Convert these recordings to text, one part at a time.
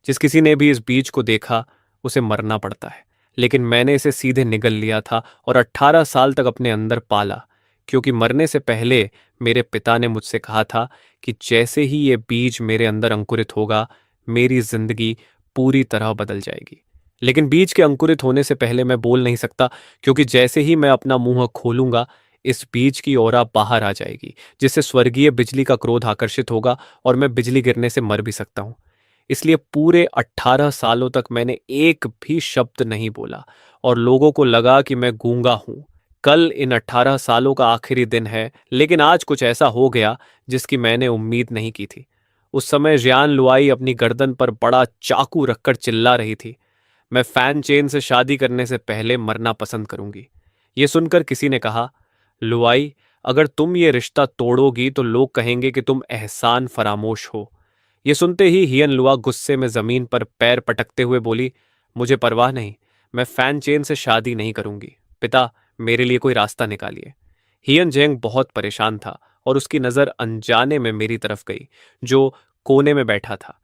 जिस किसी ने भी इस बीज को देखा उसे मरना पड़ता है, लेकिन मैंने इसे सीधे निगल लिया था और 18 साल तक अपने अंदर पाला, क्योंकि मरने से पहले मेरे पिता ने मुझसे कहा था कि जैसे ही ये बीज मेरे अंदर अंकुरित होगा, मेरी जिंदगी पूरी तरह बदल जाएगी। लेकिन बीज के अंकुरित होने से पहले मैं बोल नहीं सकता, क्योंकि जैसे ही मैं अपना मुंह खोलूंगा, इस बीज की ओरा बाहर आ जाएगी, जिससे स्वर्गीय बिजली का क्रोध आकर्षित होगा और मैं बिजली गिरने से मर भी सकता हूं। इसलिए पूरे 18 सालों तक मैंने एक भी शब्द नहीं बोला और लोगों को लगा कि मैं गूंगा हूं। कल इन 18 सालों का आखिरी दिन है, लेकिन आज कुछ ऐसा हो गया जिसकी मैंने उम्मीद नहीं की थी। उस समय जियान लुआई अपनी गर्दन पर बड़ा चाकू रखकर चिल्ला रही थी, मैं फैन चेन से शादी करने से पहले मरना पसंद करूंगी। ये सुनकर किसी ने कहा, लुआई, अगर तुम ये रिश्ता तोड़ोगी तो लोग कहेंगे कि तुम एहसान फरामोश हो। ये सुनते ही हियन लुआ गुस्से में जमीन पर पैर पटकते हुए बोली, मुझे परवाह नहीं, मैं फैन चेन से शादी नहीं करूंगी। पिता, मेरे लिए कोई रास्ता निकालिए। हियन जेंग बहुत परेशान था और उसकी नजर अनजाने में मेरी तरफ गई, जो कोने में बैठा था।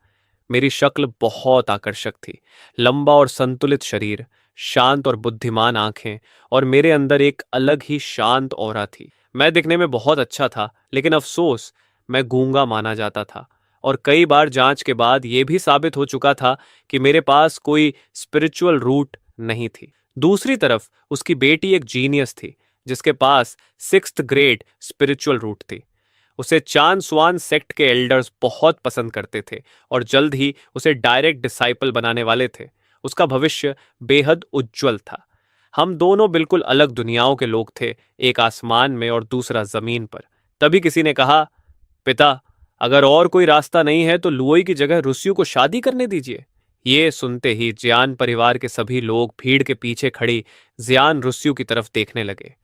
मेरी शक्ल बहुत आकर्षक थी, लंबा और संतुलित शरीर, शांत और बुद्धिमान आंखें, और मेरे अंदर एक अलग ही शांत ऑरा थी। मैं दिखने में बहुत अच्छा था, लेकिन अफसोस, मैं गूंगा माना जाता था और कई बार जांच के बाद यह भी साबित हो चुका था कि मेरे पास कोई स्पिरिचुअल रूट नहीं थी। दूसरी तरफ उसकी बेटी एक जीनियस थी, जिसके पास 6th ग्रेड स्पिरिचुअल रूट थी। उसे चान स्वान सेक्ट के एल्डर्स बहुत पसंद करते थे और जल्द ही उसे डायरेक्ट डिसाइपल बनाने वाले थे। उसका भविष्य बेहद उज्जवल था। हम दोनों बिल्कुल अलग दुनियाओं के लोग थे, एक आसमान में और दूसरा जमीन पर। तभी किसी ने कहा, पिता, अगर और कोई रास्ता नहीं है तो लुओई की जगह रुस्यू को शादी करने दीजिए। ये सुनते ही जियान परिवार के सभी लोग भीड़ के पीछे खड़ी जियान रुस्यू की तरफ देखने लगे।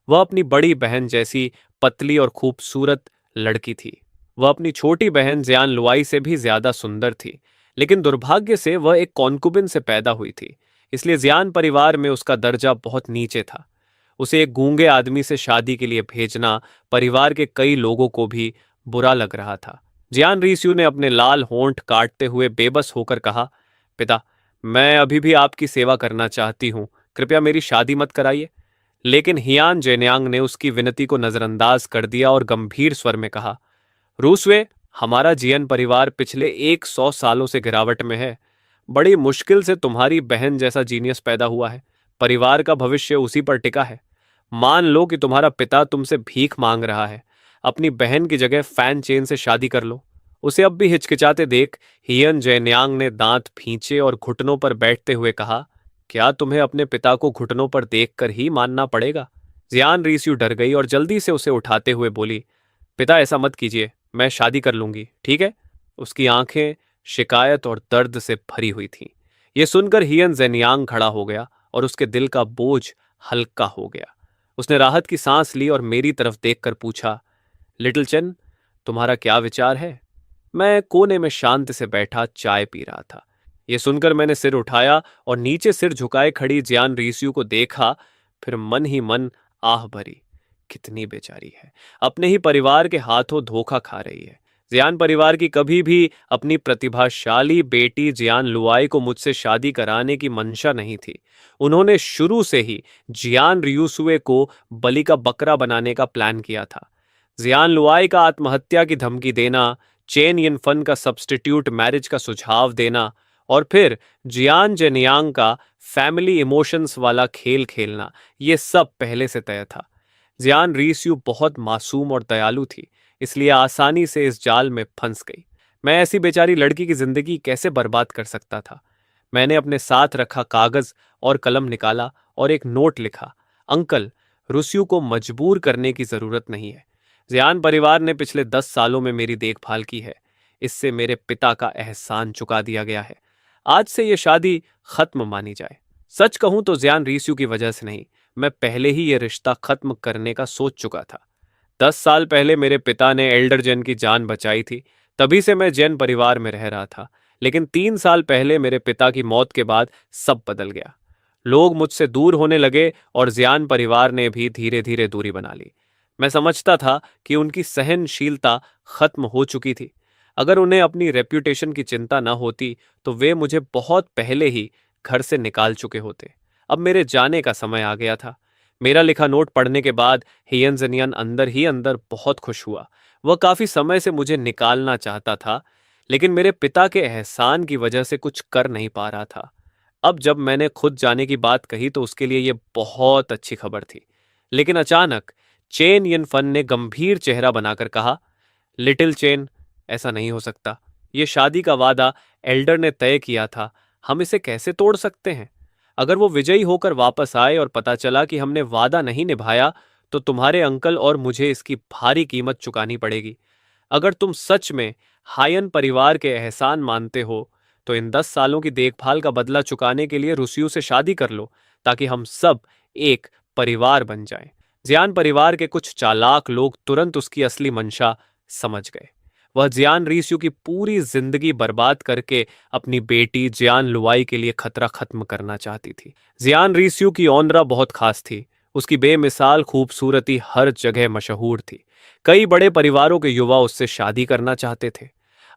वह अपनी बड़ी बहन जैसी पतली और खूबसूरत लड़की थी। वह अपनी छोटी बहन जियान लुआई से भी ज्यादा सुंदर थी, लेकिन दुर्भाग्य से वह एक कॉन्कुबिन से पैदा हुई थी, इसलिए जियान परिवार में उसका दर्जा बहुत नीचे था। उसे एक गूंगे आदमी से शादी के लिए भेजना परिवार के कई लोगों को भी बुरा लग रहा था। जियान रीस्यू ने अपने लाल होंठ काटते हुए बेबस होकर कहा, पिता, मैं अभी भी आपकी सेवा करना चाहती हूँ, कृपया मेरी शादी मत कराइए। लेकिन हियान जेन्यांग ने उसकी विनती को नजरअंदाज कर दिया और गंभीर स्वर में कहा, रूसवे, हमारा जियन परिवार पिछले 100 सालों से गिरावट में है। बड़ी मुश्किल से तुम्हारी बहन जैसा जीनियस पैदा हुआ है। परिवार का भविष्य उसी पर टिका है। मान लो कि तुम्हारा पिता तुमसे भीख मांग रहा है, अपनी बहन की जगह फैन चेन से शादी कर लो। उसे अब भी हिचकिचाते देख हियन जेन्यांग ने दांत भींचे और घुटनों पर बैठते हुए कहा, क्या तुम्हें अपने पिता को घुटनों पर देखकर ही मानना पड़ेगा? जियान रीस्यू डर गई और जल्दी से उसे उठाते हुए बोली, पिता, ऐसा मत कीजिए, मैं शादी कर लूंगी, ठीक है? उसकी आंखें शिकायत और दर्द से भरी हुई थीं। यह सुनकर हियन जेन्यांग खड़ा हो गया और उसके दिल का बोझ हल्का हो गया। उसने राहत की सांस ली और मेरी तरफ देखकर पूछा, लिटिल चेन, तुम्हारा क्या विचार है? मैं कोने में शांति से बैठा चाय पी रहा था। यह सुनकर मैंने सिर उठाया और नीचे सिर झुकाए खड़ी जियान रीस्यू को देखा, फिर मन ही मन आह भरी, कितनी बेचारी है, अपने ही परिवार के हाथों धोखा खा रही है। जियान परिवार की कभी भी अपनी प्रतिभाशाली बेटी जियान लुआई को मुझसे शादी कराने की मंशा नहीं थी। उन्होंने शुरू से ही जियान रियूसुए को बलि का बकरा बनाने का प्लान किया था। जियान लुआई का आत्महत्या की धमकी देना, चेन यिनफन का सब्स्टिट्यूट मैरिज का सुझाव देना और फिर जियान जेनियांग का फैमिली इमोशंस वाला खेल खेलना, ये सब पहले से तय था। जियान रीस्यू बहुत मासूम और दयालु थी, इसलिए आसानी से इस जाल में फंस गई। मैं ऐसी बेचारी लड़की की जिंदगी कैसे बर्बाद कर सकता था? मैंने अपने साथ रखा कागज और कलम निकाला और एक नोट लिखा, अंकल, रुस्यू को मजबूर करने की जरूरत नहीं है। जियान परिवार ने पिछले 10 सालों में मेरी देखभाल की है। इससे मेरे पिता का एहसान चुका दिया गया है। आज से यह शादी खत्म मानी जाए। सच कहूं तो जियान रीस्यू की वजह से नहीं, मैं पहले ही यह रिश्ता खत्म करने का सोच चुका था। 10 साल पहले मेरे पिता ने एल्डर जेन की जान बचाई थी, तभी से मैं जैन परिवार में रह रहा था। लेकिन 3 साल पहले मेरे पिता की मौत के बाद सब बदल गया। लोग मुझसे दूर होने लगे और जियान परिवार ने भी धीरे धीरे दूरी बना ली। मैं समझता था कि उनकी सहनशीलता खत्म हो चुकी थी। अगर उन्हें अपनी रेप्यूटेशन की चिंता न होती तो वे मुझे बहुत पहले ही घर से निकाल चुके होते। अब मेरे जाने का समय आ गया था। मेरा लिखा नोट पढ़ने के बाद हियन जनियन अंदर ही अंदर बहुत खुश हुआ। वह काफी समय से मुझे निकालना चाहता था, लेकिन मेरे पिता के एहसान की वजह से कुछ कर नहीं पा रहा था। अब जब मैंने खुद जाने की बात कही तो उसके लिए यह बहुत अच्छी खबर थी। लेकिन अचानक चेन यन फन ने गंभीर चेहरा बनाकर कहा, लिटिल चेन, ऐसा नहीं हो सकता। ये शादी का वादा एल्डर ने तय किया था, हम इसे कैसे तोड़ सकते हैं? अगर वो विजयी होकर वापस आए और पता चला कि हमने वादा नहीं निभाया, तो तुम्हारे अंकल और मुझे इसकी भारी कीमत चुकानी पड़ेगी। अगर तुम सच में हायन परिवार के एहसान मानते हो, तो इन 10 सालों की देखभाल का बदला चुकाने के लिए रुसियो से शादी कर लो, ताकि हम सब एक परिवार बन जाएं। जियान परिवार के कुछ चालाक लोग तुरंत उसकी असली मंशा समझ गए। वह जियान रीसियो की पूरी जिंदगी बर्बाद करके अपनी बेटी जियान लुआई के लिए खतरा खत्म करना चाहती थी। जियान रीसियो की ऑनरा बहुत खास थी। उसकी बेमिसाल खूबसूरती हर जगह मशहूर थी। कई बड़े परिवारों के युवा उससे शादी करना चाहते थे।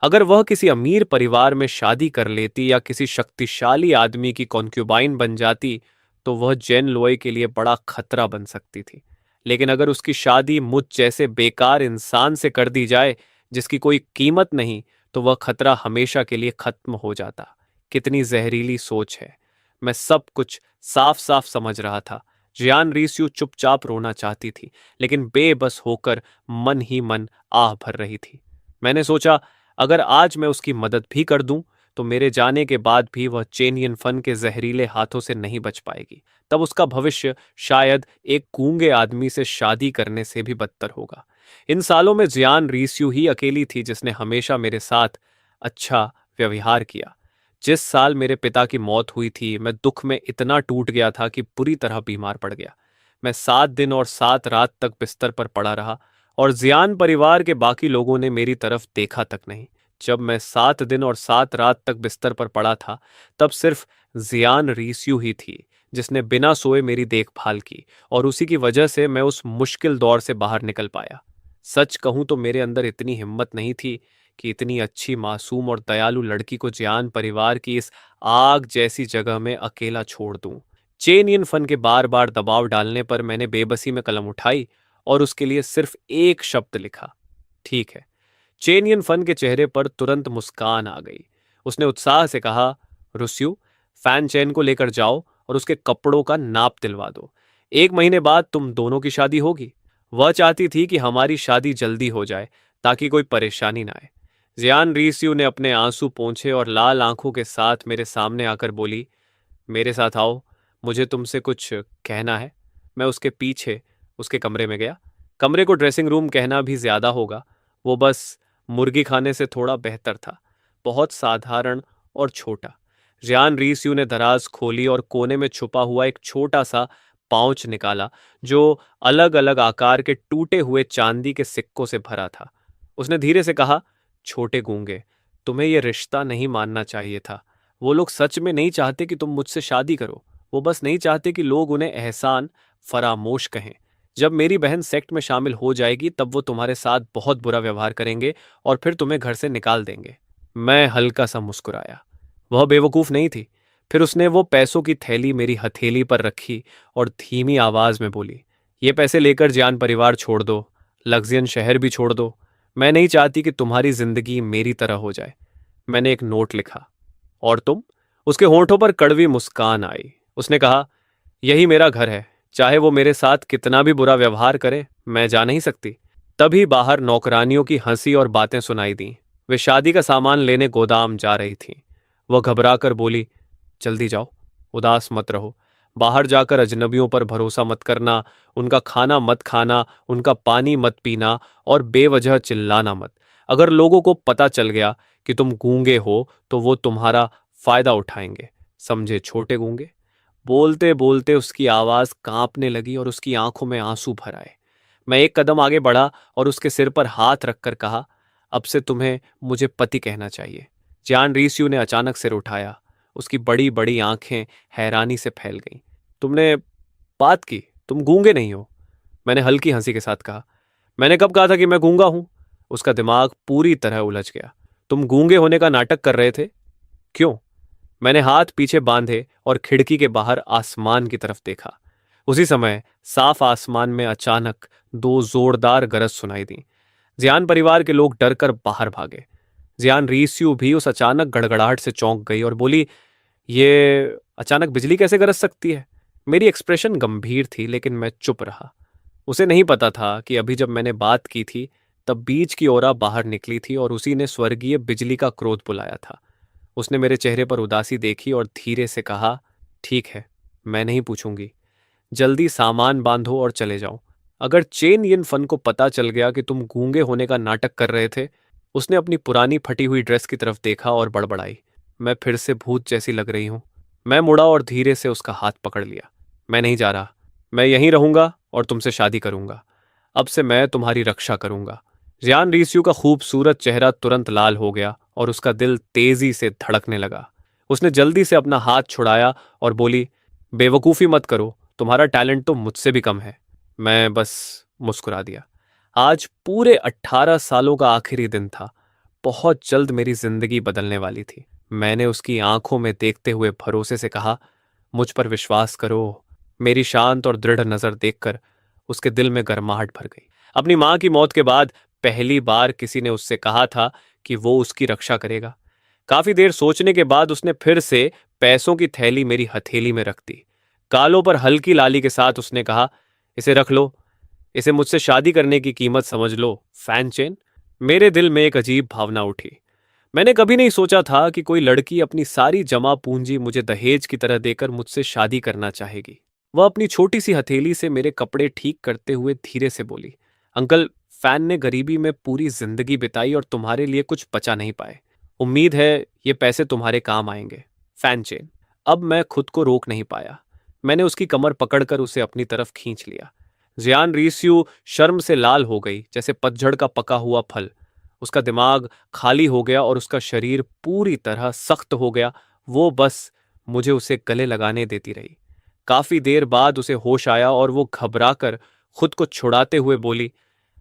अगर वह किसी अमीर परिवार में शादी कर लेती या किसी शक्तिशाली आदमी की कॉन्क्यूबाइन बन जाती, तो वह जेन लोई के लिए बड़ा खतरा बन सकती थी। लेकिन अगर उसकी शादी मुझ जैसे बेकार इंसान से कर दी जाए जिसकी कोई कीमत नहीं, तो वह खतरा हमेशा के लिए खत्म हो जाता। कितनी जहरीली सोच है। मैं सब कुछ साफ साफ समझ रहा था। जियान रीसियो चुपचाप रोना चाहती थी, लेकिन बेबस होकर मन ही मन आह भर रही थी। मैंने सोचा, अगर आज मैं उसकी मदद भी कर दूं, तो मेरे जाने के बाद भी वह चेनियन फन के जहरीले हाथों से नहीं बच पाएगी। तब उसका भविष्य शायद एक गूंगे आदमी से शादी करने से भी बदतर होगा। इन सालों में जियान रीसियो ही अकेली थी जिसने हमेशा मेरे साथ अच्छा व्यवहार किया। जिस साल मेरे पिता की मौत हुई थी, मैं दुख में इतना टूट गया था कि बुरी तरह बीमार पड़ गया। मैं 7 दिन और 7 रात तक बिस्तर पर पड़ा रहा, और जियान परिवार के बाकी लोगों ने मेरी तरफ देखा तक नहीं। जब मैं 7 दिन और 7 रात तक बिस्तर पर पड़ा था, तब सिर्फ जियान रीसियो ही थी जिसने बिना सोए मेरी देखभाल की, और उसी की वजह से मैं उस मुश्किल दौर से बाहर निकल पाया। सच कहूं तो मेरे अंदर इतनी हिम्मत नहीं थी कि इतनी अच्छी, मासूम और दयालु लड़की को जियान परिवार की इस आग जैसी जगह में अकेला छोड़ दूं। चेनियन फन के बार बार दबाव डालने पर मैंने बेबसी में कलम उठाई और उसके लिए सिर्फ एक शब्द लिखा, ठीक है। चेनियन फन के चेहरे पर तुरंत मुस्कान आ गई। उसने उत्साह से कहा, रुस्यू, फैन चेन को लेकर जाओ और उसके कपड़ों का नाप दिलवा दो। 1 महीने बाद तुम दोनों की शादी होगी। वह चाहती थी कि हमारी शादी जल्दी हो जाए, ताकि कोई परेशानी ना आए। जियान रीसियो ने अपने आंसू पोंछे और लाल आंखों के साथ मेरे सामने आकर बोली, मेरे साथ आओ, मुझे तुमसे कुछ कहना है। मैं उसके पीछे उसके कमरे में गया। कमरे को ड्रेसिंग रूम कहना भी ज्यादा होगा। वो बस मुर्गी खाने से थोड़ा बेहतर था। बहुत साधारण और छोटा। जियान रीसियो ने दराज खोली और कोने में छुपा हुआ एक छोटा सा पाउच निकाला, जो अलग अलग आकार के टूटे हुए चांदी के सिक्कों से भरा था। उसने धीरे से कहा, छोटे गूंगे, तुम्हें यह रिश्ता नहीं मानना चाहिए था। वो लोग सच में नहीं चाहते कि तुम मुझसे शादी करो। वो बस नहीं चाहते कि लोग उन्हें एहसान फरामोश कहें। जब मेरी बहन सेक्ट में शामिल हो जाएगी, तब वो तुम्हारे साथ बहुत बुरा व्यवहार करेंगे और फिर तुम्हें घर से निकाल देंगे। मैं हल्का सा मुस्कुराया। वह बेवकूफ नहीं थी। फिर उसने वो पैसों की थैली मेरी हथेली पर रखी और धीमी आवाज में बोली, ये पैसे लेकर जियान परिवार छोड़ दो, लग्जियन शहर भी छोड़ दो। मैं नहीं चाहती कि तुम्हारी जिंदगी मेरी तरह हो जाए। मैंने एक नोट लिखा। और तुम? उसके होंठों पर कड़वी मुस्कान आई। उसने कहा, यही मेरा घर है। चाहे वो मेरे साथ कितना भी बुरा व्यवहार करे, मैं जा नहीं सकती। तभी बाहर नौकरानियों की हंसी और बातें सुनाई दी। वे शादी का सामान लेने गोदाम जा रही थीं। वह घबराकर बोली, जल्दी जाओ, उदास मत रहो। बाहर जाकर अजनबियों पर भरोसा मत करना, उनका खाना मत खाना, उनका पानी मत पीना और बेवजह चिल्लाना मत। अगर लोगों को पता चल गया कि तुम गूंगे हो, तो वो तुम्हारा फायदा उठाएंगे। समझे, छोटे गूंगे? बोलते बोलते उसकी आवाज कांपने लगी और उसकी आंखों में आंसू भर आए। मैं एक कदम आगे बढ़ा और उसके सिर पर हाथ रखकर कहा, अब से तुम्हें मुझे पति कहना चाहिए। जान रीसियो ने अचानक सिर उठाया। उसकी बड़ी बड़ी आंखें हैरानी से फैल गईं। तुमने बात की? तुम गूंगे नहीं हो? मैंने हल्की हंसी के साथ कहा। मैंने कब कहा था कि मैं गूंगा हूं? उसका दिमाग पूरी तरह उलझ गया। तुम गूंगे होने का नाटक कर रहे थे? क्यों? मैंने हाथ पीछे बांधे और खिड़की के बाहर आसमान की तरफ देखा। उसी समय साफ आसमान में अचानक दो जोरदार गरज सुनाई दी। जियान परिवार के लोग डरकर बाहर भागे। जियान रीस्यू भी उस अचानक गड़गड़ाहट से चौंक गई और बोली, ये अचानक बिजली कैसे गरज सकती है? मेरी एक्सप्रेशन गंभीर थी, लेकिन मैं चुप रहा। उसे नहीं पता था कि अभी जब मैंने बात की थी तब बीच की ओरा बाहर निकली थी और उसी ने स्वर्गीय बिजली का क्रोध बुलाया था। उसने मेरे चेहरे पर उदासी देखी और धीरे से कहा, ठीक है, मैं नहीं पूछूंगी। जल्दी सामान बांधो और चले जाओ। अगर चेन यिन फन को पता चल गया कि तुम गूंगे होने का नाटक कर रहे थे। उसने अपनी पुरानी फटी हुई ड्रेस की तरफ देखा और बड़बड़ाई, मैं फिर से भूत जैसी लग रही हूं। मैं मुड़ा और धीरे से उसका हाथ पकड़ लिया। मैं नहीं जा रहा। मैं यहीं रहूंगा और तुमसे शादी करूंगा। अब से मैं तुम्हारी रक्षा करूंगा। जियान रीस्यू का खूबसूरत चेहरा तुरंत लाल हो गया और उसका दिल तेजी से धड़कने लगा। उसने जल्दी से अपना हाथ छुड़ाया और बोली, बेवकूफ़ी मत करो, तुम्हारा टैलेंट तो मुझसे भी कम है। मैं बस मुस्कुरा दिया। आज पूरे 18 सालों का आखिरी दिन था। बहुत जल्द मेरी जिंदगी बदलने वाली थी। मैंने उसकी आंखों में देखते हुए भरोसे से कहा, मुझ पर विश्वास करो। मेरी शांत और दृढ़ नजर देखकर उसके दिल में गर्माहट भर गई। अपनी मां की मौत के बाद पहली बार किसी ने उससे कहा था कि वो उसकी रक्षा करेगा। काफी देर सोचने के बाद उसने फिर से पैसों की थैली मेरी हथेली में रख दी। गालों पर हल्की लाली के साथ उसने कहा, इसे रख लो। इसे मुझसे शादी करने की कीमत समझ लो, फैन चेन। मेरे दिल में एक अजीब भावना उठी। मैंने कभी नहीं सोचा था कि कोई लड़की अपनी सारी जमा पूंजी मुझे दहेज की तरह देकर मुझसे शादी करना चाहेगी। वह अपनी छोटी सी हथेली से मेरे कपड़े ठीक करते हुए धीरे से बोली, अंकल, फैन ने गरीबी में पूरी जिंदगी बिताई और तुम्हारे लिए कुछ बचा नहीं पाए। उम्मीद है ये पैसे तुम्हारे काम आएंगे, फैन चेन। अब मैं खुद को रोक नहीं पाया। मैंने उसकी कमर पकड़कर उसे अपनी तरफ खींच लिया। जियान रीस्यू शर्म से लाल हो गई, जैसे पतझड़ का पका हुआ फल। उसका दिमाग खाली हो गया और उसका शरीर पूरी तरह सख्त हो गया। वो बस मुझे उसे गले लगाने देती रही। काफी देर बाद उसे होश आया और वो घबराकर खुद को छुड़ाते हुए बोली,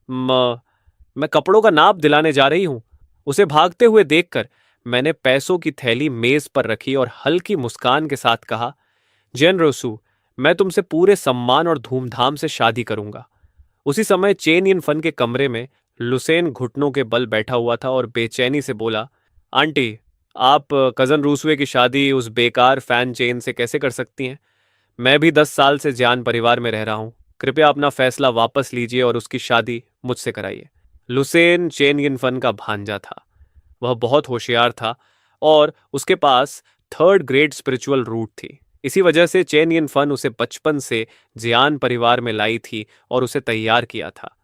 मैं कपड़ों का नाप दिलाने जा रही हूं। उसे भागते हुए देखकर मैंने पैसों की थैली मेज पर रखी और हल्की मुस्कान के साथ कहा, जेन रोसू, मैं तुमसे पूरे सम्मान और धूमधाम से शादी करूंगा। उसी समय चेन यिन फन के कमरे में लुसेन घुटनों के बल बैठा हुआ था और बेचैनी से बोला, आंटी, आप कजन रूसवे की शादी उस बेकार फैन चेन से कैसे कर सकती हैं? मैं भी 10 साल से ज्यान परिवार में रह रहा हूं। कृपया अपना फैसला वापस लीजिए और उसकी शादी मुझसे कराइए। लुसेन चेन यिन फन का भांजा था। वह बहुत होशियार था और उसके पास 3rd ग्रेड स्पिरिचुअल रूट थी। इसी वजह से चेन यिन फन उसे बचपन से जियान परिवार में लाई थी और उसे तैयार किया था।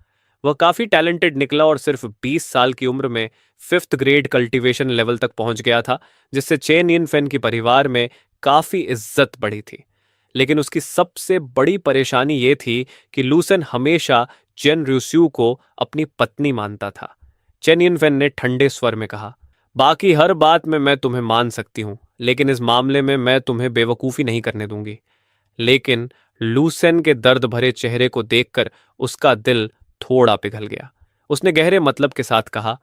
वह काफी टैलेंटेड निकला और सिर्फ 20 साल की उम्र में 5th ग्रेड कल्टीवेशन लेवल तक पहुंच गया था, जिससे चेन यिन फेन की परिवार में काफी इज्जत बढ़ी थी। लेकिन उसकी सबसे बड़ी परेशानी ये थी कि लूसन हमेशा चेन रूस्यू को अपनी पत्नी मानता था। चेन यिन फेन ने ठंडे स्वर में कहा, बाकी हर बात में मैं तुम्हें मान सकती हूं, लेकिन इस मामले में मैं तुम्हें बेवकूफ़ी नहीं करने दूंगी। लेकिन लूसेन के दर्द भरे चेहरे को देखकर उसका दिल थोड़ा पिघल गया। उसने गहरे मतलब के साथ कहा,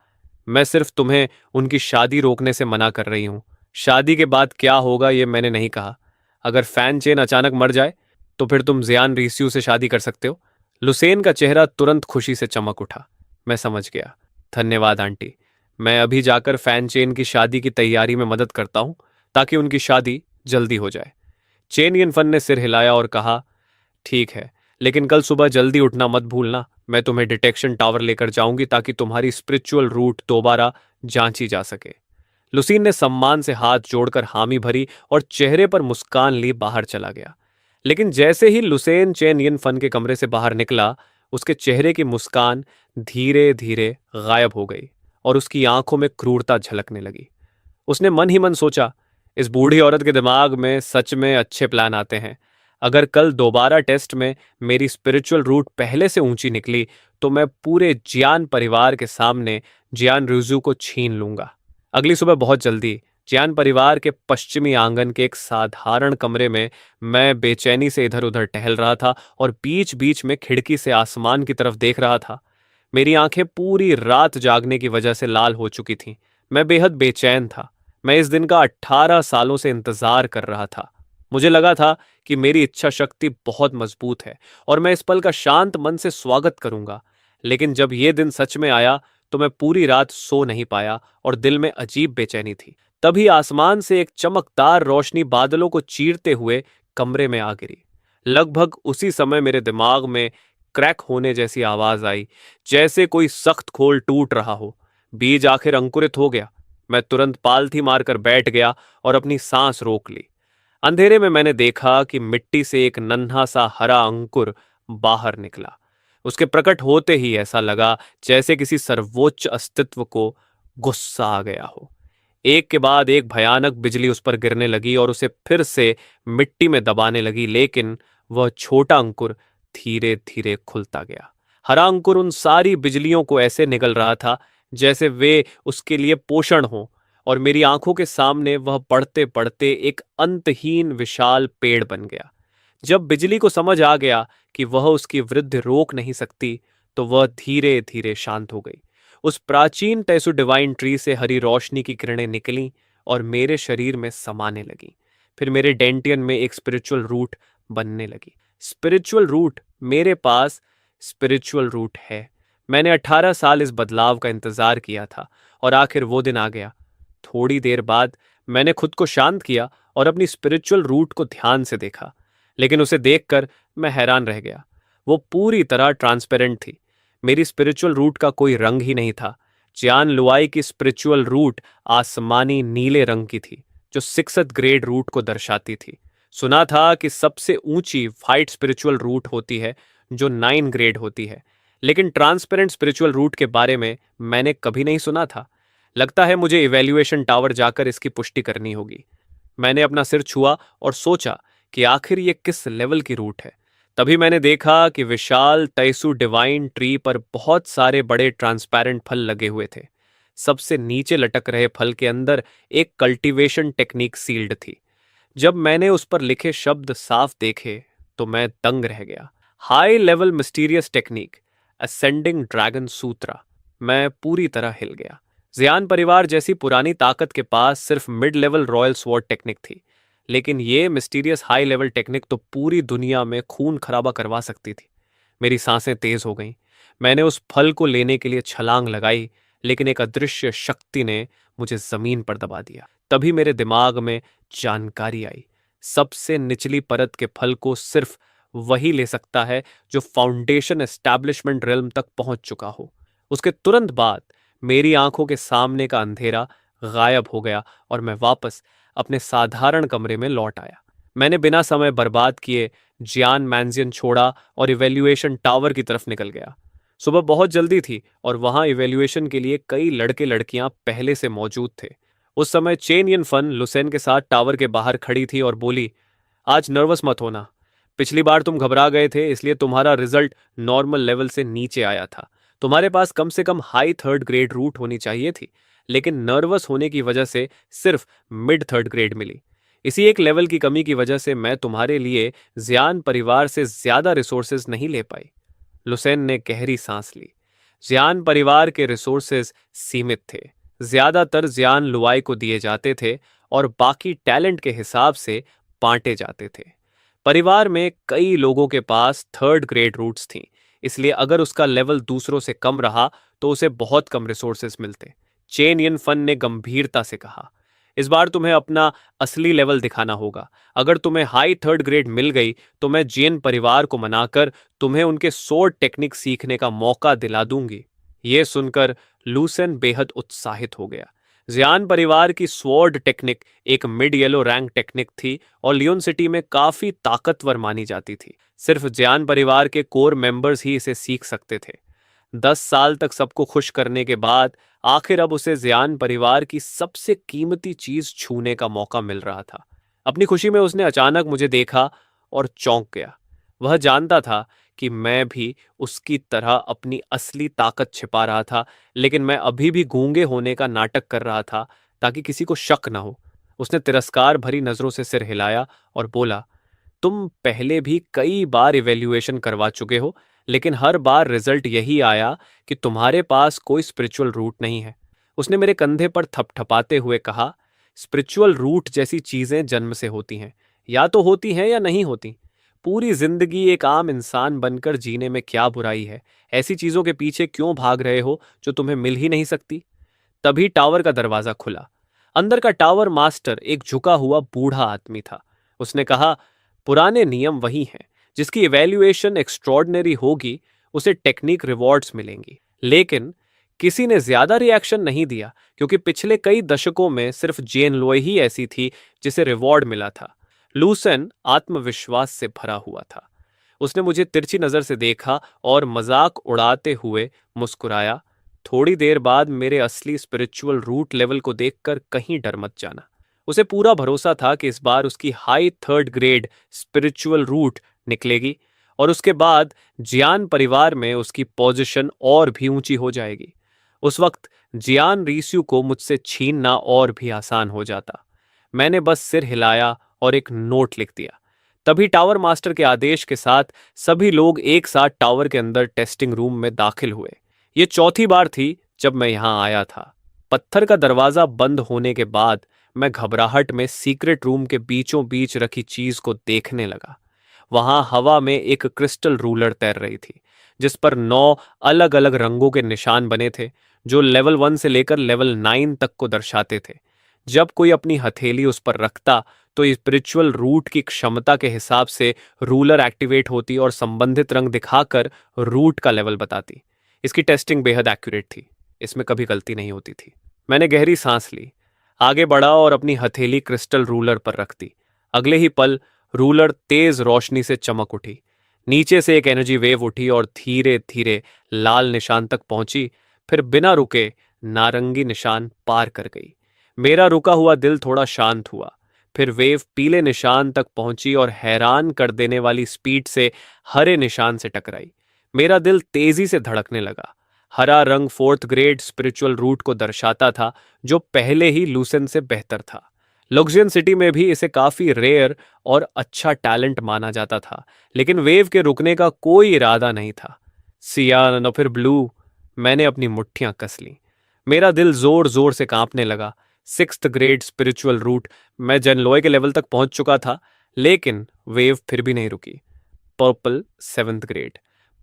मैं सिर्फ तुम्हें उनकी शादी रोकने से मना कर रही हूं। शादी के बाद क्या होगा ये मैंने नहीं कहा। अगर फैन चेन अचानक मर जाए तो फिर तुम जियान रीस्यू से शादी कर सकते हो। लुसेन का चेहरा तुरंत खुशी से चमक उठा। मैं समझ गया। धन्यवाद आंटी। मैं अभी जाकर फैन चेन की शादी की तैयारी में मदद करता हूं ताकि उनकी शादी जल्दी हो जाए। चेन यिन फन ने सिर हिलाया और कहा, ठीक है, लेकिन कल सुबह जल्दी उठना मत भूलना। मैं तुम्हें डिटेक्शन टावर लेकर जाऊंगी ताकि तुम्हारी स्पिरिचुअल रूट दोबारा जांची जा सके। लुसीन ने सम्मान से हाथ जोड़कर हामी भरी और चेहरे पर मुस्कान ली बाहर चला गया। लेकिन जैसे ही लुसेन चेन यिन फन के कमरे से बाहर निकला, उसके चेहरे की मुस्कान धीरे धीरे गायब हो गई और उसकी आंखों में क्रूरता झलकने लगी। उसने मन ही मन सोचा, इस बूढ़ी औरत के दिमाग में सच में अच्छे प्लान आते हैं। अगर कल दोबारा टेस्ट में मेरी स्पिरिचुअल रूट पहले से ऊंची निकली तो मैं पूरे जियान परिवार के सामने जियान रिजू को छीन लूंगा। अगली सुबह बहुत जल्दी जियान परिवार के पश्चिमी आंगन के एक साधारण कमरे में मैं बेचैनी से इधर उधर टहल रहा था और बीच बीच में खिड़की से आसमान की तरफ देख रहा था। मेरी आंखें पूरी रात जागने की वजह से लाल हो चुकी थीं। मैं बेहद बेचैन था। मैं इस दिन का 18 सालों से इंतजार कर रहा था। मुझे लगा था कि मेरी इच्छा शक्ति बहुत मजबूत है और मैं इस पल का शांत मन से स्वागत करूंगा। लेकिन जब यह दिन सच में आया तो मैं पूरी रात सो नहीं पाया और दिल में अजीब बेचैनी थी। तभी आसमान से एक चमकदार रोशनी बादलों को चीरते हुए कमरे में आ गिरी। लगभग उसी समय मेरे दिमाग में क्रैक होने जैसी आवाज आई, जैसे कोई सख्त खोल टूट रहा हो। बीज आखिर अंकुरित हो गया। मैं तुरंत पालथी मारकर बैठ गया और अपनी सांस रोक ली। अंधेरे में मैंने देखा कि मिट्टी से एक नन्हा सा हरा अंकुर बाहर निकला। उसके प्रकट होते ही ऐसा लगा जैसे किसी सर्वोच्च अस्तित्व को गुस्सा आ गया हो। एक के बाद एक भयानक बिजली उस पर गिरने लगी और उसे फिर से मिट्टी में दबाने लगी, लेकिन वह छोटा अंकुर धीरे धीरे खुलता गया। हरा अंकुर उन सारी बिजलियों को ऐसे निगल रहा था जैसे वे उसके लिए पोषण हो, और मेरी आंखों के सामने वह पढ़ते पढ़ते एक अंतहीन विशाल पेड़ बन गया। जब बिजली को समझ आ गया कि वह उसकी वृद्धि रोक नहीं सकती, तो वह धीरे धीरे शांत हो गई। उस प्राचीन टेसु डिवाइन ट्री से हरी रोशनी की किरणें निकलीं और मेरे शरीर में समाने लगीं। फिर मेरे डेंटियन में एक स्पिरिचुअल रूट बनने लगी। स्पिरिचुअल रूट, मेरे पास स्पिरिचुअल रूट है। मैंने 18 साल इस बदलाव का इंतजार किया था और आखिर वो दिन आ गया। थोड़ी देर बाद मैंने खुद को शांत किया और अपनी स्पिरिचुअल रूट को ध्यान से देखा, लेकिन उसे देखकर मैं हैरान रह गया। वो पूरी तरह ट्रांसपेरेंट थी। मेरी स्पिरिचुअल रूट का कोई रंग ही नहीं था। जियान लुआई की स्पिरिचुअल रूट आसमानी नीले रंग की थी, जो 6th ग्रेड रूट को दर्शाती थी। सुना था कि सबसे ऊंची फाइट स्पिरिचुअल रूट होती है जो 9 ग्रेड होती है, लेकिन ट्रांसपेरेंट स्पिरिचुअल रूट के बारे में मैंने कभी नहीं सुना था। लगता है मुझे इवैल्यूएशन टावर जाकर इसकी पुष्टि करनी होगी। मैंने अपना सिर छुआ और सोचा कि आखिर ये किस लेवल की रूट है। तभी मैंने देखा कि विशाल तैसु डिवाइन ट्री पर बहुत सारे बड़े ट्रांसपेरेंट फल लगे हुए थे। सबसे नीचे लटक रहे फल के अंदर एक कल्टीवेशन टेक्निक सील्ड थी। जब मैंने उस पर लिखे शब्द साफ देखे तो मैं दंग रह गया। High level mysterious technique, ascending dragon sutra. मैं पूरी तरह हिल गया। जियान परिवार जैसी पुरानी ताकत के पास सिर्फ mid level royal sword technique थी, लेकिन ये मिस्टीरियस हाई लेवल टेक्निक तो पूरी दुनिया में खून खराबा करवा सकती थी। मेरी सांसें तेज हो गईं। मैंने उस फल को लेने के लिए छलांग लगाई, लेकिन एक अदृश्य शक्ति ने मुझे जमीन पर दबा दिया। तभी मेरे दिमाग में जानकारी आई। सबसे निचली परत के फल को सिर्फ वही ले सकता है जो फाउंडेशन एस्टैब्लिशमेंट रेल्म तक पहुंच चुका हो। उसके तुरंत बाद मेरी आंखों के सामने का अंधेरा गायब हो गया और मैं वापस अपने साधारण कमरे में लौट आया। मैंने बिना समय बर्बाद किए जियान मैंजियन छोड़ा और इवैल्यूएशन टावर की तरफ निकल गया। सुबह बहुत जल्दी थी और वहां इवैल्यूएशन के लिए कई लड़के लड़कियां पहले से मौजूद थे। उस समय चेन यन फन लुसेन के साथ टावर के बाहर खड़ी थी और बोली, आज नर्वस मत होना। पिछली बार तुम घबरा गए थे, इसलिए तुम्हारा रिजल्ट नॉर्मल लेवल से नीचे आया था। तुम्हारे पास कम से कम हाई 3rd ग्रेड रूट होनी चाहिए थी, लेकिन नर्वस होने की वजह से सिर्फ मिड 3rd ग्रेड मिली। इसी एक लेवल की कमी की वजह से मैं तुम्हारे लिए जियान परिवार से ज्यादा रिसोर्सेज नहीं ले पाई। लुसेन ने गहरी सांस ली। जियान परिवार के रिसोर्सेज सीमित थे। ज्यादातर जियान लुआई को दिए जाते थे और बाकी टैलेंट के हिसाब से बांटे जाते थे। परिवार में कई लोगों के पास 3rd ग्रेड रूट्स थीं, इसलिए अगर उसका लेवल दूसरों से कम रहा तो उसे बहुत कम रिसोर्सेज मिलते। चेन यन फन ने गंभीरता से कहा, इस बार तुम्हें अपना असली लेवल दिखाना होगा। अगर तुम्हें हाई 3rd ग्रेड मिल गई तो मैं जियन परिवार को मनाकर तुम्हें उनके सोर्ड टेक्निक सीखने का मौका दिला दूंगी। यह सुनकर लूसेन बेहद उत्साहित हो गया। जियान परिवार की स्वॉर्ड टेक्निक एक मिड येलो रैंक टेक्निक थी और लियोन सिटी में काफी ताकतवर मानी जाती थी। सिर्फ जियान परिवार के कोर मेंबर्स ही इसे सीख सकते थे। 10 साल तक सबको खुश करने के बाद आखिर अब उसे जियान परिवार की सबसे कीमती चीज छूने का मौका मिल रहा था। अपनी खुशी में उसने अचानक मुझे देखा और चौंक गया। वह जानता था कि मैं भी उसकी तरह अपनी असली ताकत छिपा रहा था, लेकिन मैं अभी भी गूंगे होने का नाटक कर रहा था ताकि किसी को शक न हो। उसने तिरस्कार भरी नजरों से सिर हिलाया और बोला, तुम पहले भी कई बार इवैल्यूएशन करवा चुके हो, लेकिन हर बार रिजल्ट यही आया कि तुम्हारे पास कोई स्पिरिचुअल रूट नहीं है। उसने मेरे कंधे पर थपथपाते हुए कहा, स्पिरिचुअल रूट जैसी चीजें जन्म से होती हैं, या तो होती हैं या नहीं होती। पूरी जिंदगी एक आम इंसान बनकर जीने में क्या बुराई है? ऐसी चीजों के पीछे क्यों भाग रहे हो जो तुम्हें मिल ही नहीं सकती? तभी टावर का दरवाजा खुला। अंदर का टावर मास्टर एक झुका हुआ बूढ़ा आदमी था। उसने कहा, पुराने नियम वही हैं। जिसकी इवैल्यूएशन एक्स्ट्रॉर्डनरी होगी उसे टेक्निक रिवॉर्ड्स मिलेंगी। लेकिन किसी ने ज्यादा रिएक्शन नहीं दिया, क्योंकि पिछले कई दशकों में सिर्फ जेन लोय ही ऐसी थी जिसे रिवॉर्ड मिला था। लूसेन आत्मविश्वास से भरा हुआ था। उसने मुझे तिरछी नजर से देखा और मजाक उड़ाते हुए मुस्कुराया, थोड़ी देर बाद मेरे असली स्पिरिचुअल रूट लेवल को देखकर कहीं डर मत जाना। उसे पूरा भरोसा था कि इस बार उसकी high third grade spiritual root निकलेगी और उसके बाद जियान परिवार में उसकी पोजीशन और भी ऊंची हो जाएगी। उस वक्त जियान रीस्यू को मुझसे छीनना और भी आसान हो जाता। मैंने बस सिर हिलाया और एक नोट लिख दिया। तभी टावर मास्टर के आदेश के साथ सभी लोग एक साथ टावर के अंदर टेस्टिंग रूम में दाखिल हुए। ये चौथी बार थी जब मैं यहां आया था। पत्थर का दरवाजा बंद होने के बाद मैं घबराहट में सीक्रेट रूम के बीचों बीच रखी चीज को देखने लगा। वहां हवा में एक क्रिस्टल रूलर तैर रही थी, जिस पर 9 अलग अलग रंगों के निशान बने थे, जो लेवल 1 से लेकर लेवल 9 तक को दर्शाते थे। जब कोई अपनी हथेली उस पर रखता तो स्पिरिचुअल रूट की क्षमता के हिसाब से रूलर एक्टिवेट होती और संबंधित रंग दिखाकर रूट का लेवल बताती। इसकी टेस्टिंग बेहद एक्यूरेट थी, इसमें कभी गलती नहीं होती थी। मैंने गहरी सांस ली, आगे बढ़ा और अपनी हथेली क्रिस्टल रूलर पर रख दी। अगले ही पल रूलर तेज रोशनी से चमक उठी। नीचे से एक एनर्जी वेव उठी और धीरे धीरे लाल निशान तक पहुंची, फिर बिना रुके नारंगी निशान पार कर गई। मेरा रुका हुआ दिल थोड़ा शांत हुआ। फिर वेव पीले निशान तक पहुंची और हैरान कर देने वाली स्पीड से हरे निशान से टकराई। मेरा दिल तेजी से धड़कने लगा। हरा रंग फोर्थ ग्रेड स्पिरिचुअल रूट को दर्शाता था, जो पहले ही लूसेन से बेहतर था। लुक्सियन सिटी में भी इसे काफी रेयर और अच्छा टैलेंट माना जाता था, लेकिन वेव के रुकने का कोई इरादा नहीं था। सियान और फिर ब्लू। मैंने अपनी मुट्ठियां कस लीं। मेरा दिल जोर जोर से कांपने लगा। सिक्स्थ ग्रेड स्पिरिचुअल रूट, मैं जनलोय के लेवल तक पहुंच चुका था, लेकिन वेव फिर भी नहीं रुकी। Purple 7th grade,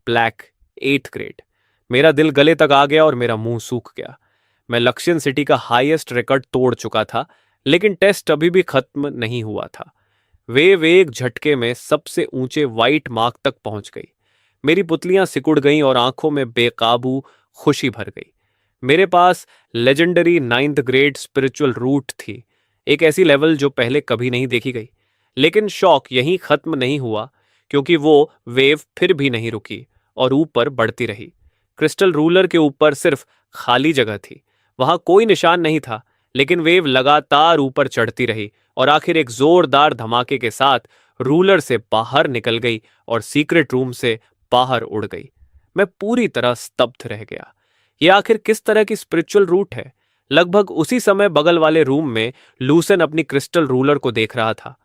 black 8th grade. मेरा दिल गले तक आ गया और मेरा मुंह सूख गया। मैं लक्ष्यन सिटी का हाईएस्ट रिकॉर्ड तोड़ चुका था, लेकिन टेस्ट अभी भी खत्म नहीं हुआ था। वेव एक झटके में सबसे ऊंचे वाइट मार्क तक पहुंच गई। मेरी पुतलियां सिकुड़ गईं और आंखों में बेकाबू खुशी भर गई। मेरे पास legendary 9th grade spiritual root थी, एक ऐसी लेवल जो पहले कभी नहीं देखी गई। लेकिन शौक यहीं खत्म नहीं हुआ, क्योंकि वो वेव फिर भी नहीं रुकी और ऊपर बढ़ती रही। क्रिस्टल रूलर के ऊपर सिर्फ खाली जगह थी, वहां कोई निशान नहीं था, लेकिन वेव लगातार ऊपर चढ़ती रही और आखिर एक जोरदार धमाके के साथ रूलर से बाहर निकल गई और सीक्रेट रूम से बाहर उड़ गई। मैं पूरी तरह स्तब्ध रह गया। ये आखिर किस तरह की स्पिरिचुअल रूट है? लगभग उसी समय बगल वाले रूम में लूसेन अपनी क्रिस्टल रूलर को देख रहा था।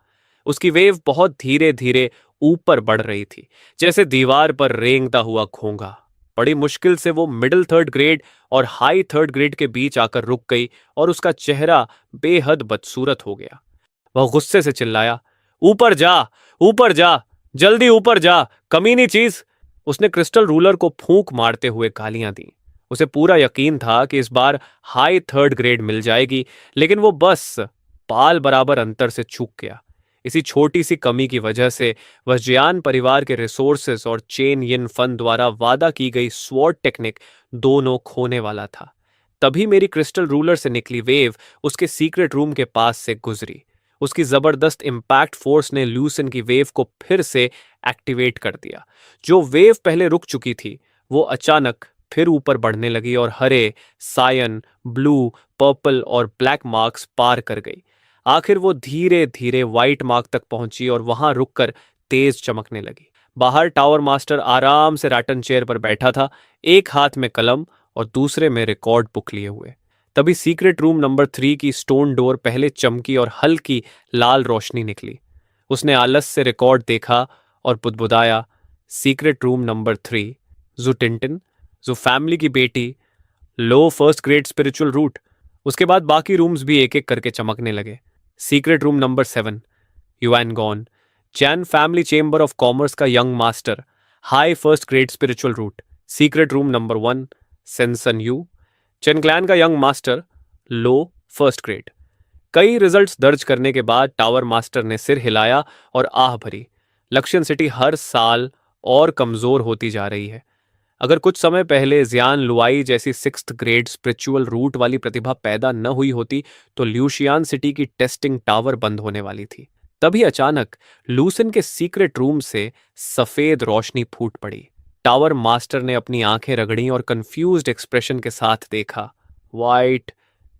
उसकी वेव बहुत धीरे धीरे ऊपर बढ़ रही थी, जैसे दीवार पर रेंगता हुआ घोंघा। बड़ी मुश्किल से वो मिडिल थर्ड ग्रेड और हाई थर्ड ग्रेड के बीच आकर रुक गई और उसका चेहरा बेहद बदसूरत हो गया। वह गुस्से से चिल्लाया, ऊपर जा, ऊपर जा, जल्दी ऊपर जा, कमीनी चीज। उसने क्रिस्टल रूलर को फूंक मारते हुए गालियां दी। उसे पूरा यकीन था कि इस बार हाई थर्ड ग्रेड मिल जाएगी, लेकिन वो बस पाल बराबर अंतर से चूक गया। इसी छोटी सी कमी की वजह से वह जियान परिवार के रिसोर्सेस और चेन यिन फन द्वारा वादा की गई स्वॉर्ड टेक्निक दोनों खोने वाला था। तभी मेरी क्रिस्टल रूलर से निकली वेव उसके सीक्रेट रूम के पास से गुजरी। उसकी जबरदस्त इंपैक्ट फोर्स ने लूसेन की वेव को फिर से एक्टिवेट कर दिया। जो वेव पहले रुक चुकी थी, वो अचानक फिर ऊपर बढ़ने लगी और हरे, सायन, ब्लू, पर्पल और ब्लैक मार्क्स पार कर गई। आखिर वो धीरे धीरे व्हाइट मार्क तक पहुंची और वहां रुककर तेज चमकने लगी। बाहर टावर मास्टर आराम से रैटन चेयर पर बैठा था, एक हाथ में कलम और दूसरे में रिकॉर्ड बुक लिए हुए। तभी सीक्रेट रूम नंबर 3 की स्टोन डोर पहले चमकी और हल्की लाल रोशनी निकली। उसने आलस से रिकॉर्ड देखा और बुदबुदाया, सीक्रेट रूम नंबर 3, जू टिंटिन, जो फैमिली की बेटी लो फर्स्ट ग्रेड स्पिरिचुअल रूट। उसके बाद बाकी रूम्स भी एक एक करके चमकने लगे। Secret room number 7, Yuan Gon, Chan family chamber of commerce का young master, high first grade spiritual root. Secret room number 1, सेंसन यू, चेन क्लैन का young master, low first grade. कई रिजल्ट्स दर्ज करने के बाद टावर मास्टर ने सिर हिलाया और आह भरी। लक्ष्यन सिटी हर साल और कमजोर होती जा रही है। अगर कुछ समय पहले जियान लुआई जैसी 6th ग्रेड स्पिरिचुअल रूट वाली प्रतिभा पैदा न हुई होती तो ल्यूशियान सिटी की टेस्टिंग टावर बंद होने वाली थी। तभी अचानक लूसन के सीक्रेट रूम से सफेद रोशनी फूट पड़ी। टावर मास्टर ने अपनी आंखें रगड़ी और कंफ्यूज्ड एक्सप्रेशन के साथ देखा। वाइट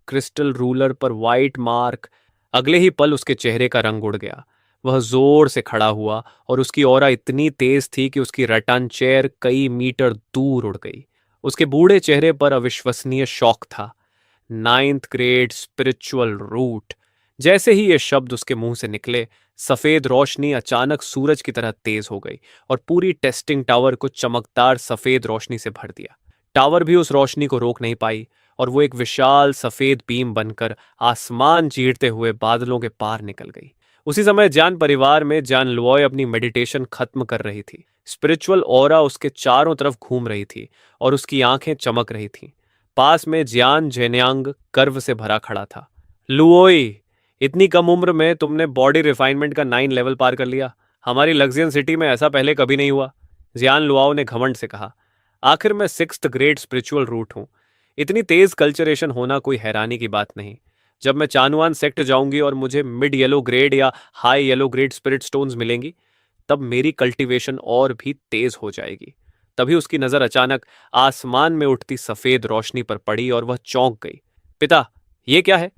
क्रिस्टल रूलर पर वाइट मार्क। अगले ही पल उसके चेहरे का रंग उड़ गया। वह जोर से खड़ा हुआ और उसकी ऑरा इतनी तेज थी कि उसकी रटन चेयर कई मीटर दूर उड़ गई। उसके बूढ़े चेहरे पर अविश्वसनीय शौक था। 9th grade spiritual root. जैसे ही ये शब्द उसके मुंह से निकले, सफेद रोशनी अचानक सूरज की तरह तेज हो गई और पूरी टेस्टिंग टावर को चमकदार सफेद रोशनी से भर दिया। टावर भी उस रोशनी को रोक नहीं पाई और वो एक विशाल सफेद बीम बनकर आसमान चीरते हुए बादलों के पार निकल गई। उसी समय जान परिवार में जान लुओय अपनी मेडिटेशन खत्म कर रही थी। स्पिरिचुअल ऑरा उसके चारों तरफ घूम रही थी और उसकी आंखें चमक रही थीं। पास में जियान जेन्यांग गर्व से भरा खड़ा था। लुओई, इतनी कम उम्र में तुमने बॉडी रिफाइनमेंट का 9 लेवल पार कर लिया। हमारी लग्जियन सिटी में ऐसा पहले कभी नहीं हुआ। जियान लुआओ ने घमंड से कहा। आखिर मैं 6th ग्रेड स्पिरिचुअल रूट हूं। इतनी तेज कल्चरेशन होना कोई हैरानी की बात नहीं। जब मैं चानुआन सेक्ट जाऊंगी और मुझे मिड येलो ग्रेड या high yellow grade spirit stones मिलेंगी, तब मेरी कल्टीवेशन और भी तेज हो जाएगी। तभी उसकी नजर अचानक आसमान में उठती सफेद रोशनी पर पड़ी और वह चौंक गई। पिता, ये क्या है?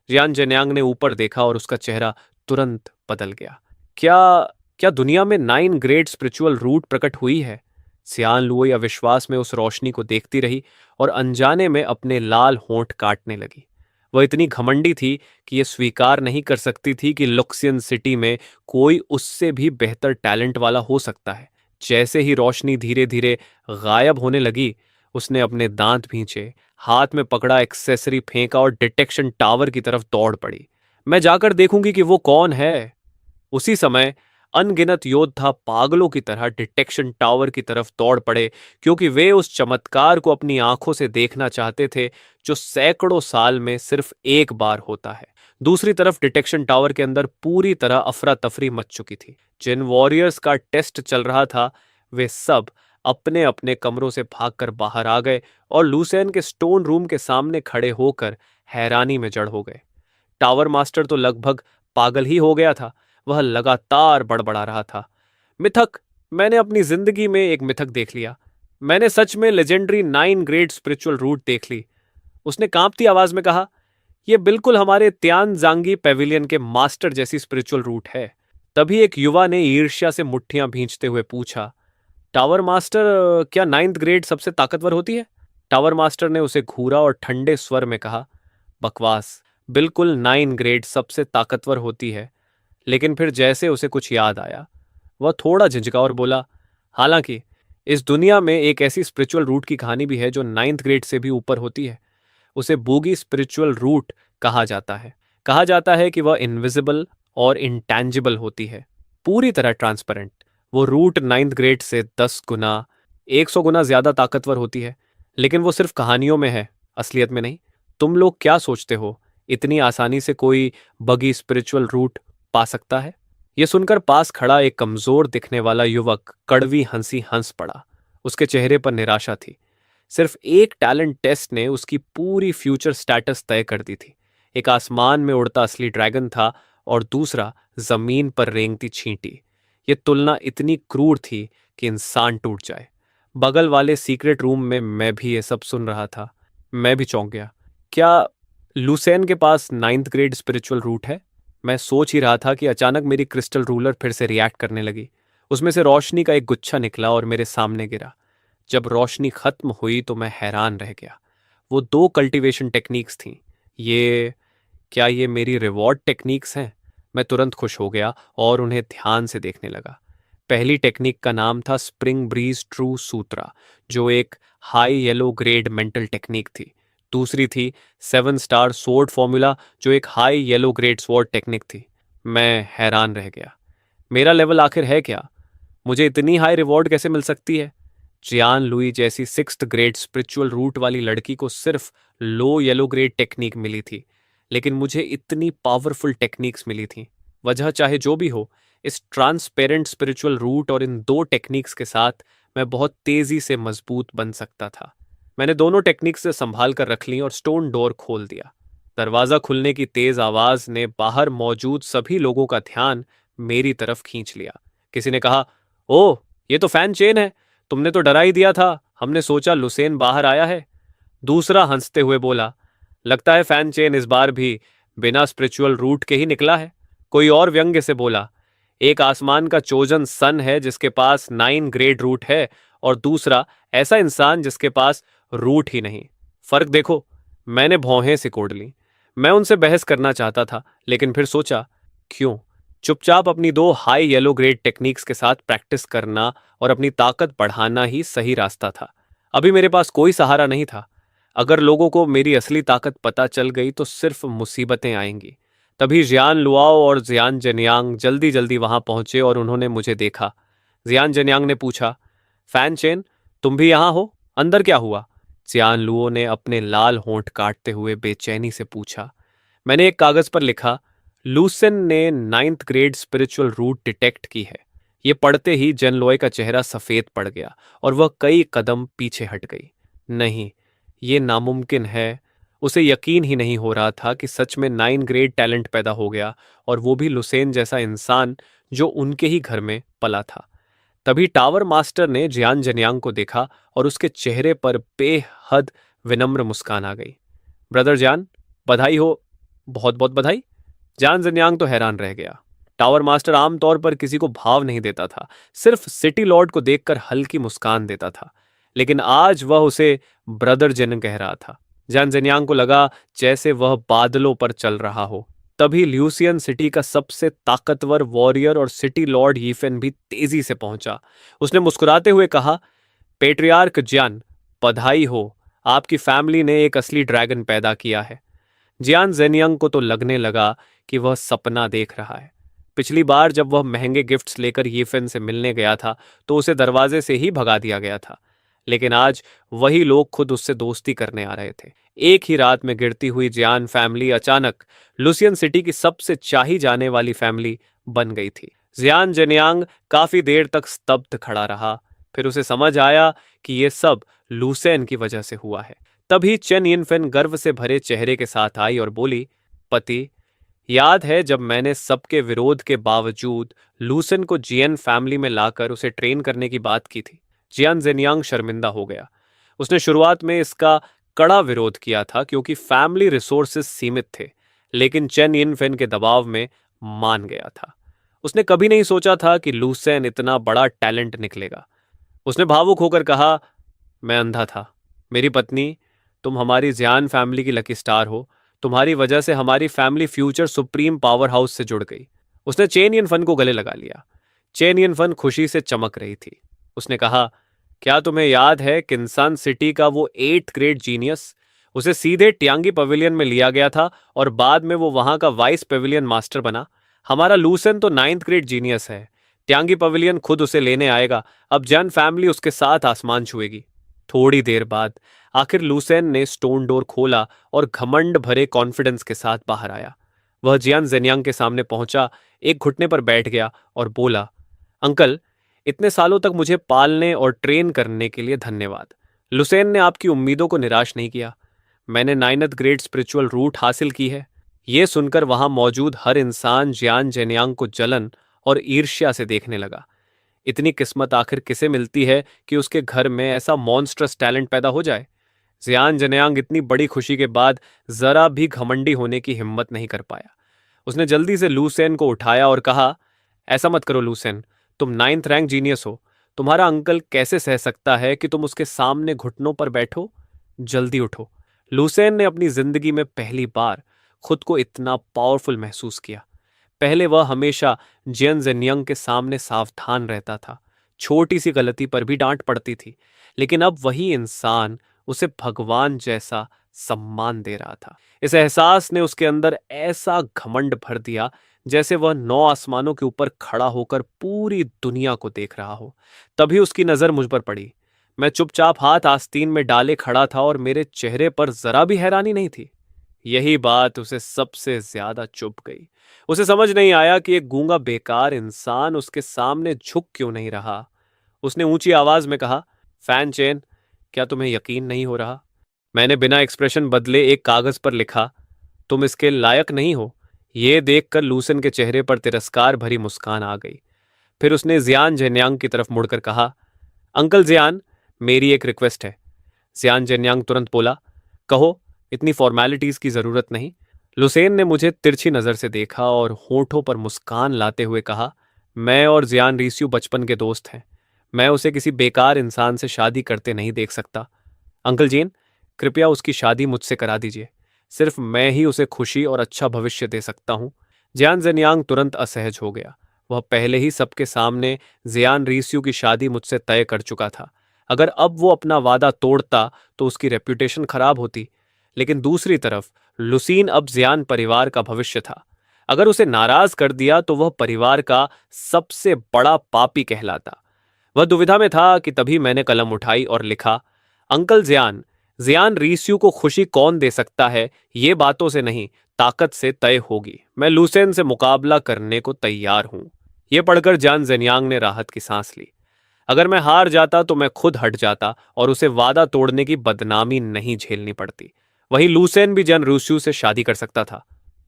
जियान जेन्यांग ने ऊपर देखा और उसका चेहरा तुरंत बदल गया। क्या क्या दुनिया में 9 ग्रेड स्पिरिचुअल रूट प्रकट हुई है? सियान लुओई अविश्वास में उस रोशनी को देखती रही और अनजाने में अपने लाल होंठ काटने लगी। वह इतनी घमंडी थी कि यह स्वीकार नहीं कर सकती थी कि लुक्सियन सिटी में कोई उससे भी बेहतर टैलेंट वाला हो सकता है। जैसे ही रोशनी धीरे धीरे गायब होने लगी, उसने अपने दांत भींचे, हाथ में पकड़ा एक्सेसरी फेंका और डिटेक्शन टावर की तरफ दौड़ पड़ी। मैं जाकर देखूंगी कि वो कौन है। उसी समय अनगिनत योद्धा पागलों की तरह डिटेक्शन टावर की तरफ दौड़ पड़े, क्योंकि वे उस चमत्कार को अपनी आंखों से देखना चाहते थे जो सैकड़ों साल में सिर्फ एक बार होता है। दूसरी तरफ डिटेक्शन टावर के अंदर पूरी तरह अफरा तफरी मच चुकी थी। जिन वॉरियर्स का टेस्ट चल रहा था, वे सब अपने अपने कमरों से भागकर बाहर आ गए और लूसेन के स्टोन रूम के सामने खड़े होकर हैरानी में जड़ हो गए। टावर मास्टर तो लगभग पागल ही हो गया था। वह लगातार बड़बड़ा रहा था। मिथक, मैंने अपनी जिंदगी में एक मिथक देख लिया। मैंने सच में लेजेंडरी 9 ग्रेड स्पिरिचुअल रूट देख ली। उसने कांपती आवाज में कहा। यह बिल्कुल हमारे त्यान जांगी पेविलियन के मास्टर जैसी स्पिरिचुअल रूट है। तभी एक युवा ने ईर्ष्या से मुट्ठियां भींचते हुए पूछा, टावर मास्टर, क्या 9th ग्रेड सबसे ताकतवर होती है? टावर मास्टर ने उसे घूरा और ठंडे स्वर में कहा, बकवास। बिल्कुल 9 ग्रेड सबसे ताकतवर होती है। लेकिन फिर जैसे उसे कुछ याद आया, वह थोड़ा झिझका और बोला, हालांकि इस दुनिया में एक ऐसी स्पिरिचुअल रूट की कहानी भी है जो 9th ग्रेड से भी ऊपर होती है। उसे बूगी स्पिरिचुअल रूट कहा जाता है। कहा जाता है कि वह इनविजिबल और इंटैंजिबल होती है, पूरी तरह ट्रांसपेरेंट। वो रूट 9th ग्रेड से 10 गुना, 100 गुना ज्यादा ताकतवर होती है। लेकिन वो सिर्फ कहानियों में है, असलियत में नहीं। तुम लोग क्या सोचते हो, इतनी आसानी से कोई बगी स्पिरिचुअल रूट पा सकता है? यह सुनकर पास खड़ा एक कमजोर दिखने वाला युवक कड़वी हंसी हंस पड़ा। उसके चेहरे पर निराशा थी। सिर्फ एक टैलेंट टेस्ट ने उसकी पूरी फ्यूचर स्टेटस तय कर दी थी। एक आसमान में उड़ता असली ड्रैगन था और दूसरा जमीन पर रेंगती छींटी। यह तुलना इतनी क्रूर थी कि इंसान टूट जाए। बगल वाले सीक्रेट रूम में मैं भी ये सब सुन रहा था। मैं भी चौंक गया। क्या लुसेन के पास 9th ग्रेड स्पिरिचुअल रूट है? मैं सोच ही रहा था कि अचानक मेरी क्रिस्टल रूलर फिर से रिएक्ट करने लगी। उसमें से रोशनी का एक गुच्छा निकला और मेरे सामने गिरा। जब रोशनी खत्म हुई तो मैं हैरान रह गया। वो 2 कल्टीवेशन टेक्निक्स थीं। क्या ये मेरी रिवॉर्ड टेक्निक्स हैं? मैं तुरंत खुश हो गया और उन्हें ध्यान से देखने लगा। पहली टेक्निक का नाम था स्प्रिंग ब्रीज ट्रू सूत्रा, जो एक high yellow grade mental technique थी। दूसरी थी 7 स्टार स्वॉर्ड फॉर्मूला, जो एक high yellow grade sword technique थी। मैं हैरान रह गया। मेरा लेवल आखिर है क्या? मुझे इतनी हाई रिवॉर्ड कैसे मिल सकती है? जियान लुई जैसी 6th ग्रेड स्पिरिचुअल रूट वाली लड़की को सिर्फ लो येलो ग्रेड टेक्निक मिली थी, लेकिन मुझे इतनी पावरफुल टेक्निक्स मिली थी। वजह चाहे जो भी हो, इस ट्रांसपेरेंट स्पिरिचुअल रूट और इन दो टेक्निक्स के साथ मैं बहुत तेजी से मजबूत बन सकता था। मैंने दोनों टेक्निक्स से संभाल कर रख ली और स्टोन डोर खोल दिया। दरवाजा खुलने की तेज आवाज ने बाहर मौजूद सभी लोगों का ध्यान मेरी तरफ खींच लिया। किसी ने कहा, ओह, ये तो फैन चेन है। तुमने तो डरा ही दिया था, हमने सोचा लुसेन बाहर आया है। दूसरा हंसते हुए बोला, लगता है फैन चेन इस बार भी बिना स्पिरिचुअल रूट के ही निकला है। कोई और व्यंग्य से बोला, एक आसमान का चोजन सन है जिसके पास 9 ग्रेड रूट है, और दूसरा ऐसा इंसान जिसके पास रूट ही नहीं। फर्क देखो। मैंने भौहें सिकोड़ ली। मैं उनसे बहस करना चाहता था, लेकिन फिर सोचा, क्यों? चुपचाप अपनी दो हाई येलो ग्रेड टेक्निक्स के साथ प्रैक्टिस करना और अपनी ताकत बढ़ाना ही सही रास्ता था। अभी मेरे पास कोई सहारा नहीं था। अगर लोगों को मेरी असली ताकत पता चल गई तो सिर्फ मुसीबतें आएंगी। तभी जियान लुआओ और जियान जनियांग जल्दी जल्दी वहां पहुंचे और उन्होंने मुझे देखा। जियान जनियांग ने पूछा, फैन चेन, तुम भी यहां हो? अंदर क्या हुआ? जियान लुओ ने अपने लाल होंठ काटते हुए बेचैनी से पूछा। मैंने एक कागज पर लिखा, लूसेन ने 9th grade spiritual root detect की है। ये पढ़ते ही जन लॉय का चेहरा सफेद पड़ गया और वह कई कदम पीछे हट गई। नहीं, ये नामुमकिन है। उसे यकीन ही नहीं हो रहा था कि सच में 9 ग्रेड टैलेंट पैदा हो गया, और वो भी लुसेन जैसा इंसान जो उनके ही घर में पला था। तभी टावर मास्टर ने जियान जनियांग को देखा और उसके चेहरे पर बेहद विनम्र मुस्कान आ गई। ब्रदर जान, बधाई हो। बहुत बहुत बधाई। जान जनियांग तो हैरान रह गया। टावर मास्टर आमतौर पर किसी को भाव नहीं देता था, सिर्फ सिटी लॉर्ड को देखकर हल्की मुस्कान देता था, लेकिन आज वह उसे ब्रदर जन कह रहा था। जान जनियांग को लगा जैसे वह बादलों पर चल रहा हो। तभी ल्यूसियन सिटी का सबसे ताकतवर वॉरियर और सिटी लॉर्ड यीफेन भी तेजी से पहुंचा। उसने मुस्कुराते हुए कहा, पेट्रियार्क जियान, बधाई हो। आपकी फैमिली ने एक असली ड्रैगन पैदा किया है। जियान जेनियंग को तो लगने लगा कि वह सपना देख रहा है। पिछली बार जब वह महंगे गिफ्ट्स लेकर यीफेन से मिलने गया था तो उसे दरवाजे से ही भगा दिया गया था, लेकिन आज वही लोग खुद उससे दोस्ती करने आ रहे थे। एक ही रात में गिरती हुई जियान फैमिली अचानक लुसियन सिटी की सबसे चाही जाने वाली फैमिली बन गई थी। जियान जेनियांग काफी देर तक स्तब्ध खड़ा रहा। फिर उसे समझ आया कि यह सब लुसेन की वजह से हुआ है। तभी चेन यिनफेन गर्व से भरे चेहरे के साथ आई और बोली, पति, याद है जब मैंने सबके विरोध के बावजूद लूसेन को जियन फैमिली में लाकर उसे ट्रेन करने की बात की थी? जियान जेनियांग शर्मिंदा हो गया। उसने शुरुआत में इसका कड़ा विरोध किया था क्योंकि फैमिली रिसोर्सेज सीमित थे, लेकिन चेन यिनफेन के दबाव में मान गया था। उसने कभी नहीं सोचा था कि लूसेन इतना बड़ा टैलेंट निकलेगा। उसने भावुक होकर कहा, मैं अंधा था। मेरी पत्नी, तुम हमारी जियान फैमिली की लकी स्टार हो। तुम्हारी वजह से हमारी family future supreme power house से जुड़ गई। उसने चेन यिनफन को गले लगा लिया। चेन यिनफन खुशी से चमक रही थी। उसने कहा, क्या तुम्हें याद है किन्सान सिटी का वो 8th ग्रेड जीनियस? उसे सीधे ट्यांगी पवेलियन में लिया गया था और बाद में वो वहां का वाइस पेविलियन मास्टर बना। हमारा लूसेन तो 9th ग्रेड जीनियस है। ट्यांगी पवेलियन खुद उसे लेने आएगा। अब जन फैमिली उसके साथ आसमान छुएगी। थोड़ी देर बाद आखिर लूसेन ने स्टोन डोर खोला और घमंड भरे कॉन्फिडेंस के साथ बाहर आया। वह जियान जेनियांग के सामने पहुंचा, एक घुटने पर बैठ गया और बोला, अंकल, इतने सालों तक मुझे पालने और ट्रेन करने के लिए धन्यवाद। लुसेन ने आपकी उम्मीदों को निराश नहीं किया। मैंने 9th ग्रेड स्पिरिचुअल रूट हासिल की है। यह सुनकर वहां मौजूद हर इंसान जियान जेनियांग को जलन और ईर्ष्या से देखने लगा। इतनी किस्मत आखिर किसे मिलती है कि उसके घर में ऐसा मॉन्स्ट्रस टैलेंट पैदा हो जाए? जियान जनियांग इतनी बड़ी खुशी के बाद जरा भी घमंडी होने की हिम्मत नहीं कर पाया। उसने जल्दी से लूसेन को उठाया और कहा, ऐसा मत करो लूसेन, तुम 9th रैंक जीनियस हो। तुम्हारा अंकल कैसे सह सकता है कि तुम उसके सामने घुटनों पर बैठो? जल्दी उठो। लूसेन ने अपनी जिंदगी में पहली बार खुद को इतना पावरफुल महसूस किया। पहले वह हमेशा जियन जिनयंग के सामने सावधान रहता था, छोटी सी गलती पर भी डांट पड़ती थी, लेकिन अब वही इंसान उसे भगवान जैसा सम्मान दे रहा था। इस एहसास ने उसके अंदर ऐसा घमंड भर दिया जैसे वह नौ आसमानों के ऊपर खड़ा होकर पूरी दुनिया को देख रहा हो। तभी उसकी नजर मुझ पर पड़ी। मैं चुपचाप हाथ आस्तीन में डाले खड़ा था और मेरे चेहरे पर जरा भी हैरानी नहीं थी। यही बात उसे सबसे ज्यादा चुभ गई। उसे समझ नहीं आया कि एक गूंगा बेकार इंसान उसके सामने झुक क्यों नहीं रहा। उसने ऊंची आवाज में कहा, फैन चेन, क्या तुम्हें यकीन नहीं हो रहा? मैंने बिना एक्सप्रेशन बदले एक कागज पर लिखा, तुम इसके लायक नहीं हो। यह देखकर लूसन के चेहरे पर तिरस्कार भरी मुस्कान आ गई। फिर उसने जियान जेन्यांग की तरफ मुड़कर कहा, अंकल जियान, मेरी एक रिक्वेस्ट है। जियान जेन्यांग तुरंत बोला, कहो, इतनी फॉर्मेलिटीज की जरूरत नहीं। लुसेन ने मुझे तिरछी नजर से देखा और होठों पर मुस्कान लाते हुए कहा, मैं और जियान रीस्यू बचपन के दोस्त हैं। मैं उसे किसी बेकार इंसान से शादी करते नहीं देख सकता। अंकल जीन, कृपया उसकी शादी मुझसे करा दीजिए। सिर्फ मैं ही उसे खुशी और अच्छा भविष्य दे सकता हूं। जियान जेन्यांग तुरंत असहज हो गया। वह पहले ही सबके सामने जियान रीस्यू की शादी मुझसे तय कर चुका था। अगर अब वो अपना वादा तोड़ता तो उसकी रेप्यूटेशन खराब होती। लेकिन दूसरी तरफ लुसीन अब जियान परिवार का भविष्य था। अगर उसे नाराज कर दिया तो वह परिवार का सबसे बड़ा पापी कहलाता। वह दुविधा में था कि तभी मैंने कलम उठाई और लिखा, अंकल जियान, जियान रीस्यू को खुशी कौन दे सकता है, ये बातों से नहीं, ताकत से तय होगी। मैं लूसेन से मुकाबला करने को तैयार हूं। यह पढ़कर जान जेन्यांग ने राहत की सांस ली। अगर मैं हार जाता तो मैं खुद हट जाता और उसे वादा तोड़ने की बदनामी नहीं झेलनी पड़ती। वहीं लूसेन भी जन रूस्यू से शादी कर सकता था।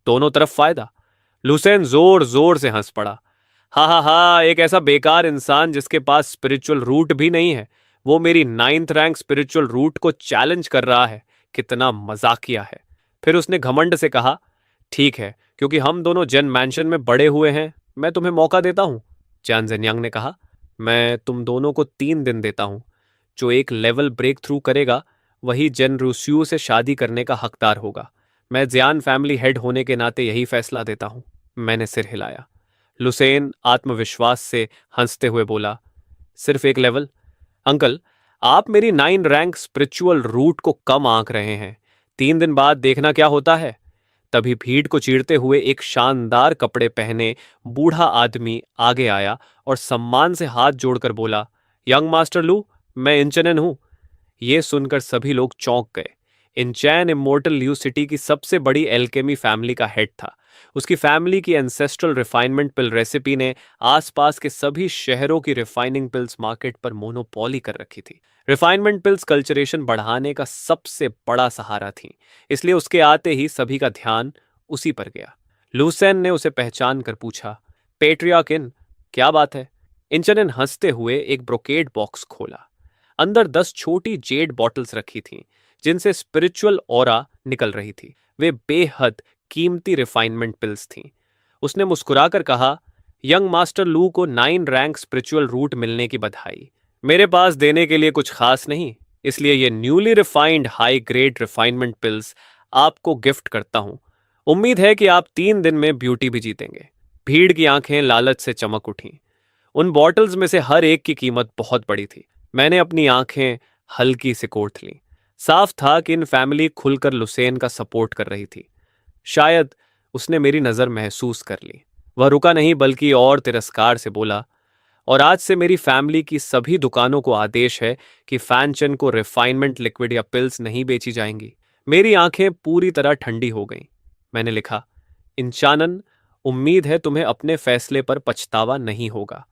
दोनों तरफ फायदा। लूसेन जोर जोर से हंस पड़ा। हा हा हा, एक ऐसा बेकार इंसान जिसके पास स्पिरिचुअल रूट भी नहीं है, वो मेरी 9th रैंक स्पिरिचुअल रूट को चैलेंज कर रहा है। कितना मजाकिया है। फिर उसने घमंड से कहा, ठीक है, क्योंकि हम दोनों जेन मैंशन में बड़े हुए हैं, मैं तुम्हें मौका देता हूं। जान जेन्यांग ने कहा, मैं तुम दोनों को 3 दिन देता हूं। जो एक लेवल ब्रेक थ्रू करेगा वही जेन रूस्यू से शादी करने का हकदार होगा। मैं जियान फैमिली हेड होने के नाते यही फैसला देता हूं। मैंने सिर हिलाया। लुसेन आत्मविश्वास से हंसते हुए बोला, सिर्फ एक लेवल? अंकल, आप मेरी 9 रैंक स्पिरिचुअल रूट को कम आंक रहे हैं। 3 दिन बाद देखना क्या होता है। तभी भीड़ को चीरते हुए एक शानदार कपड़े पहने बूढ़ा आदमी आगे आया और सम्मान से हाथ जोड़कर बोला, यंग मास्टर लू, मैं इंचनन हूं। यह सुनकर सभी लोग चौंक गए। इंचैन इमोर्टल ल्यू सिटी की सबसे बड़ी एल्केमी फैमिली का हेड था। उसकी फैमिली की एंसेस्ट्रल रिफाइनमेंट पिल रेसिपी ने आसपास के सभी शहरों की रिफाइनिंग पिल्स मार्केट पर मोनोपोली कर रखी थी। रिफाइनमेंट पिल्स कल्चरेशन बढ़ाने का सबसे बड़ा सहारा थी, इसलिए उसके आते ही सभी का ध्यान उसी पर गया। लूसेन ने उसे पहचान कर पूछा, पेट्रियाकिन, क्या बात है? इंचनन हंसते हुए एक ब्रोकेड बॉक्स खोला। अंदर 10 छोटी जेड बॉटल्स रखी थीं, जिनसे स्पिरिचुअल ऑरा निकल रही थी। वे बेहद कीमती रिफाइनमेंट पिल्स थीं। उसने मुस्कुराकर कहा, यंग मास्टर लू को 9 रैंक स्पिरिचुअल रूट मिलने की बधाई। मेरे पास देने के लिए कुछ खास नहीं, इसलिए ये newly refined high grade refinement pills आपको गिफ्ट करता हूं। उम्मीद है कि आप 3 दिन में ब्यूटी भी जीतेंगे। भीड़ की आंखें लालच से चमक उठीं। उन बॉटल्स में से हर एक की कीमत बहुत बड़ी थी। मैंने अपनी आंखें हल्की से कोट लीं। साफ था कि इन फैमिली खुलकर लुसेन का सपोर्ट कर रही थी। शायद उसने मेरी नजर महसूस कर ली। वह रुका नहीं बल्कि और तिरस्कार से बोला, और आज से मेरी फैमिली की सभी दुकानों को आदेश है कि फैनचन को रिफाइनमेंट लिक्विड या पिल्स नहीं बेची जाएंगी। मेरी आंखें पूरी तरह ठंडी हो गईं। मैंने लिखा, इंचानन, उम्मीद है तुम्हें अपने फैसले पर पछतावा नहीं होगा।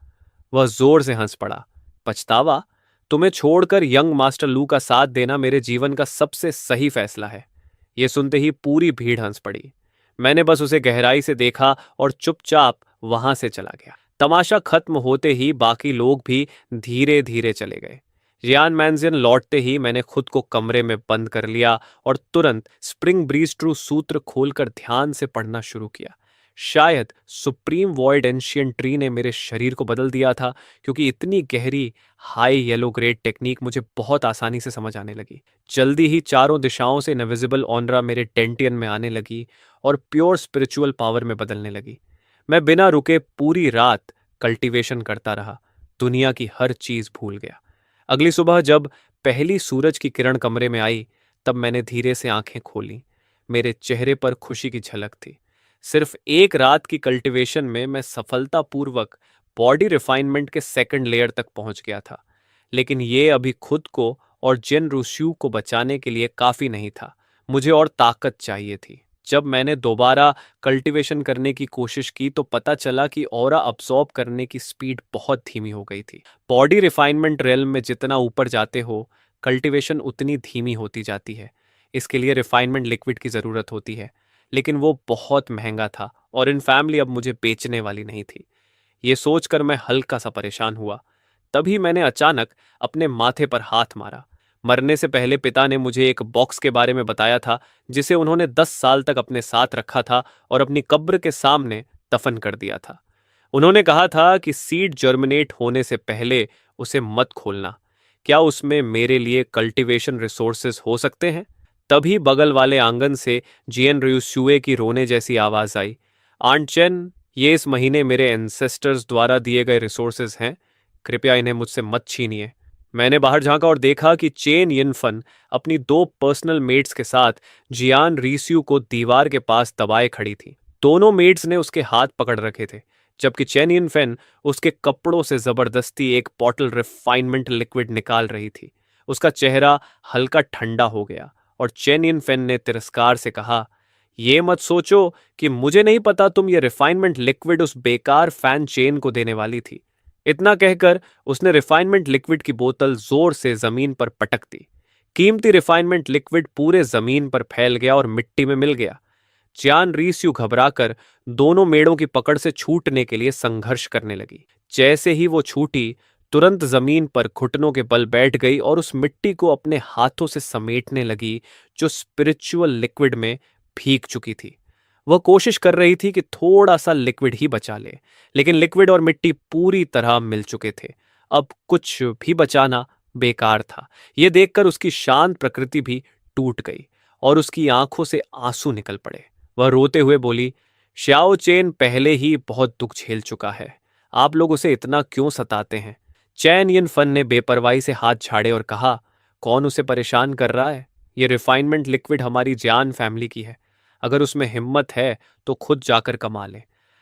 वह जोर से हंस पड़ा। पछतावा? तुम्हें छोड़कर यंग मास्टर लू का साथ देना मेरे जीवन का सबसे सही फैसला है। यह सुनते ही पूरी भीड़ हंस पड़ी। मैंने बस उसे गहराई से देखा और चुपचाप वहां से चला गया। तमाशा खत्म होते ही बाकी लोग भी धीरे धीरे चले गए। जियान मैंजियन लौटते ही मैंने खुद को कमरे में बंद कर लिया और तुरंत स्प्रिंग ब्रीज ट्रू सूत्र खोलकर ध्यान से पढ़ना शुरू किया। शायद सुप्रीम वॉइड एंशियंट ट्री ने मेरे शरीर को बदल दिया था, क्योंकि इतनी गहरी हाई येलो ग्रेड टेक्निक मुझे बहुत आसानी से समझ आने लगी। जल्दी ही चारों दिशाओं से इनविजिबल ऑनरा मेरे टेंटियन में आने लगी और प्योर स्पिरिचुअल पावर में बदलने लगी। मैं बिना रुके पूरी रात कल्टीवेशन करता रहा, दुनिया की हर चीज भूल गया। अगली सुबह जब पहली सूरज की किरण कमरे में आई, तब मैंने धीरे से आंखें खोली। मेरे चेहरे पर खुशी की झलक थी। सिर्फ एक रात की कल्टीवेशन में मैं सफलतापूर्वक बॉडी रिफाइनमेंट के सेकंड लेयर तक पहुंच गया था। लेकिन ये अभी खुद को और जेन रूस्यू को बचाने के लिए काफी नहीं था। मुझे और ताकत चाहिए थी। जब मैंने दोबारा कल्टीवेशन करने की कोशिश की तो पता चला कि ऑरा अब्सॉर्ब करने की स्पीड बहुत धीमी हो गई थी। बॉडी रिफाइनमेंट रेलम में जितना ऊपर जाते हो, कल्टीवेशन उतनी धीमी होती जाती है। इसके लिए रिफाइनमेंट लिक्विड की ज़रूरत होती है, लेकिन वो बहुत महंगा था और इन फैमिली अब मुझे बेचने वाली नहीं थी। ये सोचकर मैं हल्का सा परेशान हुआ। तभी मैंने अचानक अपने माथे पर हाथ मारा। मरने से पहले पिता ने मुझे एक बॉक्स के बारे में बताया था, जिसे उन्होंने 10 साल तक अपने साथ रखा था और अपनी कब्र के सामने दफन कर दिया था। उन्होंने कहा था कि सीड जर्मिनेट होने से पहले उसे मत खोलना। क्या उसमें मेरे लिए कल्टीवेशन रिसोर्सेज हो सकते हैं? तभी बगल वाले आंगन से जियन रियुसुए की रोने जैसी आवाज आई। आंट चेन, ये इस महीने मेरे एंसेस्टर्स द्वारा दिए गए रिसोर्सेज हैं, कृपया इन्हें मुझसे मत छीनिए। मैंने बाहर झांका और देखा कि चेन यिनफन अपनी दो पर्सनल मेट्स के साथ जियान रीस्यू को दीवार के पास दबाए खड़ी थी। दोनों मेट्स ने उसके हाथ पकड़ रखे थे, जबकि चेन यिनफेन उसके कपड़ों से जबरदस्ती एक बॉटल रिफाइनमेंट लिक्विड निकाल रही थी। उसका चेहरा हल्का ठंडा हो गया और चेन यिनफेन ने तिरस्कार से कहा, ये मत सोचो कि मुझे नहीं पता तुम ये रिफाइनमेंट लिक्विड उस बेकार फैन चेन को देने वाली थी। इतना कहकर उसने रिफाइनमेंट लिक्विड की बोतल जोर से जमीन पर पटक दी। कीमती रिफाइनमेंट लिक्विड पूरे जमीन पर फैल गया और मिट्टी में मिल गया। जियान रीस्यू घबराकर दोनों मेड़ों की पकड़ से छूटने के लिए संघर्ष करने लगी। जैसे ही वो छूटी, तुरंत जमीन पर घुटनों के बल बैठ गई और उस मिट्टी को अपने हाथों से समेटने लगी जो स्पिरिचुअल लिक्विड में भीग चुकी थी। वह कोशिश कर रही थी कि थोड़ा सा लिक्विड ही बचा ले, लेकिन लिक्विड और मिट्टी पूरी तरह मिल चुके थे। अब कुछ भी बचाना बेकार था। यह देखकर उसकी शांत प्रकृति भी टूट गई और उसकी आंखों से आंसू निकल पड़े। वह रोते हुए बोली, श्याओ चेन पहले ही बहुत दुख झेल चुका है, आप लोग उसे इतना क्यों सताते हैं? चैन यिन फन ने बेपरवाही से हाथ झाड़े और कहा, कौन उसे परेशान कर रहा है? ये रिफाइनमेंट लिक्विड हमारी जान फैमिली की है। अगर उसमें हिम्मत है तो खुद जाकर कमा ले।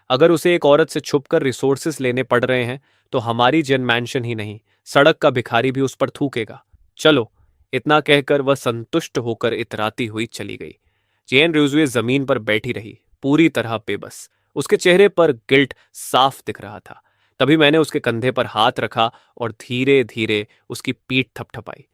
अगर उसे एक औरत से छुपकर रिसोर्सेस लेने पड़ रहे हैं तो हमारी जेन मैंशन ही नहीं, सड़क का भिखारी भी उस पर थूकेगा। चलो। इतना कहकर वह संतुष्ट होकर इतराती हुई चली गई। जेन रिजुए जमीन पर बैठी रही, पूरी तरह बेबस। उसके चेहरे पर गिल्ट साफ दिख रहा था। तभी मैंने उसके कंधे पर हाथ रखा और धीरे धीरे उसकी पीठ थपथपाई।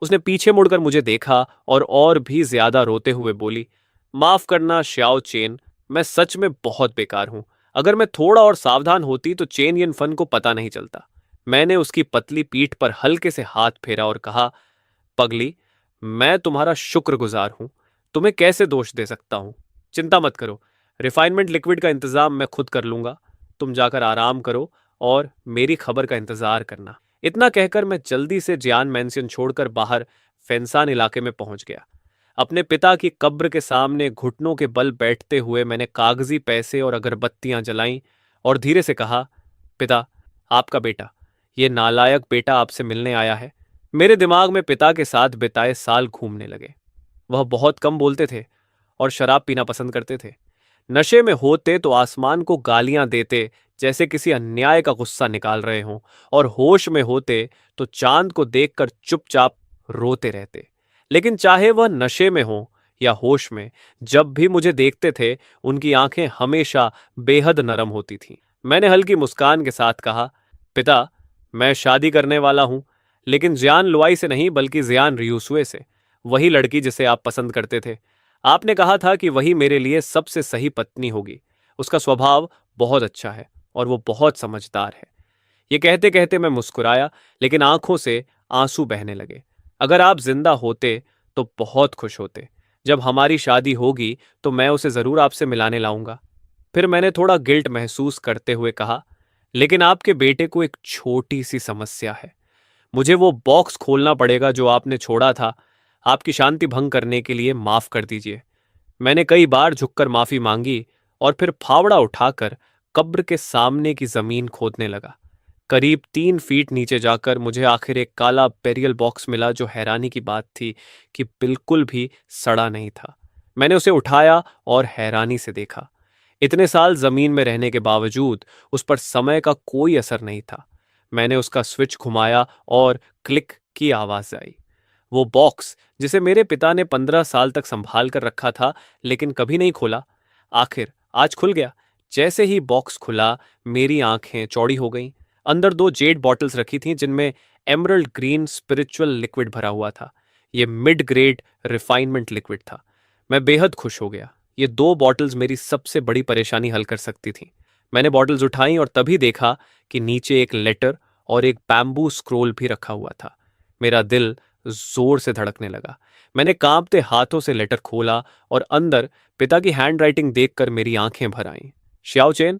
उसने पीछे मुड़कर मुझे देखा और भी ज्यादा रोते हुए बोली, माफ करना श्याओ चेन, मैं सच में बहुत बेकार हूं। अगर मैं थोड़ा और सावधान होती तो चेन यिन फन को पता नहीं चलता। मैंने उसकी पतली पीठ पर हल्के से हाथ फेरा और कहा, पगली, मैं तुम्हारा शुक्रगुजार हूं। तुम्हें कैसे दोष दे सकता हूं? चिंता मत करो, रिफाइनमेंट लिक्विड का इंतजाम मैं खुद कर लूंगा। तुम जाकर आराम करो और मेरी खबर का इंतजार करना। इतना कहकर मैं जल्दी से जियान मैंशन छोड़कर बाहर फेंसान इलाके में पहुंच गया। अपने पिता की कब्र के सामने घुटनों के बल बैठते हुए मैंने कागजी पैसे और अगरबत्तियां जलाईं और धीरे से कहा, पिता, आपका बेटा, ये नालायक बेटा आपसे मिलने आया है। मेरे दिमाग में पिता के साथ बिताए साल घूमने लगे। वह बहुत कम बोलते थे और शराब पीना पसंद करते थे। नशे में होते तो आसमान को गालियां देते जैसे किसी अन्याय का गुस्सा निकाल रहे हों, और होश में होते तो चांद को देखकर चुपचाप रोते रहते। लेकिन चाहे वह नशे में हो या होश में, जब भी मुझे देखते थे उनकी आंखें हमेशा बेहद नरम होती थीं। मैंने हल्की मुस्कान के साथ कहा, पिता, मैं शादी करने वाला हूं, लेकिन जियान लुआई से नहीं बल्कि जियान रियुसुए से, वही लड़की जिसे आप पसंद करते थे। आपने कहा था कि वही मेरे लिए सबसे सही पत्नी होगी। उसका स्वभाव बहुत अच्छा है और वो बहुत समझदार है। ये कहते कहते मैं मुस्कुराया, लेकिन आंखों से आंसू बहने लगे। अगर आप जिंदा होते तो बहुत खुश होते। जब हमारी शादी होगी तो मैं उसे जरूर आपसे मिलाने लाऊंगा। फिर मैंने थोड़ा गिल्ट महसूस करते हुए कहा, लेकिन आपके बेटे को एक छोटी सी समस्या है। मुझे वो बॉक्स खोलना पड़ेगा जो आपने छोड़ा था। आपकी शांति भंग करने के लिए माफ कर दीजिए। मैंने कई बार झुककर माफी मांगी और फिर फावड़ा उठाकर कब्र के सामने की जमीन खोदने लगा। करीब 3 फीट नीचे जाकर मुझे आखिर एक काला बेरियल बॉक्स मिला, जो हैरानी की बात थी कि बिल्कुल भी सड़ा नहीं था। मैंने उसे उठाया और हैरानी से देखा। इतने साल जमीन में रहने के बावजूद उस पर समय का कोई असर नहीं था। मैंने उसका स्विच घुमाया और क्लिक की आवाज आई। वो बॉक्स जिसे मेरे पिता ने 15 साल तक संभाल कर रखा था लेकिन कभी नहीं खोला, आखिर आज खुल गया। जैसे ही बॉक्स खुला, मेरी आंखें चौड़ी हो गईं। अंदर 2 जेड बॉटल्स रखी थीं जिनमें एमरल्ड ग्रीन स्पिरिचुअल लिक्विड भरा हुआ था। ये मिड ग्रेड रिफाइनमेंट लिक्विड था। मैं बेहद खुश हो गया। ये 2 बॉटल्स मेरी सबसे बड़ी परेशानी हल कर सकती थीं। मैंने बॉटल्स उठाई और तभी देखा कि नीचे एक लेटर और एक बैम्बू स्क्रोल भी रखा हुआ था। मेरा दिल जोर से धड़कने लगा। मैंने कांपते हाथों से लेटर खोला और अंदर पिता की हैंडराइटिंग देखकर मेरी आंखें भर आईं। श्याओ चेन,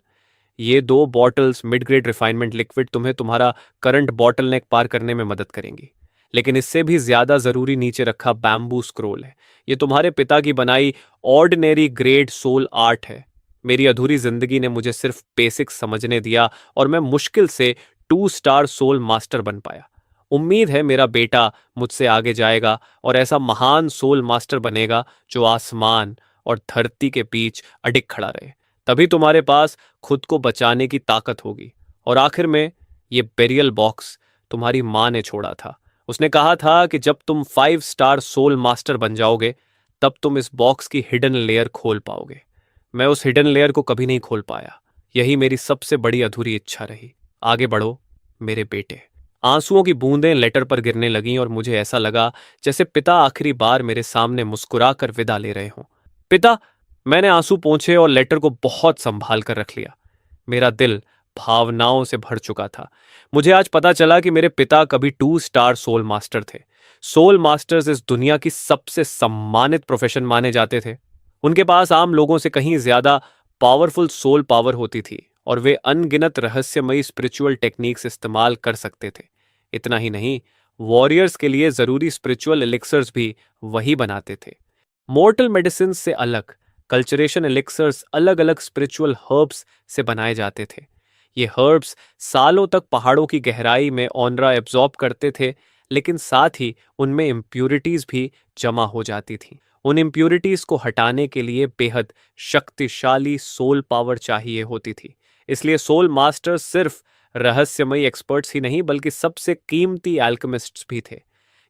ये 2 bottles mid grade refinement liquid तुम्हें तुम्हारा करंट बॉटल नेक पार करने में मदद करेंगी, लेकिन इससे भी ज्यादा जरूरी नीचे रखा बैम्बू स्क्रोल है। ये तुम्हारे पिता की बनाई ऑर्डिनरी ग्रेड सोल आर्ट है। मेरी अधूरी जिंदगी ने मुझे सिर्फ बेसिक्स समझने दिया और मैं मुश्किल से 2 स्टार सोल मास्टर बन पाया। उम्मीद है मेरा बेटा मुझसे आगे जाएगा और ऐसा महान सोल मास्टर बनेगा जो आसमान और धरती के बीच अडिग खड़ा रहे। तभी तुम्हारे पास खुद को बचाने की ताकत होगी। और आखिर में, ये बेरियल बॉक्स तुम्हारी माँ ने छोड़ा था। उसने कहा था कि जब तुम 5 स्टार सोल मास्टर बन जाओगे, तब तुम इस बॉक्स की हिडन लेयर खोल पाओगे। मैं उस हिडन लेयर को कभी नहीं खोल पाया। यही मेरी सबसे बड़ी अधूरी इच्छा रही। आगे बढ़ो मेरे बेटे। आंसुओं की बूंदें लेटर पर गिरने लगीं और मुझे ऐसा लगा जैसे पिता आखिरी बार मेरे सामने मुस्कुराकर विदा ले रहे हों। पिता, मैंने आंसू पोंछे और लेटर को बहुत संभाल कर रख लिया। मेरा दिल भावनाओं से भर चुका था। मुझे आज पता चला कि मेरे पिता कभी 2 स्टार सोल मास्टर थे। सोल मास्टर्स इस दुनिया की सबसे सम्मानित प्रोफेशन माने जाते थे। उनके पास आम लोगों से कहीं ज्यादा पावरफुल सोल पावर होती थी और वे अनगिनत रहस्यमयी स्पिरिचुअल टेक्निक्स इस्तेमाल कर सकते थे। इतना ही नहीं, वॉरियर्स के लिए जरूरी स्पिरिचुअल एलिक्सर्स भी वही बनाते थे। मॉर्टल मेडिसिन से अलग कल्चरेशन एलिक्सर्स अलग अलग स्पिरिचुअल हर्ब्स से बनाए जाते थे। ये हर्ब्स सालों तक पहाड़ों की गहराई में ऑनरा एब्जॉर्ब करते थे, लेकिन साथ ही उनमें इम्प्यूरिटीज भी जमा हो जाती थीं। उन इम्प्यूरिटीज को हटाने के लिए बेहद शक्तिशाली सोल पावर चाहिए होती थी। इसलिए सोल मास्टर्स सिर्फ रहस्यमयी एक्सपर्ट्स ही नहीं बल्कि सबसे कीमती एल्केमिस्ट्स भी थे।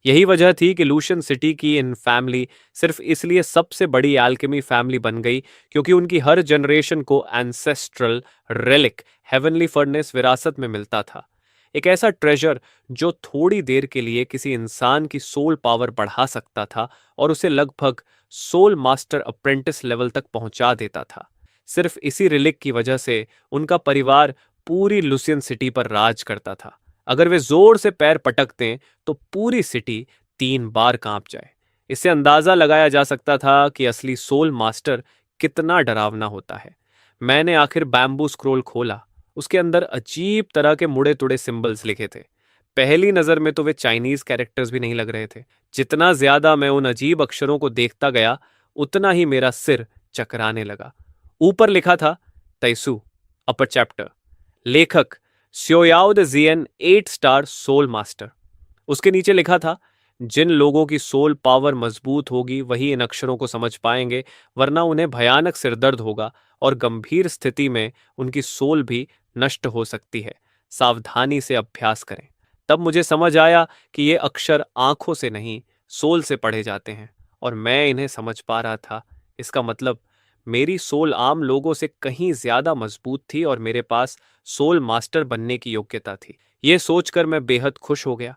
यही वजह थी कि लूशन सिटी की इन फैमिली सिर्फ इसलिए सबसे बड़ी एल्केमी फैमिली बन गई क्योंकि उनकी हर जनरेशन को एंसेस्ट्रल रेलिक हेवनली फर्नेस विरासत में मिलता था। एक ऐसा ट्रेजर जो थोड़ी देर के लिए किसी इंसान की सोल पावर बढ़ा सकता था और उसे लगभग सोल मास्टर अप्रेंटिस लेवल तक पहुंचा देता था। सिर्फ इसी रिलिक की वजह से उनका परिवार पूरी लुसियन सिटी पर राज करता था। अगर वे जोर से पैर पटक दें तो पूरी सिटी 3 बार कांप जाए। इससे अंदाजा लगाया जा सकता था कि असली सोल मास्टर कितना डरावना होता है। मैंने आखिर बैम्बू स्क्रोल खोला। उसके अंदर अजीब तरह के मुड़े तुड़े सिंबल्स लिखे थे। पहली नजर में तो वे चाइनीज कैरेक्टर्स भी नहीं लग रहे थे। जितना ज्यादा मैं उन अजीब अक्षरों को देखता गया, उतना ही मेरा सिर चकराने लगा। ऊपर लिखा था तैसू, अपर चैप्टर, लेखक स्योयाओ द जियन 8 स्टार सोल मास्टर। उसके नीचे लिखा था, जिन लोगों की सोल पावर मजबूत होगी वही इन अक्षरों को समझ पाएंगे, वरना उन्हें भयानक सिरदर्द होगा और गंभीर स्थिति में उनकी सोल भी नष्ट हो सकती है। सावधानी से अभ्यास करें। तब मुझे समझ आया कि ये अक्षर आंखों से नहीं, सोल से पढ़े जाते हैं और मैं इन्हें समझ पा रहा था। इसका मतलब मेरी सोल आम लोगों से कहीं ज्यादा मजबूत थी और मेरे पास सोल मास्टर बनने की योग्यता थी। ये सोचकर मैं बेहद खुश हो गया।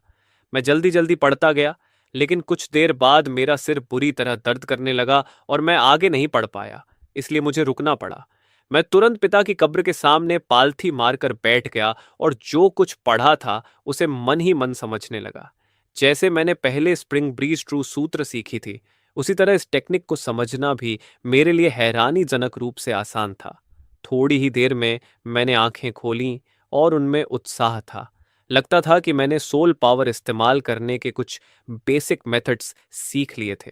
मैं जल्दी जल्दी पढ़ता गया, लेकिन कुछ देर बाद मेरा सिर बुरी तरह दर्द करने लगा और मैं आगे नहीं पढ़ पाया, इसलिए मुझे रुकना पड़ा। मैं तुरंत पिता की कब्र के सामने पालथी मारकर बैठ गया और जो कुछ पढ़ा था उसे मन ही मन समझने लगा। जैसे मैंने पहले स्प्रिंग ब्रीज ट्रू सूत्र सीखी थी, उसी तरह इस टेक्निक को समझना भी मेरे लिए हैरानीजनक रूप से आसान था। थोड़ी ही देर में मैंने आंखें खोलीं और उनमें उत्साह था। लगता था कि मैंने सोल पावर इस्तेमाल करने के कुछ बेसिक मेथड्स सीख लिए थे।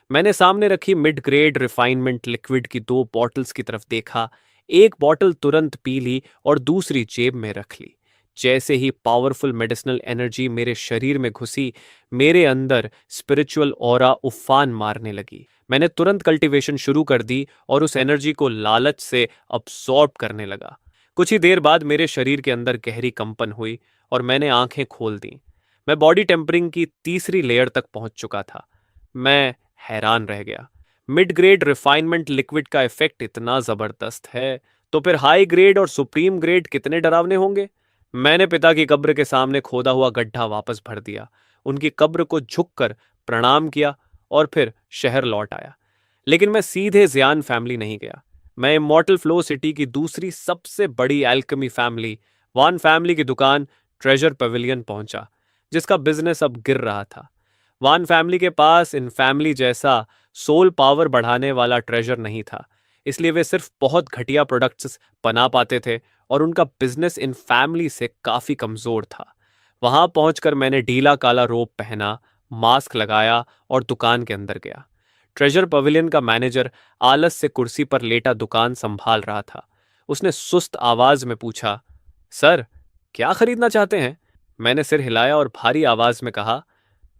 मैंने सामने रखी मिड ग्रेड रिफाइनमेंट लिक्विड की 2 बॉटल्स की तरफ देखा। एक बॉटल तुरंत पी ली और दूसरी जेब में रख ली। जैसे ही पावरफुल मेडिसिनल एनर्जी मेरे शरीर में घुसी, मेरे अंदर स्पिरिचुअल ऑरा उफान मारने लगी। मैंने तुरंत कल्टीवेशन शुरू कर दी और उस एनर्जी को लालच से अब्सॉर्ब करने लगा। कुछ ही देर बाद मेरे शरीर के अंदर गहरी कंपन हुई और मैंने आंखें खोल दी। मैं बॉडी टेम्परिंग की तीसरी लेयर तक पहुंच चुका था। मैं हैरान रह गया। मिड ग्रेड रिफाइनमेंट लिक्विड का इफेक्ट इतना जबरदस्त है, तो फिर हाई ग्रेड और सुप्रीम ग्रेड कितने डरावने होंगे। मैंने पिता की कब्र के सामने खोदा हुआ गड्ढा वापस भर दिया, उनकी कब्र को झुककर प्रणाम किया और फिर शहर लौट आया। लेकिन मैं सीधे ज़ियान फैमिली नहीं गया। मैं इमॉर्टल फ्लो सिटी की दूसरी सबसे बड़ी एल्केमी फैमिली वान फैमिली की दुकान ट्रेजर पवेलियन पहुंचा, जिसका बिजनेस अब गिर रहा था। वान फैमिली के पास इन फैमिली जैसा सोल पावर बढ़ाने वाला ट्रेजर नहीं था, इसलिए वे सिर्फ बहुत घटिया प्रोडक्ट्स बना पाते थे और उनका बिजनेस इन फैमिली से काफी कमजोर था। वहां पहुंचकर मैंने ढीला काला रोब पहना, मास्क लगाया और दुकान के अंदर गया। ट्रेजर पवेलियन का मैनेजर आलस से कुर्सी पर लेटा दुकान संभाल रहा था। उसने सुस्त आवाज में पूछा, सर, क्या खरीदना चाहते हैं? मैंने सिर हिलाया और भारी आवाज में कहा,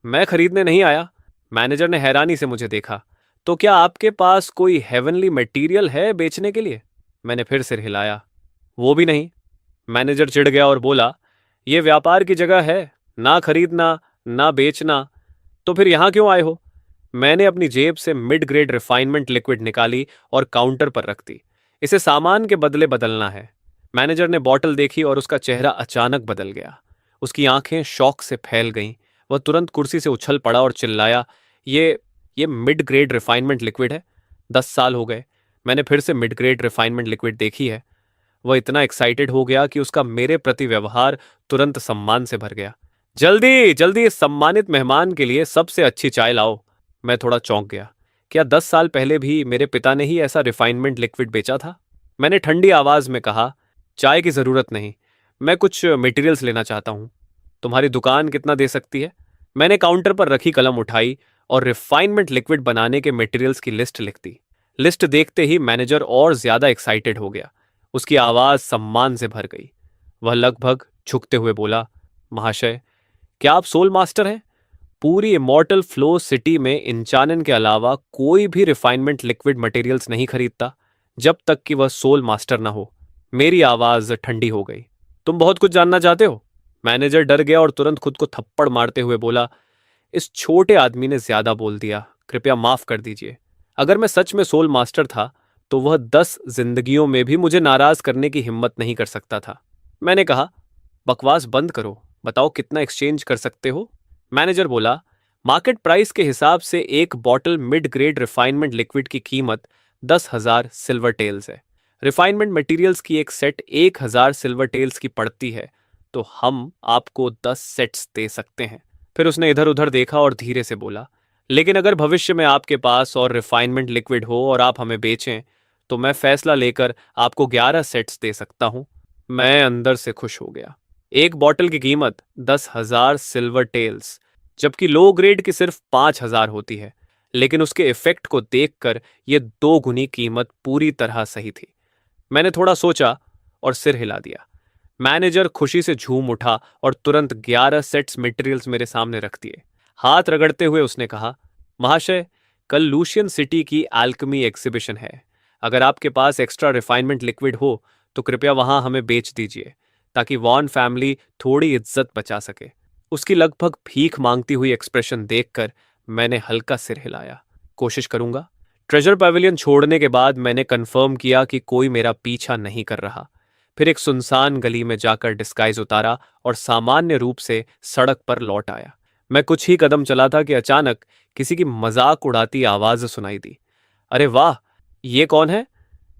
मैं खरीदने नहीं आया। मैनेजर ने हैरानी से मुझे देखा। तो क्या आपके पास कोई हेवनली मटेरियल है बेचने के लिए? मैंने फिर सिर हिलाया। वो भी नहीं। मैनेजर चिढ़ गया और बोला, यह व्यापार की जगह है, ना खरीदना ना बेचना, तो फिर यहां क्यों आए हो? मैंने अपनी जेब से मिड ग्रेड रिफाइनमेंट लिक्विड निकाली और काउंटर पर रख दी। इसे सामान के बदले बदलना है। मैनेजर ने बॉटल देखी और उसका चेहरा अचानक बदल गया। उसकी आंखें शौक से फैल गईं। वह तुरंत कुर्सी से उछल पड़ा और चिल्लाया, ये मिड ग्रेड रिफाइनमेंट लिक्विड है। 10 साल हो गए मैंने फिर से मिड ग्रेड रिफाइनमेंट लिक्विड देखी है। वह इतना एक्साइटेड हो गया कि उसका मेरे प्रति व्यवहार तुरंत सम्मान से भर गया। जल्दी जल्दी इस सम्मानित मेहमान के लिए सबसे अच्छी चाय लाओ। मैं थोड़ा चौंक गया। क्या 10 साल पहले भी मेरे पिता ने ही ऐसा रिफाइनमेंट लिक्विड बेचा था? मैंने ठंडी आवाज में कहा, चाय की जरूरत नहीं, मैं कुछ मटेरियल्स लेना चाहता हूं। तुम्हारी दुकान कितना दे सकती है? मैंने काउंटर पर रखी कलम उठाई और रिफाइनमेंट लिक्विड बनाने के मटेरियल्स की लिस्ट लिख दी। लिस्ट देखते ही मैनेजर और ज्यादा एक्साइटेड हो गया। उसकी आवाज सम्मान से भर गई। वह लगभग झुकते हुए बोला, महाशय, क्या आप सोल मास्टर हैं? पूरी इमॉर्टल फ्लो सिटी में इंचानन के अलावा कोई भी रिफाइनमेंट लिक्विड मटेरियल्स नहीं खरीदता जब तक कि वह सोल मास्टर ना हो। मेरी आवाज ठंडी हो गई। तुम बहुत कुछ जानना चाहते हो? मैनेजर डर गया और तुरंत खुद को थप्पड़ मारते हुए बोला, इस छोटे आदमी ने ज्यादा बोल दिया, कृपया माफ कर दीजिए। अगर मैं सच में सोल मास्टर था तो वह 10 जिंदगियों में भी मुझे नाराज करने की हिम्मत नहीं कर सकता था। मैंने कहा, बकवास बंद करो, बताओ कितना एक्सचेंज कर सकते हो? मैनेजर बोला, मार्केट प्राइस के हिसाब से एक bottle mid grade refinement liquid की कीमत 10,000 सिल्वर टेल्स है। रिफाइनमेंट मटेरियल्स की एक सेट 1,000 सिल्वर टेल्स की पड़ती है, तो हम आपको 10 सेट्स दे सकते हैं। फिर उसने इधर उधर देखा और धीरे से बोला, लेकिन अगर भविष्य में आपके पास और रिफाइनमेंट लिक्विड हो और आप हमें बेचें, तो मैं फैसला लेकर आपको 11 सेट्स दे सकता हूं। मैं अंदर से खुश हो गया। एक बॉटल की कीमत 10,000 सिल्वर टेल्स, जबकि लो ग्रेड की सिर्फ 5,000 होती है, लेकिन उसके इफेक्ट को देखकर यह 2 गुनी कीमत पूरी तरह सही थी। मैंने थोड़ा सोचा और सिर हिला दिया। मैनेजर खुशी से झूम उठा और तुरंत 11 सेट्स मटेरियल्स मेरे सामने रख दिए। हाथ रगड़ते हुए उसने कहा, महाशय, कल लूशियन सिटी की एल्केमी एग्जीबिशन है। अगर आपके पास एक्स्ट्रा रिफाइनमेंट लिक्विड हो तो कृपया वहां हमें बेच दीजिए, ताकि वॉन फैमिली थोड़ी इज्जत बचा सके। उसकी लगभग भीख मांगती हुई एक्सप्रेशन देखकर मैंने हल्का सिर हिलाया। कोशिश करूंगा। ट्रेजर पवेलियन छोड़ने के बाद मैंने कंफर्म किया कि कोई मेरा पीछा नहीं कर रहा। फिर एक सुनसान गली में जाकर डिस्गाइज उतारा और सामान्य रूप से सड़क पर लौट आया। मैं कुछ ही कदम चला था कि अचानक किसी की मजाक उड़ाती आवाज सुनाई दी। अरे वाह, ये कौन है?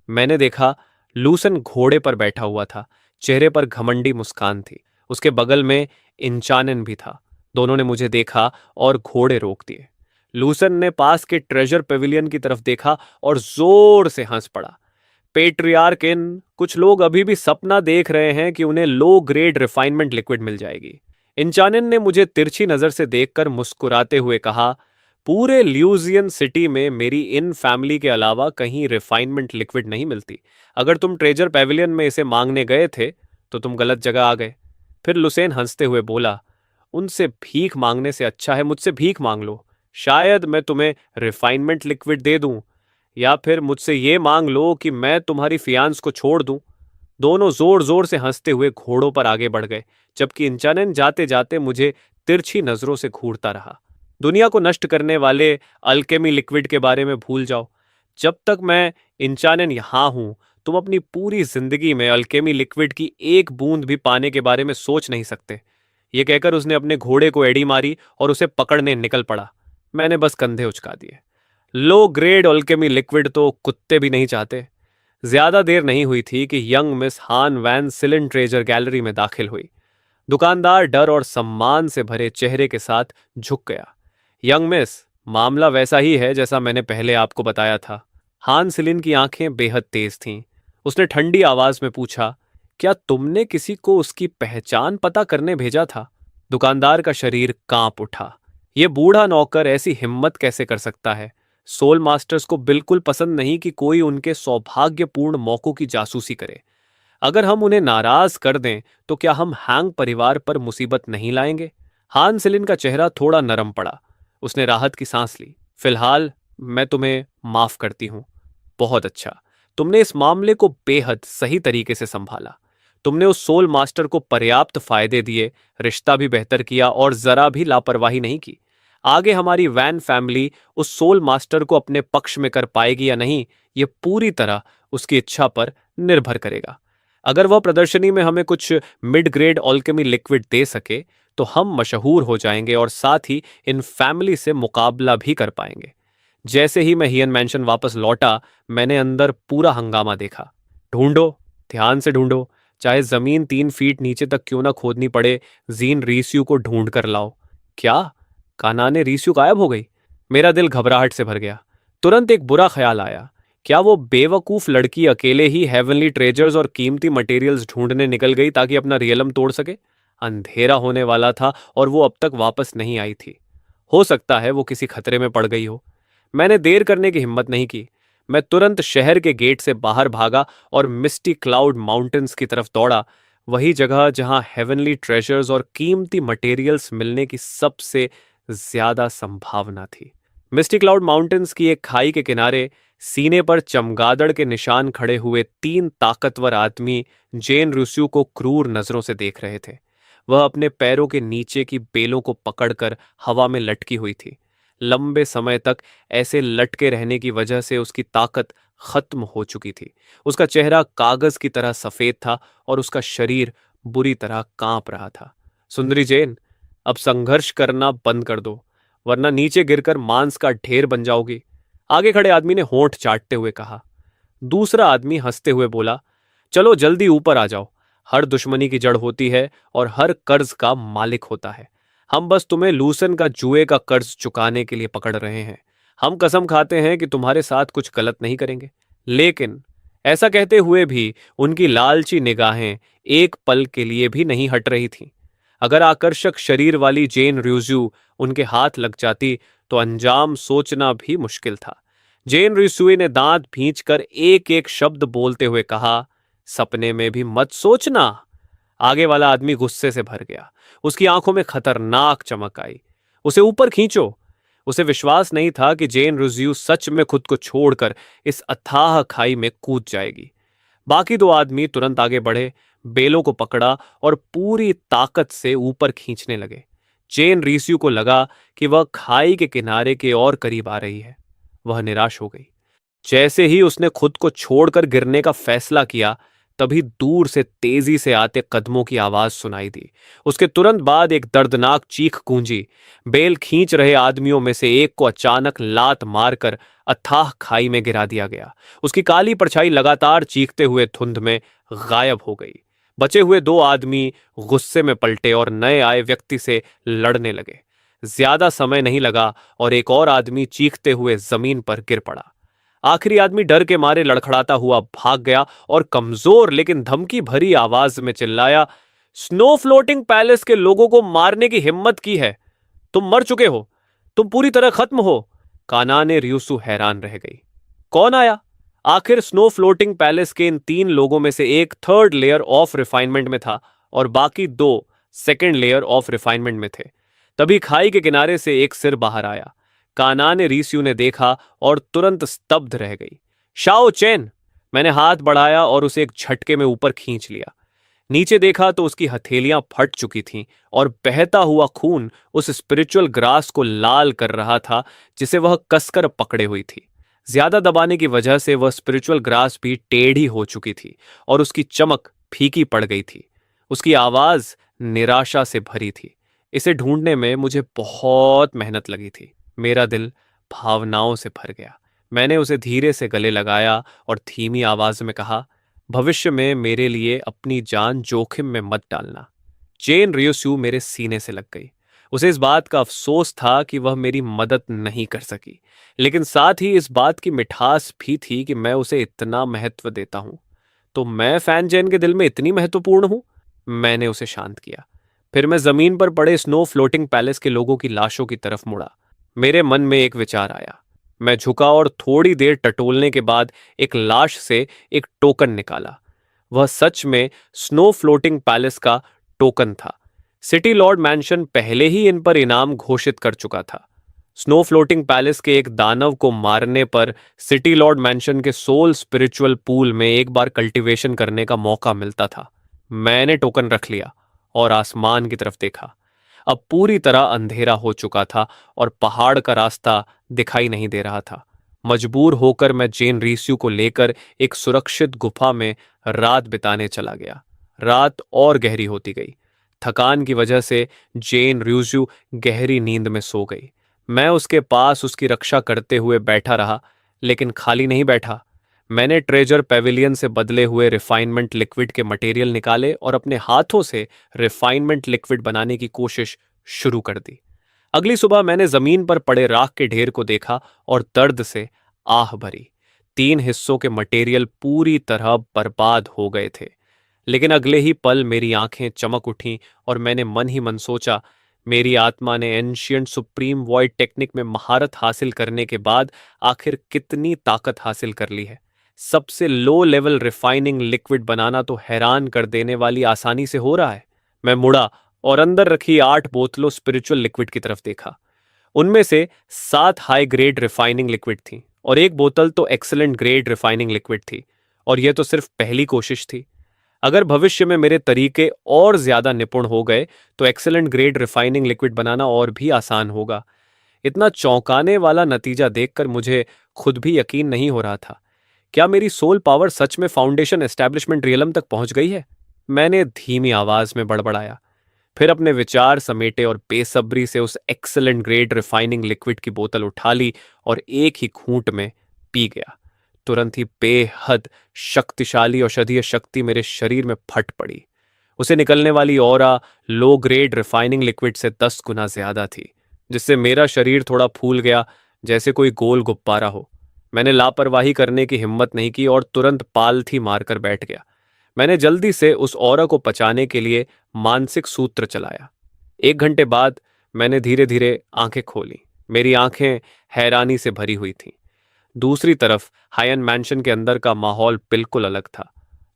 मैंने देखा, लूसन घोड़े पर बैठा हुआ था। चेहरे पर घमंडी मुस्कान थी। उसके बगल में इंचानन भी था। दोनों ने मुझे देखा और घोड़े रोक दिए। लूसन ने पास के ट्रेजर पेविलियन की तरफ देखा और जोर से हंस पड़ा। पेट्रियार्किन, कुछ लोग अभी भी सपना देख रहे हैं कि उन्हें लो ग्रेड रिफाइनमेंट लिक्विड मिल जाएगी। इंचानन ने मुझे तिरछी नजर से देखकर मुस्कुराते हुए कहा, पूरे ल्यूजियन सिटी में मेरी इन फैमिली के अलावा कहीं रिफाइनमेंट लिक्विड नहीं मिलती। अगर तुम ट्रेजर पेविलियन में इसे मांगने गए थे तो तुम गलत जगह आ गए। फिर लुसेन हंसते हुए बोला, उनसे भीख मांगने से अच्छा है मुझसे भीख मांग लो। शायद मैं तुम्हें रिफाइनमेंट लिक्विड दे दूं, या फिर मुझसे ये मांग लो कि मैं तुम्हारी फियांस को छोड़ दूं। दोनों जोर जोर से हंसते हुए घोड़ों पर आगे बढ़ गए, जबकि इंचानन जाते जाते मुझे तिरछी नजरों से घूरता रहा। दुनिया को नष्ट करने वाले अल्केमी लिक्विड के बारे में भूल जाओ। जब तक मैं इंचानन यहां हूं, तुम अपनी पूरी जिंदगी में अल्केमी लिक्विड की एक बूंद भी पाने के बारे में सोच नहीं सकते। ये कहकर उसने अपने घोड़े को एड़ी मारी और उसे पकड़ने निकल पड़ा। मैंने बस कंधे उचका दिए। लो ग्रेड अल्केमी लिक्विड तो कुत्ते भी नहीं चाहते। ज्यादा देर नहीं हुई थी कि यंग मिस हान वैन सिलन ट्रेजर गैलरी में दाखिल हुई। दुकानदार डर और सम्मान से भरे चेहरे के साथ झुक गया। यंग मिस, मामला वैसा ही है जैसा मैंने पहले आपको बताया था। हान सिलिन की आंखें बेहद तेज थीं। उसने ठंडी आवाज में पूछा, क्या तुमने किसी को उसकी पहचान पता करने भेजा था? दुकानदार का शरीर कांप उठा। यह बूढ़ा नौकर ऐसी हिम्मत कैसे कर सकता है? सोल मास्टर्स को बिल्कुल पसंद नहीं कि कोई उनके सौभाग्यपूर्ण मौकों की जासूसी करे। अगर हम उन्हें नाराज कर दें तो क्या हम हैंग परिवार पर मुसीबत नहीं लाएंगे? हान सिलिन का चेहरा थोड़ा नरम पड़ा। उसने राहत की सांस ली। फिलहाल मैं तुम्हें माफ करती हूं। बहुत अच्छा, तुमने इस मामले को बेहद सही तरीके से संभाला। तुमने उस सोल मास्टर को पर्याप्त फायदे दिए, रिश्ता भी बेहतर किया और जरा भी लापरवाही नहीं की। आगे हमारी वैन फैमिली उस सोल मास्टर को अपने पक्ष में कर पाएगी या नहीं, यह पूरी तरह उसकी इच्छा पर निर्भर करेगा। अगर वह प्रदर्शनी में हमें कुछ मिड ग्रेड ऑल्केमी लिक्विड दे सके तो हम मशहूर हो जाएंगे और साथ ही इन फैमिली से मुकाबला भी कर पाएंगे। जैसे ही मैं हियन मैंशन वापस लौटा, मैंने अंदर पूरा हंगामा देखा। ढूंढो, ध्यान से ढूंढो, चाहे जमीन 3 फीट नीचे तक क्यों ना खोदनी पड़े, जीन रीस्यू को ढूंढ कर लाओ। क्या? कानाने रीस्यू गायब हो गई? मेरा दिल घबराहट से भर गया। तुरंत एक बुरा ख्याल आया। क्या वो बेवकूफ लड़की अकेले ही हेवनली ट्रेजर्स और कीमती मटेरियल्स ढूंढने निकल गई ताकि अपना रियलम तोड़ सके? अंधेरा होने वाला था और वो अब तक वापस नहीं आई थी। हो सकता है वो किसी खतरे में पड़ गई हो। मैंने देर करने की हिम्मत नहीं की। मैं तुरंत शहर के गेट से बाहर भागा और मिस्टी क्लाउड माउंटेन्स की तरफ दौड़ा, वही जगह जहां हेवनली ट्रेजर्स और कीमती मटेरियल्स मिलने की सबसे ज्यादा संभावना थी। मिस्टी क्लाउड माउंटेन्स की एक खाई के किनारे सीने पर चमगादड़ के निशान खड़े हुए 3 ताकतवर आदमी जेन रूस्यू को क्रूर नजरों से देख रहे थे। वह अपने पैरों के नीचे की बेलों को पकड़कर हवा में लटकी हुई थी। लंबे समय तक ऐसे लटके रहने की वजह से उसकी ताकत खत्म हो चुकी थी। उसका चेहरा कागज की तरह सफेद था और उसका शरीर बुरी तरह कांप रहा था। सुंदरी जेन, अब संघर्ष करना बंद कर दो, वरना नीचे गिरकर मांस का ढेर बन जाओगी, आगे खड़े आदमी ने होंठ चाटते हुए कहा। दूसरा आदमी हंसते हुए बोला, चलो जल्दी ऊपर आ जाओ। हर दुश्मनी की जड़ होती है और हर कर्ज का मालिक होता है। हम बस तुम्हें लूसन का जुए का कर्ज चुकाने के लिए पकड़ रहे हैं। हम कसम खाते हैं कि तुम्हारे साथ कुछ गलत नहीं करेंगे। लेकिन ऐसा कहते हुए भी उनकी लालची निगाहें एक पल के लिए भी नहीं हट रही थीं। अगर आकर्षक शरीर वाली जेन र्यूज्यू उनके हाथ लग जाती तो अंजाम सोचना भी मुश्किल था। जेन रिसुए ने दांत भींचकर एक एक शब्द बोलते हुए कहा, सपने में भी मत सोचना। आगे वाला आदमी गुस्से से भर गया। उसकी आंखों में खतरनाक चमक आई। उसे ऊपर खींचो। उसे विश्वास नहीं था कि जेन रुज्यू सच में खुद को छोड़कर इस अथाह खाई में कूद जाएगी। बाकी 2 आदमी तुरंत आगे बढ़े, बेलों को पकड़ा और पूरी ताकत से ऊपर खींचने लगे। जेन रीस्यू को लगा कि वह खाई के किनारे के और करीब आ रही है। वह निराश हो गई। जैसे ही उसने खुद को छोड़कर गिरने का फैसला किया, तभी दूर से तेजी से आते कदमों की आवाज सुनाई दी। उसके तुरंत बाद एक दर्दनाक चीख गूंजी। बेल खींच रहे आदमियों में से एक को अचानक लात मारकर अथाह खाई में गिरा दिया गया। उसकी काली परछाई लगातार चीखते हुए धुंध में गायब हो गई। बचे हुए 2 आदमी गुस्से में पलटे और नए आए व्यक्ति से लड़ने लगे। ज्यादा समय नहीं लगा और एक और आदमी चीखते हुए जमीन पर गिर पड़ा। आखिरी आदमी डर के मारे लड़खड़ाता हुआ भाग गया और कमजोर लेकिन धमकी भरी आवाज में चिल्लाया, स्नो फ्लोटिंग पैलेस के लोगों को मारने की हिम्मत की है? तुम मर चुके हो। तुम पूरी तरह खत्म हो। काना ने रियुसु हैरान रह गई। कौन आया? आखिर स्नो फ्लोटिंग पैलेस के इन 3 लोगों में से एक थर्ड लेयर ऑफ रिफाइनमेंट में था और बाकी 2 सेकेंड लेयर ऑफ रिफाइनमेंट में थे। तभी खाई के किनारे से एक सिर बाहर आया। काना ने रिस्यू ने देखा और तुरंत स्तब्ध रह गई। Shao chain! मैंने हाथ बढ़ाया और उसे एक झटके में ऊपर खींच लिया। नीचे देखा तो उसकी हथेलियां फट चुकी थीं और बहता हुआ खून उस स्पिरिचुअल ग्रास को लाल कर रहा था जिसे वह कसकर पकड़े हुई थी। ज्यादा दबाने की वजह से वह स्पिरिचुअल ग्रास भी टेढ़ी हो चुकी थी और उसकी चमक फीकी पड़ गई थी। उसकी आवाज निराशा से भरी थी। इसे ढूंढने में मुझे बहुत मेहनत लगी थी। मेरा दिल भावनाओं से भर गया। मैंने उसे धीरे से गले लगाया और धीमी आवाज में कहा, भविष्य में मेरे लिए अपनी जान जोखिम में मत डालना। चेन रियोस्यू मेरे सीने से लग गई। उसे इस बात का अफसोस था कि वह मेरी मदद नहीं कर सकी, लेकिन साथ ही इस बात की मिठास भी थी कि मैं उसे इतना महत्व देता हूं। तो मैं फैन जेन के दिल में इतनी महत्वपूर्ण हूं? मैंने उसे शांत किया। फिर मैं जमीन पर पड़े स्नो फ्लोटिंग पैलेस के लोगों की लाशों की तरफ मुड़ा। मेरे मन में एक विचार आया। मैं झुका और थोड़ी देर टटोलने के बाद एक लाश से एक टोकन निकाला। वह सच में स्नो फ्लोटिंग पैलेस का टोकन था। सिटी लॉर्ड मैंशन पहले ही इन पर इनाम घोषित कर चुका था। स्नो फ्लोटिंग पैलेस के एक दानव को मारने पर सिटी लॉर्ड मैंशन के सोल स्पिरिचुअल पूल में एक बार कल्टीवेशन करने का मौका मिलता था। मैंने टोकन रख लिया और आसमान की तरफ देखा। अब पूरी तरह अंधेरा हो चुका था और पहाड़ का रास्ता दिखाई नहीं दे रहा था। मजबूर होकर मैं जेन रीस्यू को लेकर एक सुरक्षित गुफा में रात बिताने चला गया। रात और गहरी होती गई। थकान की वजह से जेन रीस्यू गहरी नींद में सो गई। मैं उसके पास उसकी रक्षा करते हुए बैठा रहा, लेकिन खाली नहीं बैठा। मैंने ट्रेजर पेविलियन से बदले हुए रिफाइनमेंट लिक्विड के मटेरियल निकाले और अपने हाथों से रिफाइनमेंट लिक्विड बनाने की कोशिश शुरू कर दी। अगली सुबह मैंने जमीन पर पड़े राख के ढेर को देखा और दर्द से आह भरी। 3 हिस्सों के मटेरियल पूरी तरह बर्बाद हो गए थे। लेकिन अगले ही पल मेरी आंखें चमक उठीं और मैंने मन ही मन सोचा, मेरी आत्मा ने एंशियंट सुप्रीम वॉइड टेक्निक में महारत हासिल करने के बाद आखिर कितनी ताकत हासिल कर ली है। सबसे लो लेवल रिफाइनिंग लिक्विड बनाना तो हैरान कर देने वाली आसानी से हो रहा है। मैं मुड़ा और अंदर रखी 8 बोतलों स्पिरिचुअल लिक्विड की तरफ देखा। उनमें से 7 हाई ग्रेड रिफाइनिंग लिक्विड थी और एक बोतल तो एक्सेलेंट ग्रेड रिफाइनिंग लिक्विड थी। और यह तो सिर्फ पहली कोशिश थी। अगर भविष्य में मेरे तरीके और ज्यादा निपुण हो गए तो एक्सेलेंट ग्रेड रिफाइनिंग लिक्विड बनाना और भी आसान होगा। इतना चौंकाने वाला नतीजा देखकर मुझे खुद भी यकीन नहीं हो रहा था। क्या मेरी सोल पावर सच में फाउंडेशन एस्टैब्लिशमेंट रियलम तक पहुंच गई है? मैंने धीमी आवाज में बड़बड़ाया। फिर अपने विचार समेटे और बेसब्री से उस एक्सेलेंट ग्रेड रिफाइनिंग लिक्विड की बोतल उठा ली और एक ही घूंट में पी गया। तुरंत ही बेहद शक्तिशाली औषधीय शक्ति मेरे शरीर में फट पड़ी। उसे निकलने वाली aura low grade refining liquid से 10 गुना ज्यादा थी, जिससे मेरा शरीर थोड़ा फूल गया, जैसे कोई गोल गुब्बारा हो। मैंने लापरवाही करने की हिम्मत नहीं की और तुरंत पालथी मारकर बैठ गया। मैंने जल्दी से उस ऑरा को पचाने के लिए मानसिक सूत्र चलाया। 1 घंटे बाद मैंने धीरे धीरे आंखें खोली। मेरी आंखें हैरानी से भरी हुई थीं। दूसरी तरफ हायन मैंशन के अंदर का माहौल बिल्कुल अलग था।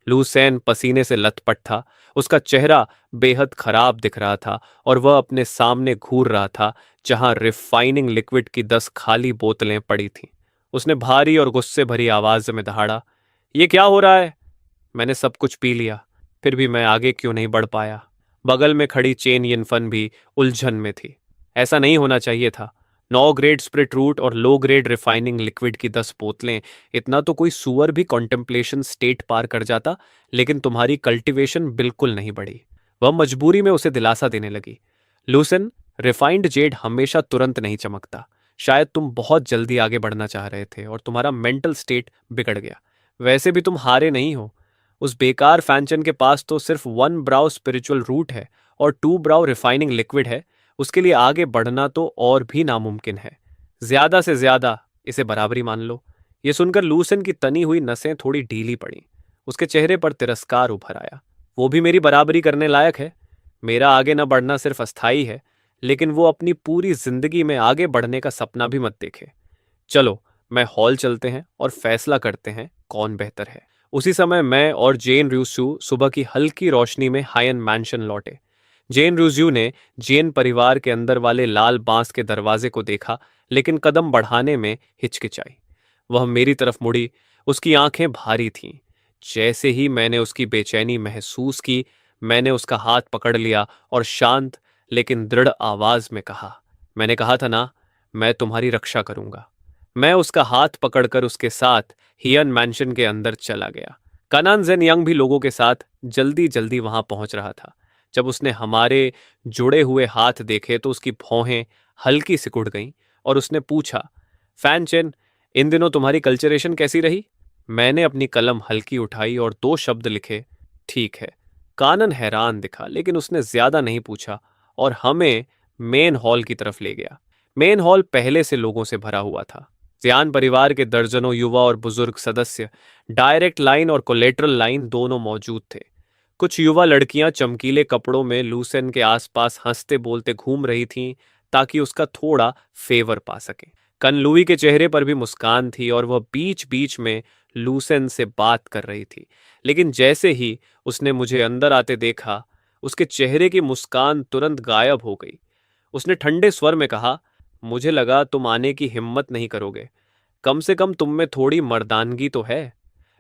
लूसेन पसीने से लथपथ था। उसका चेहरा बेहद खराब दिख रहा था और वह अपने सामने घूर रहा था जहां रिफाइनिंग लिक्विड की 10 खाली बोतलें पड़ी थीं। उसने भारी और गुस्से भरी आवाज में दहाड़ा, "ये क्या हो रहा है?" मैंने सब कुछ पी लिया, फिर भी मैं आगे क्यों नहीं बढ़ पाया। बगल में खड़ी चेन यिनफन भी उलझन में थी। ऐसा नहीं होना चाहिए था। 9 ग्रेड स्प्रिट रूट और लो ग्रेड रिफाइनिंग लिक्विड की 10 बोतलें, इतना तो कोई सुअर भी कॉन्टेम्पलेशन स्टेट पार कर जाता, लेकिन तुम्हारी कल्टीवेशन बिल्कुल नहीं बढ़ी। वह मजबूरी में उसे दिलासा देने लगी, लूसन, रिफाइंड जेड हमेशा तुरंत नहीं चमकता। शायद तुम बहुत जल्दी आगे बढ़ना चाह रहे थे और तुम्हारा मेंटल स्टेट बिगड़ गया। वैसे भी तुम हारे नहीं हो। उस बेकार फैंचन के पास तो सिर्फ 1 ब्राउ स्पिरिचुअल रूट है और 2 ब्राउ रिफाइनिंग लिक्विड है। उसके लिए आगे बढ़ना तो और भी नामुमकिन है। ज्यादा से ज्यादा इसे बराबरी मान लो। यह सुनकर लूसन की तनी हुई नसें थोड़ी ढीली पड़ी। उसके चेहरे पर तिरस्कार उभर आया। वो भी मेरी बराबरी करने लायक है। मेरा आगे न बढ़ना सिर्फ अस्थाई है, लेकिन वो अपनी पूरी जिंदगी में आगे बढ़ने का सपना भी मत देखे। चलो, मैं हॉल चलते हैं और फैसला करते हैं कौन बेहतर है। उसी समय मैं और जेन रूसू सुबह की हल्की रोशनी में हायन मैंशन लौटे। जेन रूजू ने जेन परिवार के अंदर वाले लाल बांस के दरवाजे को देखा, लेकिन कदम बढ़ाने में हिचकिचाई। वह मेरी तरफ मुड़ी। उसकी आंखें भारी थीं। जैसे ही मैंने उसकी बेचैनी महसूस की, मैंने उसका हाथ पकड़ लिया और शांत लेकिन दृढ़ आवाज में कहा, मैंने कहा था ना, मैं तुम्हारी रक्षा करूंगा। मैं उसका हाथ पकड़कर उसके साथ हियन मैंशन के अंदर चला गया। कनान जेन यंग भी लोगों के साथ जल्दी जल्दी वहां पहुंच रहा था। जब उसने हमारे जुड़े हुए हाथ देखे तो उसकी भौहें हल्की सिकुड़ गईं और उसने पूछा, फैन चेन, इन दिनों तुम्हारी कल्चरेशन कैसी रही? मैंने अपनी कलम हल्की उठाई और 2 शब्द लिखे, ठीक है। कानन हैरान दिखा, लेकिन उसने ज्यादा नहीं पूछा और हमें मेन हॉल की तरफ ले गया। मेन हॉल पहले से लोगों से भरा हुआ था। जियान परिवार के दर्जनों युवा और बुजुर्ग सदस्य डायरेक्ट लाइन और कोलेट्रल लाइन दोनों मौजूद थे। कुछ युवा लड़कियां चमकीले कपड़ों में लूसेन के आसपास हंसते बोलते घूम रही थीं, ताकि उसका थोड़ा फेवर पा सके। कनलुई के चेहरे पर भी मुस्कान थी और वह बीच बीच में लूसेन से बात कर रही थी, लेकिन जैसे ही उसने मुझे अंदर आते देखा, उसके चेहरे की मुस्कान तुरंत गायब हो गई। उसने ठंडे स्वर में कहा, मुझे लगा तुम आने की हिम्मत नहीं करोगे। कम से कम तुम में थोड़ी मर्दानगी तो है।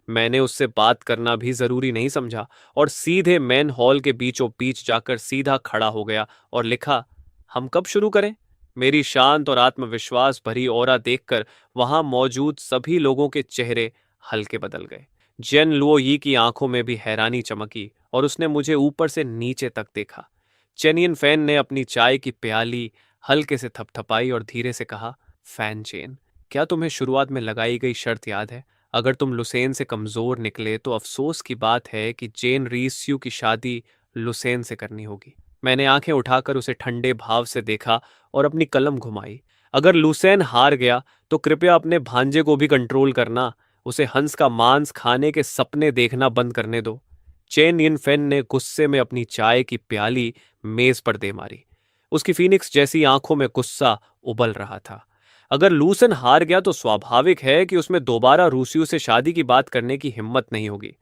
मैंने उससे बात करना भी जरूरी नहीं समझा और सीधे मेन हॉल के बीचों बीच जाकर सीधा खड़ा हो गया और लिखा, हम कब शुरू करें? मेरी शांत और आत्मविश्वास भरी ऑरा देखकर वहां मौजूद सभी लोगों के चेहरे हल्के बदल गए। जेन लुओ यी की आंखों में भी हैरानी चमकी और उसने मुझे ऊपर से नीचे तक देखा। चेनियन फैन ने अपनी चाय की प्याली हल्के से थपथपाई और धीरे से कहा, फैन चेन, क्या तुम्हें शुरुआत में लगाई गई शर्त याद है? अगर तुम लुसेन से कमजोर निकले तो अफसोस की बात है कि जेन रीस्यू की शादी लुसेन से करनी होगी। मैंने आंखें उठाकर उसे ठंडे भाव से देखा और अपनी कलम घुमाई। अगर लुसेन हार गया तो कृपया अपने भांजे को भी कंट्रोल करना। उसे हंस का मांस खाने के सपने देखना बंद करने दो। चेन यिन फेन ने गुस्से में अपनी चाय की प्याली मेज पर दे मारी। उसकी फीनिक्स जैसी आंखों में गुस्सा उबल रहा था। अगर लूसन हार गया तो स्वाभाविक है कि उसमें दोबारा रूसियों से शादी की बात करने की हिम्मत नहीं होगी।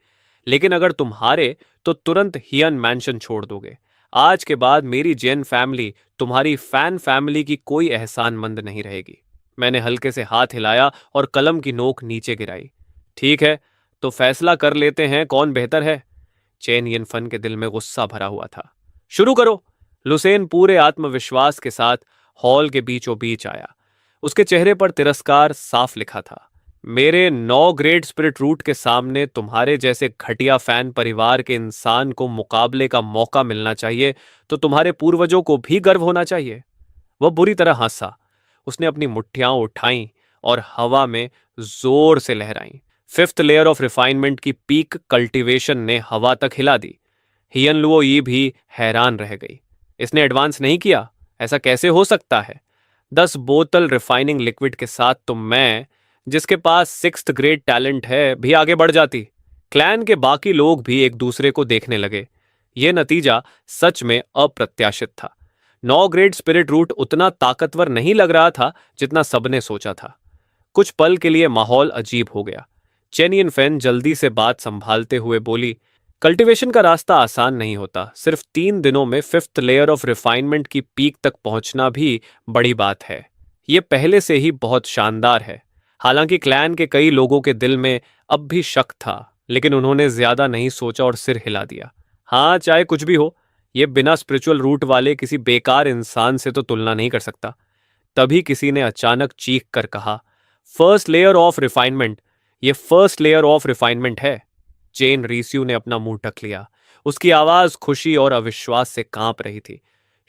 लेकिन अगर तुम हारे तो तुरंत हियन मैंशन छोड़ दोगे। आज के बाद मेरी जैन फैमिली तुम्हारी फैन फैमिली की कोई एहसानमंद नहीं रहेगी। मैंने हल्के से हाथ हिलाया और कलम की नोक नीचे गिराई। ठीक है, तो फैसला कर लेते हैं कौन बेहतर है। चेन यिनफन के दिल में गुस्सा भरा हुआ था। शुरू करो। लुसेन पूरे आत्मविश्वास के साथ हॉल के बीचों बीच आया। उसके चेहरे पर तिरस्कार साफ लिखा था। मेरे 9 ग्रेड स्पिरिट रूट के सामने तुम्हारे जैसे घटिया फैन परिवार के इंसान को मुकाबले का मौका मिलना चाहिए, तो तुम्हारे पूर्वजों को भी गर्व होना चाहिए। वह बुरी तरह हंसा। उसने अपनी मुट्ठियां उठाईं और हवा में जोर से लहराईं। 5th लेयर ऑफ रिफाइनमेंट की पीक कल्टीवेशन ने हवा तक हिला दी। हियन लुओ ये भी हैरान रह गई। इसने एडवांस नहीं किया, ऐसा कैसे हो सकता है? 10 बोतल रिफाइनिंग लिक्विड के साथ तो मैं, जिसके पास 6th ग्रेड टैलेंट है, भी आगे बढ़ जाती। क्लैन के बाकी लोग भी एक दूसरे को देखने लगे। यह नतीजा सच में अप्रत्याशित था। 9 ग्रेड स्पिरिट रूट उतना ताकतवर नहीं लग रहा था जितना सबने सोचा था। कुछ पल के लिए माहौल अजीब हो गया। चेनियन फैन जल्दी से बात संभालते हुए बोली, कल्टीवेशन का रास्ता आसान नहीं होता। सिर्फ 3 दिनों में 5th लेयर ऑफ रिफाइनमेंट की पीक तक पहुंचना भी बड़ी बात है। ये पहले से ही बहुत शानदार है। हालांकि क्लैन के कई लोगों के दिल में अब भी शक था, लेकिन उन्होंने ज्यादा नहीं सोचा और सिर हिला दिया। हाँ, चाहे कुछ भी हो, ये बिना स्पिरिचुअल रूट वाले किसी बेकार इंसान से तो तुलना नहीं कर सकता। तभी किसी ने अचानक चीख कर कहा, फर्स्ट लेयर ऑफ रिफाइनमेंट, ये फर्स्ट लेयर ऑफ रिफाइनमेंट है। चेन रीस्यू ने अपना मुंह ढक लिया। उसकी आवाज खुशी और अविश्वास से कांप रही थी।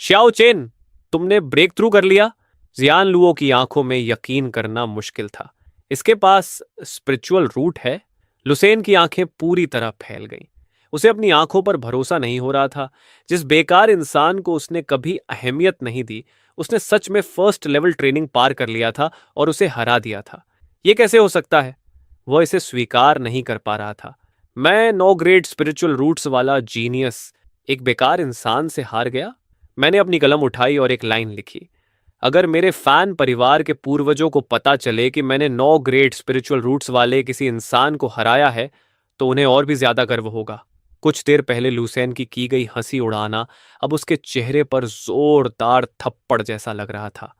श्याओ चेन, तुमने ब्रेक थ्रू कर लिया। जियान लुओ की आंखों में यकीन करना मुश्किल था। इसके पास स्पिरिचुअल रूट है? लुसेन की आंखें पूरी तरह फैल गईं। उसे अपनी आंखों पर भरोसा नहीं हो रहा था। जिस बेकार इंसान को उसने कभी अहमियत नहीं दी, उसने सच में फर्स्ट लेवल ट्रेनिंग पार कर लिया था और उसे हरा दिया था। यह कैसे हो सकता है? वह इसे स्वीकार नहीं कर पा रहा था। मैं 9 ग्रेड स्पिरिचुअल रूट्स वाला जीनियस एक बेकार इंसान से हार गया? मैंने अपनी कलम उठाई और एक लाइन लिखी। अगर मेरे फैन परिवार के पूर्वजों को पता चले कि मैंने 9 ग्रेड स्पिरिचुअल रूट्स वाले किसी इंसान को हराया है तो उन्हें और भी ज्यादा गर्व होगा। कुछ देर पहले लुसेन की गई हंसी उड़ाना अब उसके चेहरे पर जोरदार थप्पड़ जैसा लग रहा था।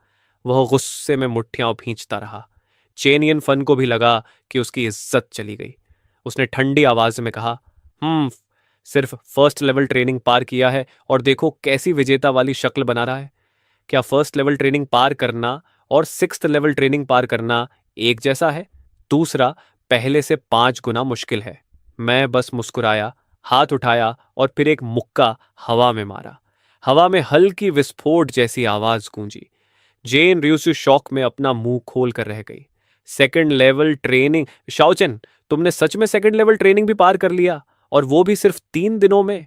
वह गुस्से में मुट्ठियां भींचता रहा। चेनियन फन को भी लगा कि उसकी इज्जत चली गई। उसने ठंडी आवाज में कहा, सिर्फ फर्स्ट लेवल ट्रेनिंग पार किया है और देखो कैसी विजेता वाली शक्ल बना रहा है। क्या फर्स्ट लेवल ट्रेनिंग पार करना और सिक्स्थ लेवल ट्रेनिंग पार करना एक जैसा है? दूसरा, पहले से 5 गुना मुश्किल है। मैं बस मुस्कुराया, हाथ उठाया और फिर एक मुक्का हवा में मारा। हवा में हल्की विस्फोट जैसी आवाज गूंजी। जेन र्यूसु शौक में अपना मुंह खोल कर रह गई। Second level training? शाओचेन, तुमने सच में सेकंड लेवल ट्रेनिंग भी पार कर लिया, और वो भी सिर्फ 3 दिनों में?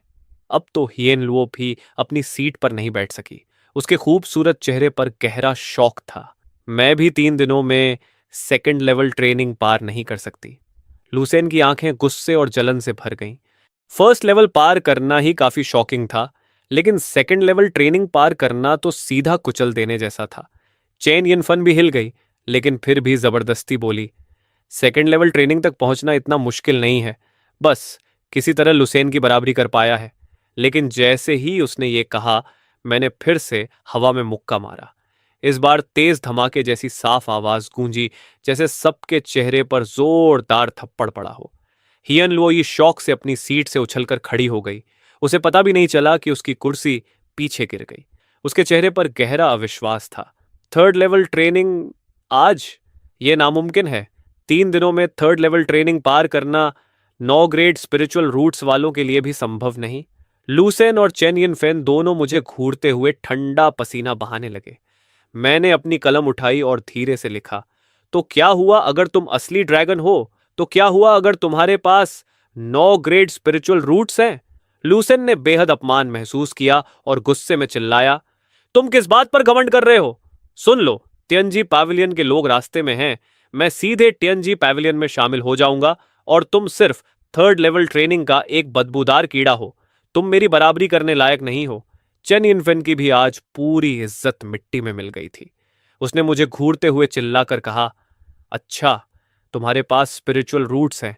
अब तो हियन लुओ भी अपनी सीट पर नहीं बैठ सकी। उसके खूबसूरत चेहरे पर गहरा शौक था। मैं भी 3 दिनों में सेकंड लेवल ट्रेनिंग पार नहीं कर सकती। लुसेन की आंखें गुस्से और जलन से भर गईं। फर्स्ट लेवल पार करना ही काफी शॉकिंग था, लेकिन सेकंड लेवल ट्रेनिंग पार करना तो सीधा कुचल देने जैसा था। चेन यिनफन भी हिल गई, लेकिन फिर भी जबरदस्ती बोली, सेकंड लेवल ट्रेनिंग तक पहुंचना इतना मुश्किल नहीं है, बस किसी तरह लुसेन की बराबरी कर पाया है। लेकिन जैसे ही उसने ये कहा, मैंने फिर से हवा में मुक्का मारा। इस बार तेज धमाके जैसी साफ आवाज गूंजी, जैसे सबके चेहरे पर जोरदार थप्पड़ पड़ा हो। हियन लुओई शौक से अपनी सीट से उछलकर खड़ी हो गई। उसे पता भी नहीं चला कि उसकी कुर्सी पीछे गिर गई। उसके चेहरे पर गहरा अविश्वास था। थर्ड लेवल ट्रेनिंग आज? ये नामुमकिन है। 3 दिनों में थर्ड लेवल ट्रेनिंग पार करना 9 ग्रेड स्पिरिचुअल रूट्स वालों के लिए भी संभव नहीं। लूसेन और चेन यिनफेन दोनों मुझे घूरते हुए ठंडा पसीना बहाने लगे। मैंने अपनी कलम उठाई और धीरे से लिखा, तो क्या हुआ अगर तुम असली ड्रैगन हो? तो क्या हुआ अगर तुम्हारे पास 9 ग्रेड स्पिरिचुअल रूट्स हैं? लूसेन ने बेहद अपमान महसूस किया और गुस्से में चिल्लाया, तुम किस बात पर घमंड कर रहे हो? सुन लो, टियनजी पैविलियन के लोग रास्ते में हैं। मैं सीधे टियनजी पैविलियन में शामिल हो जाऊंगा और तुम सिर्फ थर्ड लेवल ट्रेनिंग का एक बदबूदार कीड़ा हो। तुम मेरी बराबरी करने लायक नहीं हो। चेन यिनफेन की भी आज पूरी इज्जत मिट्टी में मिल गई थी। उसने मुझे घूरते हुए चिल्लाकर कहा, अच्छा, तुम्हारे पास स्पिरिचुअल रूट्स हैं।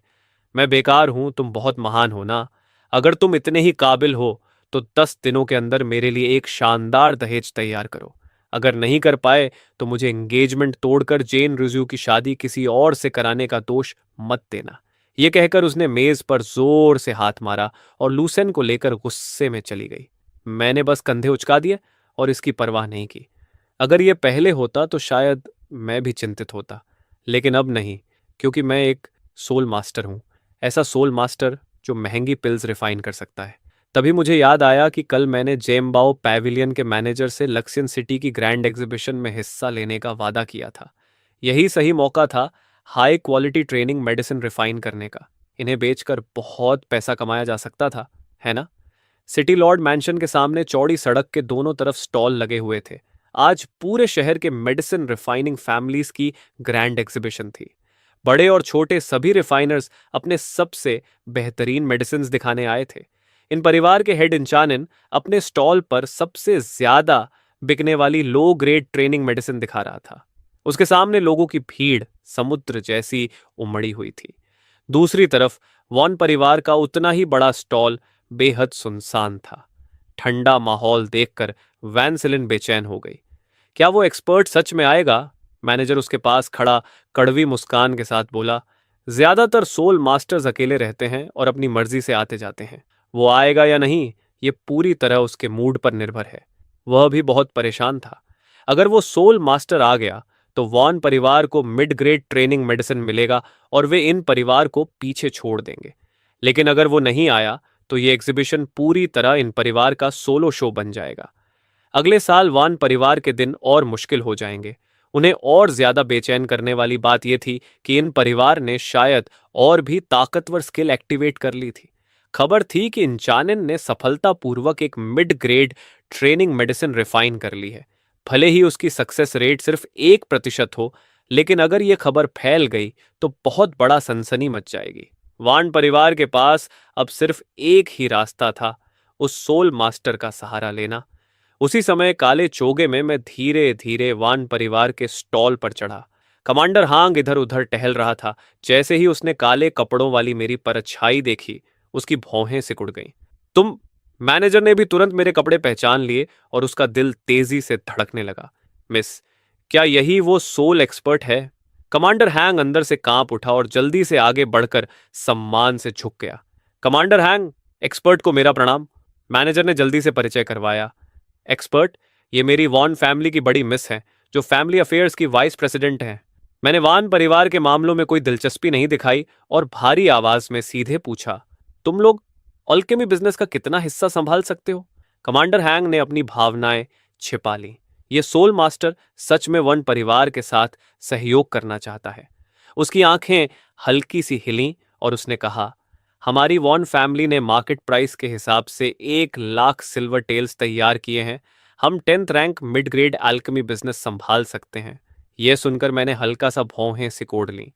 मैं बेकार हूं, तुम बहुत महान हो ना। अगर तुम इतने ही काबिल हो तो 10 दिनों के अंदर मेरे लिए एक शानदार दहेज तैयार करो। अगर नहीं कर पाए तो मुझे एंगेजमेंट तोड़कर जेन रिज्यू की शादी किसी और से कराने का दोष मत देना। यह कहकर उसने मेज पर जोर से हाथ मारा और लूसेन को लेकर गुस्से में चली गई। मैंने बस कंधे उचका दिए और इसकी परवाह नहीं की। अगर यह पहले होता तो शायद मैं भी चिंतित होता, लेकिन अब नहीं, क्योंकि मैं एक सोल मास्टर हूं। ऐसा सोल मास्टर जो महंगी पिल्स रिफाइन कर सकता है। तभी मुझे याद आया कि कल मैंने जेमबाओ पैविलियन के मैनेजर से लक्सियन सिटी की ग्रैंड एग्जीबिशन में हिस्सा लेने का वादा किया था। यही सही मौका था high quality training medicine refine करने का। इन्हें बेचकर बहुत पैसा कमाया जा सकता था, है ना? सिटी लॉर्ड मैंशन के सामने चौड़ी सड़क के दोनों तरफ स्टॉल लगे हुए थे। आज पूरे शहर के मेडिसिन रिफाइनिंग फैमिलीज की ग्रैंड एग्जीबिशन थी। बड़े और छोटे सभी रिफाइनर्स अपने सबसे बेहतरीन मेडिसिन दिखाने आए थे। इन परिवार के हेड इंचानिन अपने स्टॉल पर सबसे ज्यादा बिकने वाली लो ग्रेड ट्रेनिंग मेडिसिन दिखा रहा था। उसके सामने लोगों की भीड़ समुद्र जैसी उमड़ी हुई थी। दूसरी तरफ वॉन परिवार का उतना ही बड़ा स्टॉल बेहद सुनसान था। ठंडा माहौल देखकर वैनसिलिन बेचैन हो गई। क्या वो एक्सपर्ट सच में आएगा? मैनेजर उसके पास खड़ा कड़वी मुस्कान के साथ बोला, ज्यादातर सोल मास्टर्स अकेले रहते हैं और अपनी मर्जी से आते जाते हैं। वो आएगा या नहीं, ये पूरी तरह उसके मूड पर निर्भर है। वह भी बहुत परेशान था। अगर वो सोल मास्टर आ गया तो वॉन परिवार को मिड ग्रेड ट्रेनिंग मेडिसिन मिलेगा और वे इन परिवार को पीछे छोड़ देंगे। लेकिन अगर वो नहीं आया तो ये एग्जीबिशन पूरी तरह इन परिवार का सोलो शो बन जाएगा। अगले साल वान परिवार के दिन और मुश्किल हो जाएंगे। उन्हें और ज्यादा बेचैन करने वाली बात यह थी कि इन परिवार ने शायद और भी ताकतवर स्किल एक्टिवेट कर ली थी। खबर थी कि इंचानिन ने सफलतापूर्वक एक mid grade training medicine refine कर ली है। भले ही उसकी सक्सेस रेट सिर्फ 1% हो, लेकिन अगर यह खबर फैल गई तो बहुत बड़ा सनसनी मच जाएगी। वान परिवार के पास अब सिर्फ एक ही रास्ता था, उस सोल मास्टर का सहारा लेना। उसी समय काले चोगे में मैं धीरे धीरे वान परिवार के स्टॉल पर चढ़ा। कमांडर हांग इधर उधर टहल रहा था। जैसे ही उसने काले कपड़ों वाली मेरी परछाई देखी, उसकी भौहें सिकुड़ गईं। तुम? मैनेजर ने भी तुरंत मेरे कपड़े पहचान लिए और उसका दिल तेजी से धड़कने लगा। मिस, क्या यही वो सोल एक्सपर्ट है? कमांडर हैंग अंदर से कांप उठा और जल्दी से आगे बढ़कर सम्मान से झुक गया। कमांडर हैंग, एक्सपर्ट को मेरा प्रणाम। मैनेजर ने जल्दी से परिचय करवाया। एक्सपर्ट, ये मेरी वॉन फैमिली की बड़ी मिस है, जो फैमिली अफेयर्स की वाइस प्रेसिडेंट हैं। मैंने वान परिवार के मामलों में कोई दिलचस्पी नहीं दिखाई और भारी आवाज में सीधे पूछा, तुम लोग अल्केमी बिजनेस का कितना हिस्सा संभाल सकते हो? कमांडर हैंग ने अपनी भावनाएं छिपा ली। ये सोल मास्टर सच में वन परिवार के साथ सहयोग करना चाहता है। उसकी आंखें हल्की सी हिलीं और उसने कहा, हमारी वॉन फैमिली ने मार्केट प्राइस के हिसाब से 1 लाख सिल्वर टेल्स तैयार किए हैं। हम 10th rank mid grade Alchemy business संभाल सकते हैं। यह सुनकर मैंने हल्का सा भौहें सिकोड़ ली।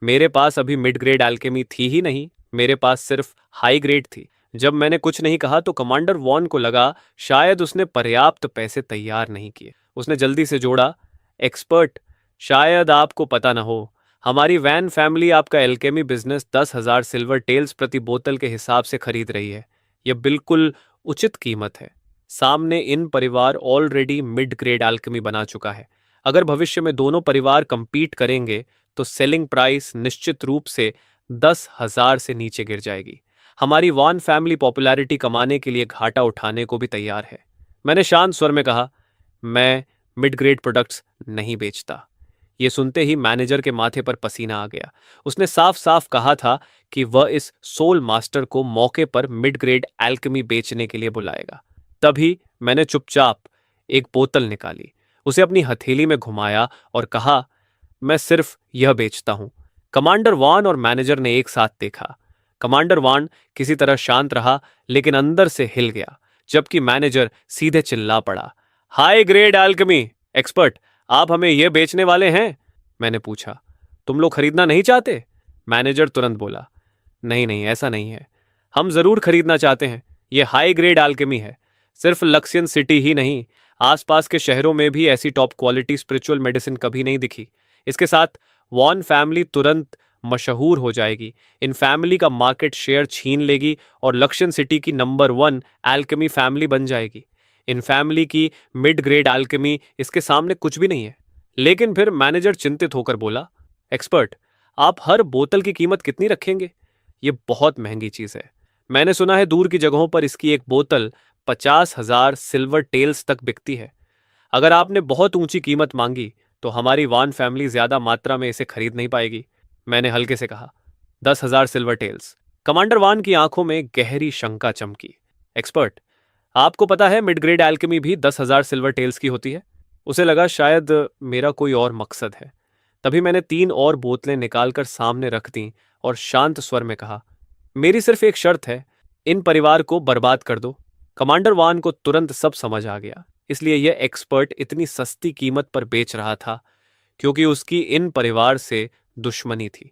मेरे पास अभी मिड ग्रेड अल्केमी थी ही नहीं, मेरे पास सिर्फ हाई ग्रेड थी। जब मैंने कुछ नहीं कहा तो कमांडर वॉन को लगा शायद उसने पर्याप्त पैसे तैयार नहीं किए। उसने जल्दी से जोड़ा, एक्सपर्ट, शायद आपको पता न हो, हमारी वैन फैमिली आपका एल्केमी बिजनेस 10,000 सिल्वर टेल्स प्रति बोतल के हिसाब से खरीद रही है। यह बिल्कुल उचित कीमत है। सामने इन परिवार ऑलरेडी मिड ग्रेड अल्केमी बना चुका है। अगर भविष्य में दोनों परिवार कंपीट करेंगे तो सेलिंग प्राइस निश्चित रूप से 10,000 से नीचे गिर जाएगी। हमारी वॉन फैमिली पॉपुलैरिटी कमाने के लिए घाटा उठाने को भी तैयार है। मैंने शांत स्वर में कहा, मैं मिड ग्रेड प्रोडक्ट्स नहीं बेचता। यह सुनते ही मैनेजर के माथे पर पसीना आ गया। उसने साफ साफ कहा था कि वह इस सोल मास्टर को मौके पर मिड ग्रेड एल्केमी बेचने के लिए बुलाएगा। तभी मैंने चुपचाप एक बोतल निकाली, उसे अपनी हथेली में घुमाया और कहा, मैं सिर्फ यह बेचता हूं। कमांडर वान और मैनेजर ने एक साथ देखा। कमांडर वान किसी तरह शांत रहा, लेकिन अंदर से हिल गया, जबकि मैनेजर सीधे चिल्ला पड़ा, हाई ग्रेड अल्केमी एक्सपर्ट, आप हमें यह बेचने वाले हैं? मैंने पूछा, तुम लोग खरीदना नहीं चाहते? मैनेजर तुरंत बोला, नहीं नहीं, ऐसा नहीं है, हम जरूर खरीदना चाहते हैं। यह हाई ग्रेड अल्केमी है। सिर्फ लक्सियन सिटी ही नहीं, आसपास के शहरों में भी ऐसी टॉप क्वालिटी स्पिरिचुअल मेडिसिन कभी नहीं दिखी। इसके साथ वॉन फैमिली तुरंत मशहूर हो जाएगी, इन फैमिली का मार्केट शेयर छीन लेगी और लक्ष्यन सिटी की नंबर 1 अल्केमी फैमिली बन जाएगी। इन फैमिली की मिड ग्रेड अल्केमी इसके सामने कुछ भी नहीं है। लेकिन फिर मैनेजर चिंतित होकर बोला, एक्सपर्ट, आप हर बोतल की कीमत कितनी रखेंगे? ये बहुत महंगी चीज है। मैंने सुना है दूर की जगहों पर इसकी एक बोतल 50,000 सिल्वर टेल्स तक बिकती है। अगर आपने बहुत ऊंची कीमत मांगी तो हमारी वान फैमिली ज्यादा मात्रा में इसे खरीद नहीं पाएगी। मैंने हल्के से कहा, 10,000 सिल्वर टेल्स। कमांडर वान की आंखों में गहरी शंका चमकी। एक्सपर्ट, आपको पता है मिड ग्रेड एल्केमी भी 10,000 सिल्वर टेल्स की होती है? उसे लगा शायद मेरा कोई और मकसद है। तभी मैंने 3 और बोतलें निकालकर सामने रख दी और शांत स्वर में कहा, मेरी सिर्फ एक शर्त है, इन परिवार को बर्बाद कर दो। कमांडर वान को तुरंत सब समझ आ गया, इसलिए यह एक्सपर्ट इतनी सस्ती कीमत पर बेच रहा था क्योंकि उसकी इन परिवार से दुश्मनी थी।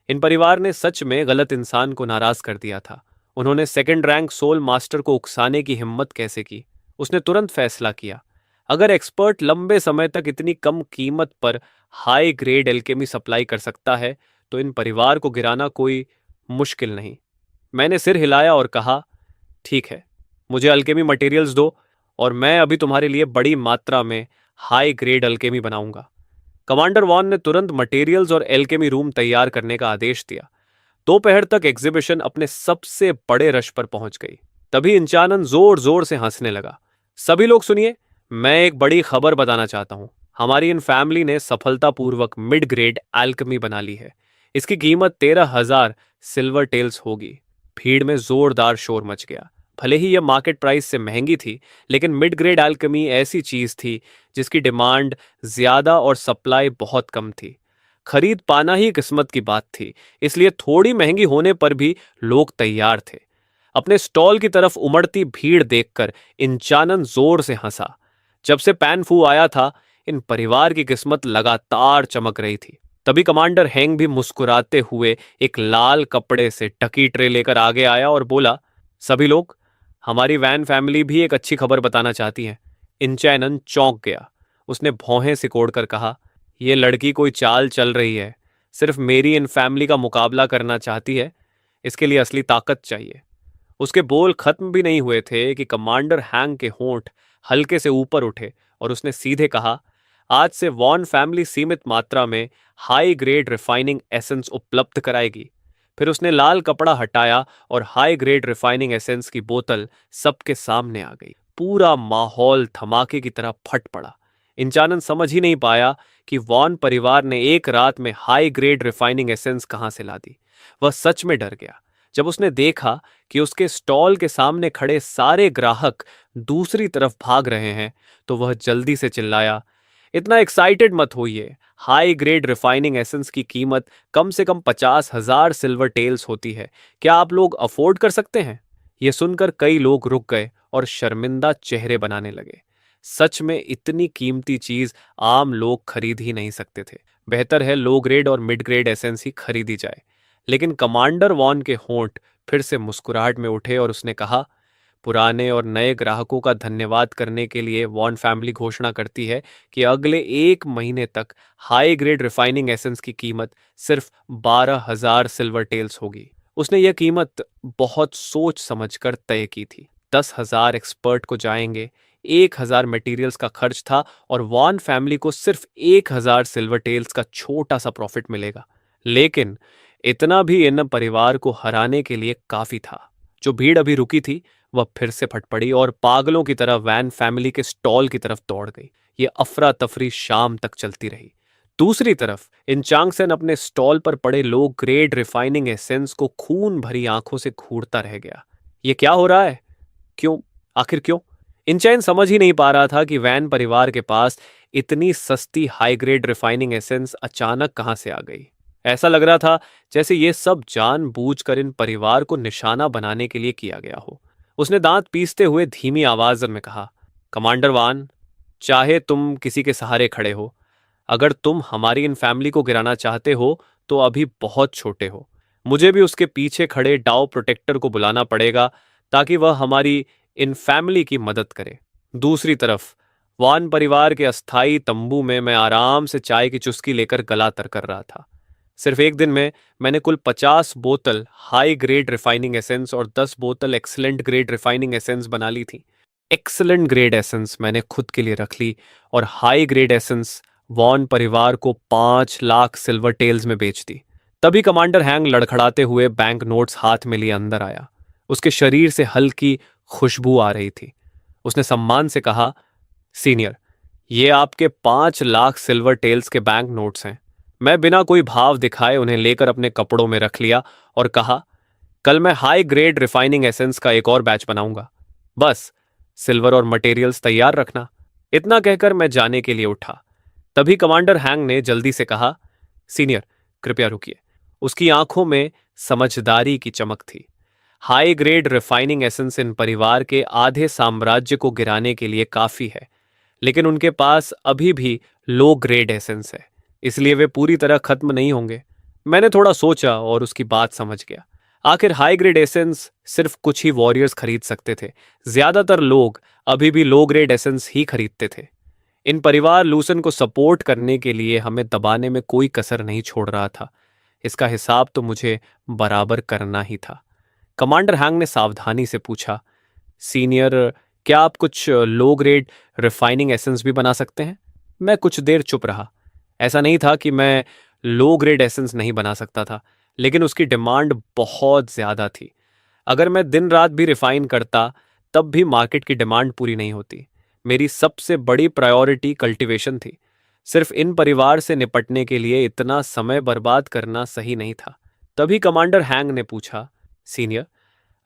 इन परिवार ने सच में गलत इंसान को नाराज कर दिया था। उन्होंने 2nd रैंक सोल मास्टर को उकसाने की हिम्मत कैसे की? उसने तुरंत फैसला किया, अगर एक्सपर्ट लंबे समय तक इतनी कम कीमत पर हाई ग्रेड एल्केमी सप्लाई कर सकता है तो इन परिवार को गिराना कोई मुश्किल नहीं। मैंने सिर हिलाया और कहा, ठीक है, मुझे अल्केमी मटेरियल्स दो और मैं अभी तुम्हारे लिए बड़ी मात्रा में हाई ग्रेड अल्केमी बनाऊंगा। कमांडर वॉन ने तुरंत मटेरियल्स और एल्केमी रूम तैयार करने का आदेश दिया। दोपहर तक एग्जीबिशन अपने सबसे बड़े रश पर पहुंच गई। तभी इंचानन जोर जोर से हंसने लगा। सभी लोग सुनिए, मैं एक बड़ी खबर बताना चाहता हूं। हमारी इन फैमिली ने सफलतापूर्वक मिड ग्रेड अल्केमी बना ली है। इसकी कीमत 13,000 सिल्वर टेल्स होगी। भीड़ में जोरदार शोर मच गया। भले ही यह मार्केट प्राइस से महंगी थी, लेकिन मिड ग्रेड अल्केमी ऐसी चीज थी जिसकी डिमांड ज्यादा और सप्लाई बहुत कम थी। खरीद पाना ही किस्मत की बात थी, इसलिए थोड़ी महंगी होने पर भी लोग तैयार थे। अपने स्टॉल की तरफ उमड़ती भीड़ देखकर इंचानन जोर से हंसा। जब से पैन फू आया था, इन परिवार की किस्मत लगातार चमक रही थी। तभी कमांडर हैंग भी मुस्कुराते हुए एक लाल कपड़े से ढकी ट्रे लेकर आगे आया और बोला, सभी लोग, हमारी वैन फैमिली भी एक अच्छी खबर बताना चाहती है। इंचैनन चौंक गया। उसने भौहें सिकोड़कर कहा, यह लड़की कोई चाल चल रही है, सिर्फ मेरी इन फैमिली का मुकाबला करना चाहती है। इसके लिए असली ताकत चाहिए। उसके बोल खत्म भी नहीं हुए थे कि कमांडर हैंग के होंठ हल्के से ऊपर उठे और उसने सीधे कहा, आज से वॉन फैमिली सीमित मात्रा में हाई ग्रेड रिफाइनिंग एसेंस उपलब्ध कराएगी। फिर उसने लाल कपड़ा हटाया और हाई ग्रेड रिफाइनिंग एसेंस की बोतल सबके सामने आ गई। पूरा माहौल धमाके की तरह फट पड़ा। इंचानन समझ ही नहीं पाया कि वॉन परिवार ने एक रात में हाई ग्रेड रिफाइनिंग एसेंस कहां से ला दी। वह सच में डर गया जब उसने देखा कि उसके स्टॉल के सामने खड़े सारे ग्राहक दूसरी तरफ भाग रहे हैं। तो वह जल्दी से चिल्लाया, इतना एक्साइटेड मत होइए। हाई ग्रेड रिफाइनिंग एसेंस की कीमत कम से कम 50,000 सिल्वर टेल्स होती है। क्या आप लोग अफोर्ड कर सकते हैं? यह सुनकर कई लोग रुक गए और शर्मिंदा चेहरे बनाने लगे। सच में इतनी कीमती चीज आम लोग खरीद ही नहीं सकते थे। बेहतर है लो ग्रेड और मिड ग्रेड एसेंस ही खरीदी जाए। लेकिन कमांडर वॉन के होंठ फिर से मुस्कुराहट में उठे और उसने कहा, पुराने और नए ग्राहकों का धन्यवाद करने के लिए वॉन फैमिली घोषणा करती है कि अगले 1 महीने तक हाई ग्रेड रिफाइनिंग एसेंस की कीमत सिर्फ 12,000 सिल्वर टेल्स होगी। उसने यह कीमत बहुत सोच समझकर तय की थी। 10,000 एक्सपर्ट को जाएंगे, 1,000 मटेरियल्स का खर्च था और वॉन फैमिली को सिर्फ 1,000 सिल्वर टेल्स का छोटा सा प्रॉफिट मिलेगा। लेकिन इतना भी इन परिवार को हराने के लिए काफी था। जो भीड़ अभी रुकी थी वह फिर से फट पड़ी और पागलों की तरह वैन फैमिली के स्टॉल की तरफ दौड़ गई। ये अफरा तफरी शाम तक चलती रही। दूसरी तरफ इन चांगसेन अपने स्टॉल पर पड़े लो ग्रेड रिफाइनिंग एसेंस को खून भरी आंखों से घूरता रह गया। ये क्या हो रहा है? क्यों? आखिर क्यों? इनचैन समझ ही नहीं पा रहा था कि वैन परिवार के पास इतनी सस्ती हाई ग्रेड रिफाइनिंग एसेंस अचानक कहां से आ गई। ऐसा लग रहा था जैसे ये सब जानबूझकर इन परिवार को निशाना बनाने के लिए किया गया हो। उसने दांत पीसते हुए धीमी आवाज में कहा, कमांडर वान, चाहे तुम किसी के सहारे खड़े हो, अगर तुम हमारी इन फैमिली को गिराना चाहते हो तो अभी बहुत छोटे हो। मुझे भी उसके पीछे खड़े डाउ प्रोटेक्टर को बुलाना पड़ेगा ताकि वह हमारी इन फैमिली की मदद करे। दूसरी तरफ वान परिवार के अस्थाई तंबू में मैं आराम से चाय की चुस्की लेकर गला तर कर रहा था। सिर्फ एक दिन में मैंने कुल 50 बोतल हाई ग्रेड रिफाइनिंग एसेंस और 10 बोतल एक्सलेंट ग्रेड रिफाइनिंग एसेंस बना ली थी। एक्सलेंट ग्रेड एसेंस मैंने खुद के लिए रख ली और हाई ग्रेड एसेंस वॉन परिवार को 5 लाख सिल्वर टेल्स में बेच दी। तभी कमांडर हैंग लड़खड़ाते हुए बैंक नोट्स हाथ में लिए अंदर आया। उसके शरीर से हल्की खुशबू आ रही थी। उसने सम्मान से कहा, सीनियर, ये आपके 5 लाख सिल्वर टेल्स के बैंक नोट्स हैं। मैं बिना कोई भाव दिखाए उन्हें लेकर अपने कपड़ों में रख लिया और कहा, कल मैं हाई ग्रेड रिफाइनिंग एसेंस का एक और बैच बनाऊंगा। बस सिल्वर और मटेरियल्स तैयार रखना। इतना कहकर मैं जाने के लिए उठा। तभी कमांडर हैंग ने जल्दी से कहा, सीनियर, कृपया रुकिए। उसकी आंखों में समझदारी की चमक थी। हाई ग्रेड रिफाइनिंग एसेंस इन परिवार के आधे साम्राज्य को गिराने के लिए काफी है, लेकिन उनके पास अभी भी लो ग्रेड एसेंस है, इसलिए वे पूरी तरह खत्म नहीं होंगे। मैंने थोड़ा सोचा और उसकी बात समझ गया। आखिर हाई ग्रेड एसेंस सिर्फ कुछ ही वॉरियर्स खरीद सकते थे। ज्यादातर लोग अभी भी लो ग्रेड एसेंस ही खरीदते थे। इन परिवार लूसन को सपोर्ट करने के लिए हमें दबाने में कोई कसर नहीं छोड़ रहा था। इसका हिसाब तो मुझे बराबर करना ही था। कमांडर हैंग ने सावधानी से पूछा, सीनियर, क्या आप कुछ लो ग्रेड रिफाइनिंग एसेंस भी बना सकते हैं? मैं कुछ देर चुप रहा। ऐसा नहीं था कि मैं लो ग्रेड एसेंस नहीं बना सकता था, लेकिन उसकी डिमांड बहुत ज्यादा थी। अगर मैं दिन रात भी रिफाइन करता तब भी मार्केट की डिमांड पूरी नहीं होती। मेरी सबसे बड़ी प्रायोरिटी कल्टीवेशन थी। सिर्फ इन परिवार से निपटने के लिए इतना समय बर्बाद करना सही नहीं था। तभी कमांडर हैंग ने पूछा, सीनियर,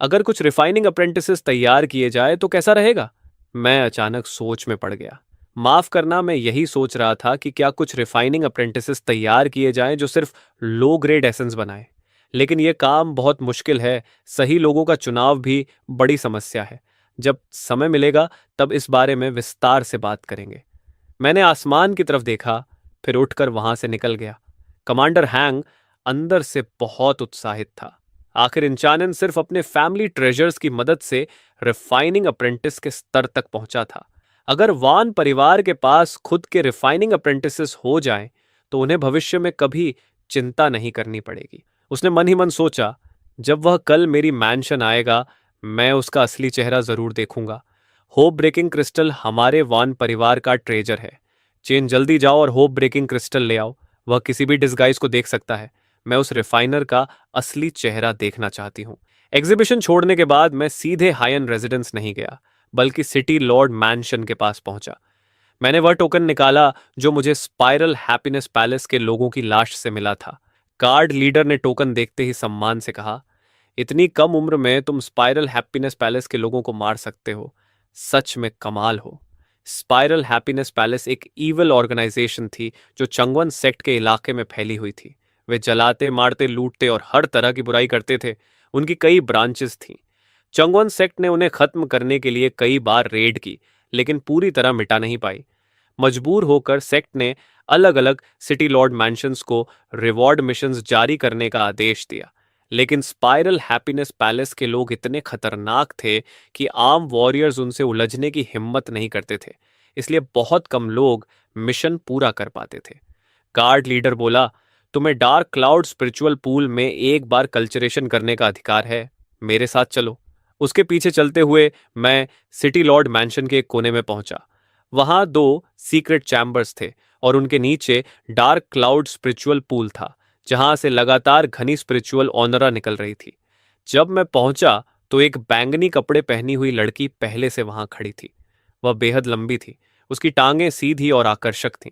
अगर कुछ रिफाइनिंग अप्रेंटिसेस तैयार किए जाए तो कैसा रहेगा? मैं अचानक सोच में पड़ गया। माफ करना, मैं यही सोच रहा था कि क्या कुछ रिफाइनिंग अप्रेंटिसेस तैयार किए जाएं जो सिर्फ लो ग्रेड एसेंस बनाए। लेकिन यह काम बहुत मुश्किल है। सही लोगों का चुनाव भी बड़ी समस्या है। जब समय मिलेगा तब इस बारे में विस्तार से बात करेंगे। मैंने आसमान की तरफ देखा, फिर उठकर वहां से निकल गया। कमांडर हैंग अंदर से बहुत उत्साहित था। आखिर इंचानन सिर्फ अपने फैमिली ट्रेजर्स की मदद से रिफाइनिंग अप्रेंटिस के स्तर तक पहुंचा था। अगर वान परिवार के पास खुद के रिफाइनिंग अप्रेंटिसेस हो जाएं, तो उन्हें भविष्य में कभी चिंता नहीं करनी पड़ेगी। उसने मन ही मन सोचा, जब वह कल मेरी मैंशन आएगा, मैं उसका असली चेहरा जरूर देखूंगा। होप ब्रेकिंग क्रिस्टल हमारे वान परिवार का ट्रेजर है। चेन, जल्दी जाओ और होप ब्रेकिंग क्रिस्टल ले आओ। वह किसी भी डिस्गाइज को देख सकता है। मैं उस रिफाइनर का असली चेहरा देखना चाहती हूँ। एग्जीबिशन छोड़ने के बाद मैं सीधे हायन रेजिडेंस नहीं गया, बल्कि सिटी लॉर्ड मैंशन के पास पहुंचा। मैंने वह टोकन निकाला जो मुझे स्पाइरल हैप्पीनेस पैलेस के लोगों की लाश से मिला था। गार्ड लीडर ने टोकन देखते ही सम्मान से कहा, इतनी कम उम्र में तुम स्पाइरल हैप्पीनेस पैलेस के लोगों को मार सकते हो, सच में कमाल हो। स्पाइरल हैप्पीनेस पैलेस एक ईवल ऑर्गेनाइजेशन थी जो चंगवन सेक्ट के इलाके में फैली हुई थी। वे जलाते, मारते, लूटते और हर तरह की बुराई करते थे। उनकी कई ब्रांचेस थीं। चंगवन सेक्ट ने उन्हें खत्म करने के लिए कई बार रेड की, लेकिन पूरी तरह मिटा नहीं पाई। मजबूर होकर सेक्ट ने अलग अलग सिटी लॉर्ड मैंशंस को रिवॉर्ड मिशंस जारी करने का आदेश दिया। लेकिन स्पाइरल हैप्पीनेस पैलेस के लोग इतने खतरनाक थे कि आम वॉरियर्स उनसे उलझने की हिम्मत नहीं करते थे, इसलिए बहुत कम लोग मिशन पूरा कर पाते थे। गार्ड लीडर बोला, तुम्हें डार्क क्लाउड स्पिरिचुअल पूल में एक बार कल्चरेशन करने का अधिकार है, मेरे साथ चलो। उसके पीछे चलते हुए मैं सिटी लॉर्ड मैंशन के एक कोने में पहुंचा। वहां दो सीक्रेट चैम्बर्स थे और उनके नीचे डार्क क्लाउड स्पिरिचुअल पूल था, जहां से लगातार घनी स्पिरिचुअल ऑनरा निकल रही थी। जब मैं पहुंचा तो एक बैंगनी कपड़े पहनी हुई लड़की पहले से वहां खड़ी थी। वह बेहद लंबी थी, उसकी टांगें सीधी और आकर्षक थीं।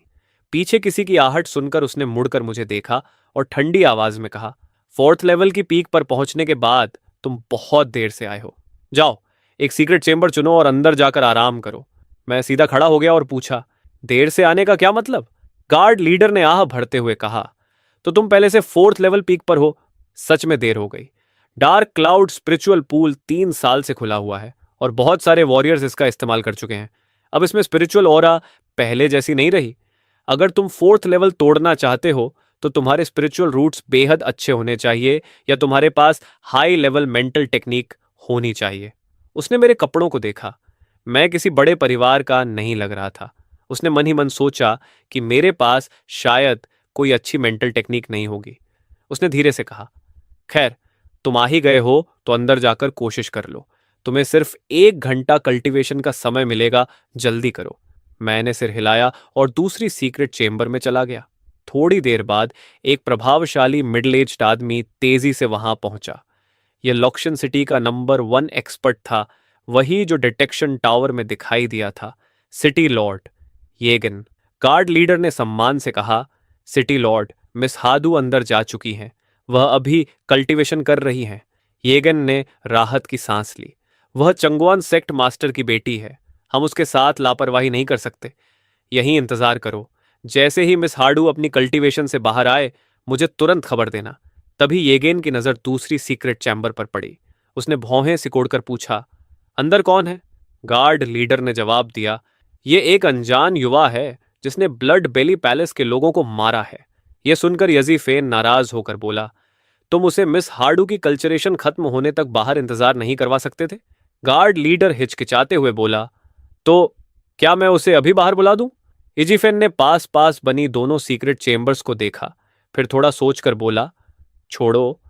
पीछे किसी की आहट सुनकर उसने मुड़कर मुझे देखा और ठंडी आवाज में कहा, फोर्थ लेवल की पीक पर पहुंचने के बाद तुम बहुत देर से आए हो। जाओ, एक सीक्रेट चेंबर चुनो और अंदर जाकर आराम करो। मैं सीधा खड़ा हो गया और पूछा, देर से आने का क्या मतलब? गार्ड लीडर ने आह भरते हुए कहा, तो तुम पहले से फोर्थ लेवल पीक पर हो। सच में देर हो गई। डार्क क्लाउड स्पिरिचुअल पूल 3 साल से खुला हुआ है और बहुत सारे वॉरियर्स इसका इस्तेमाल कर चुके हैं। अब इसमें स्पिरिचुअल ऑरा पहले जैसी नहीं रही। अगर तुम फोर्थ लेवल तोड़ना चाहते हो तो तुम्हारे स्पिरिचुअल रूट्स बेहद अच्छे होने चाहिए या तुम्हारे पास हाई लेवल मेंटल टेक्निक होनी चाहिए। उसने मेरे कपड़ों को देखा। मैं किसी बड़े परिवार का नहीं लग रहा था। उसने मन ही मन सोचा कि मेरे पास शायद कोई अच्छी मेंटल टेक्निक नहीं होगी। उसने धीरे से कहा, खैर, तुम आ ही गए हो तो अंदर जाकर कोशिश कर लो। तुम्हें सिर्फ 1 घंटा कल्टीवेशन का समय मिलेगा, जल्दी करो। मैंने सिर हिलाया और दूसरी सीक्रेट चेंबर में चला गया। थोड़ी देर बाद एक प्रभावशाली मिडिल एज्ड आदमी तेजी से वहां पहुंचा। यह लॉक्शन सिटी का नंबर 1 एक्सपर्ट था, वही जो डिटेक्शन टावर में दिखाई दिया था, सिटी लॉर्ड येगन। गार्ड लीडर ने सम्मान से कहा, सिटी लॉर्ड, मिस हादू अंदर जा चुकी हैं। वह अभी कल्टीवेशन कर रही हैं। येगन ने राहत की सांस ली। वह चंगवान सेक्ट मास्टर की बेटी है। हम उसके साथ लापरवाही नहीं कर सकते। यहीं इंतजार करो। जैसे ही मिस हाडू अपनी कल्टीवेशन से बाहर आए, मुझे तुरंत खबर देना। तभी येगेन की नजर दूसरी सीक्रेट चैम्बर पर पड़ी। उसने भौहें सिकोड़कर पूछा, अंदर कौन है? गार्ड लीडर ने जवाब दिया, ये एक अनजान युवा है जिसने ब्लड बेली पैलेस के लोगों को मारा है। यह सुनकर यजीफेन नाराज होकर बोला, तुम उसे मिस हार्डू की कल्चरेशन खत्म होने तक बाहर इंतजार नहीं करवा सकते थे? गार्ड लीडर हिचकिचाते हुए बोला, तो क्या मैं उसे अभी बाहर बुला दूं? इजीफेन ने पास पास बनी दोनों सीक्रेट चेंबर्स को देखा, फिर थोड़ा सोचकर बोला, छोड़ो,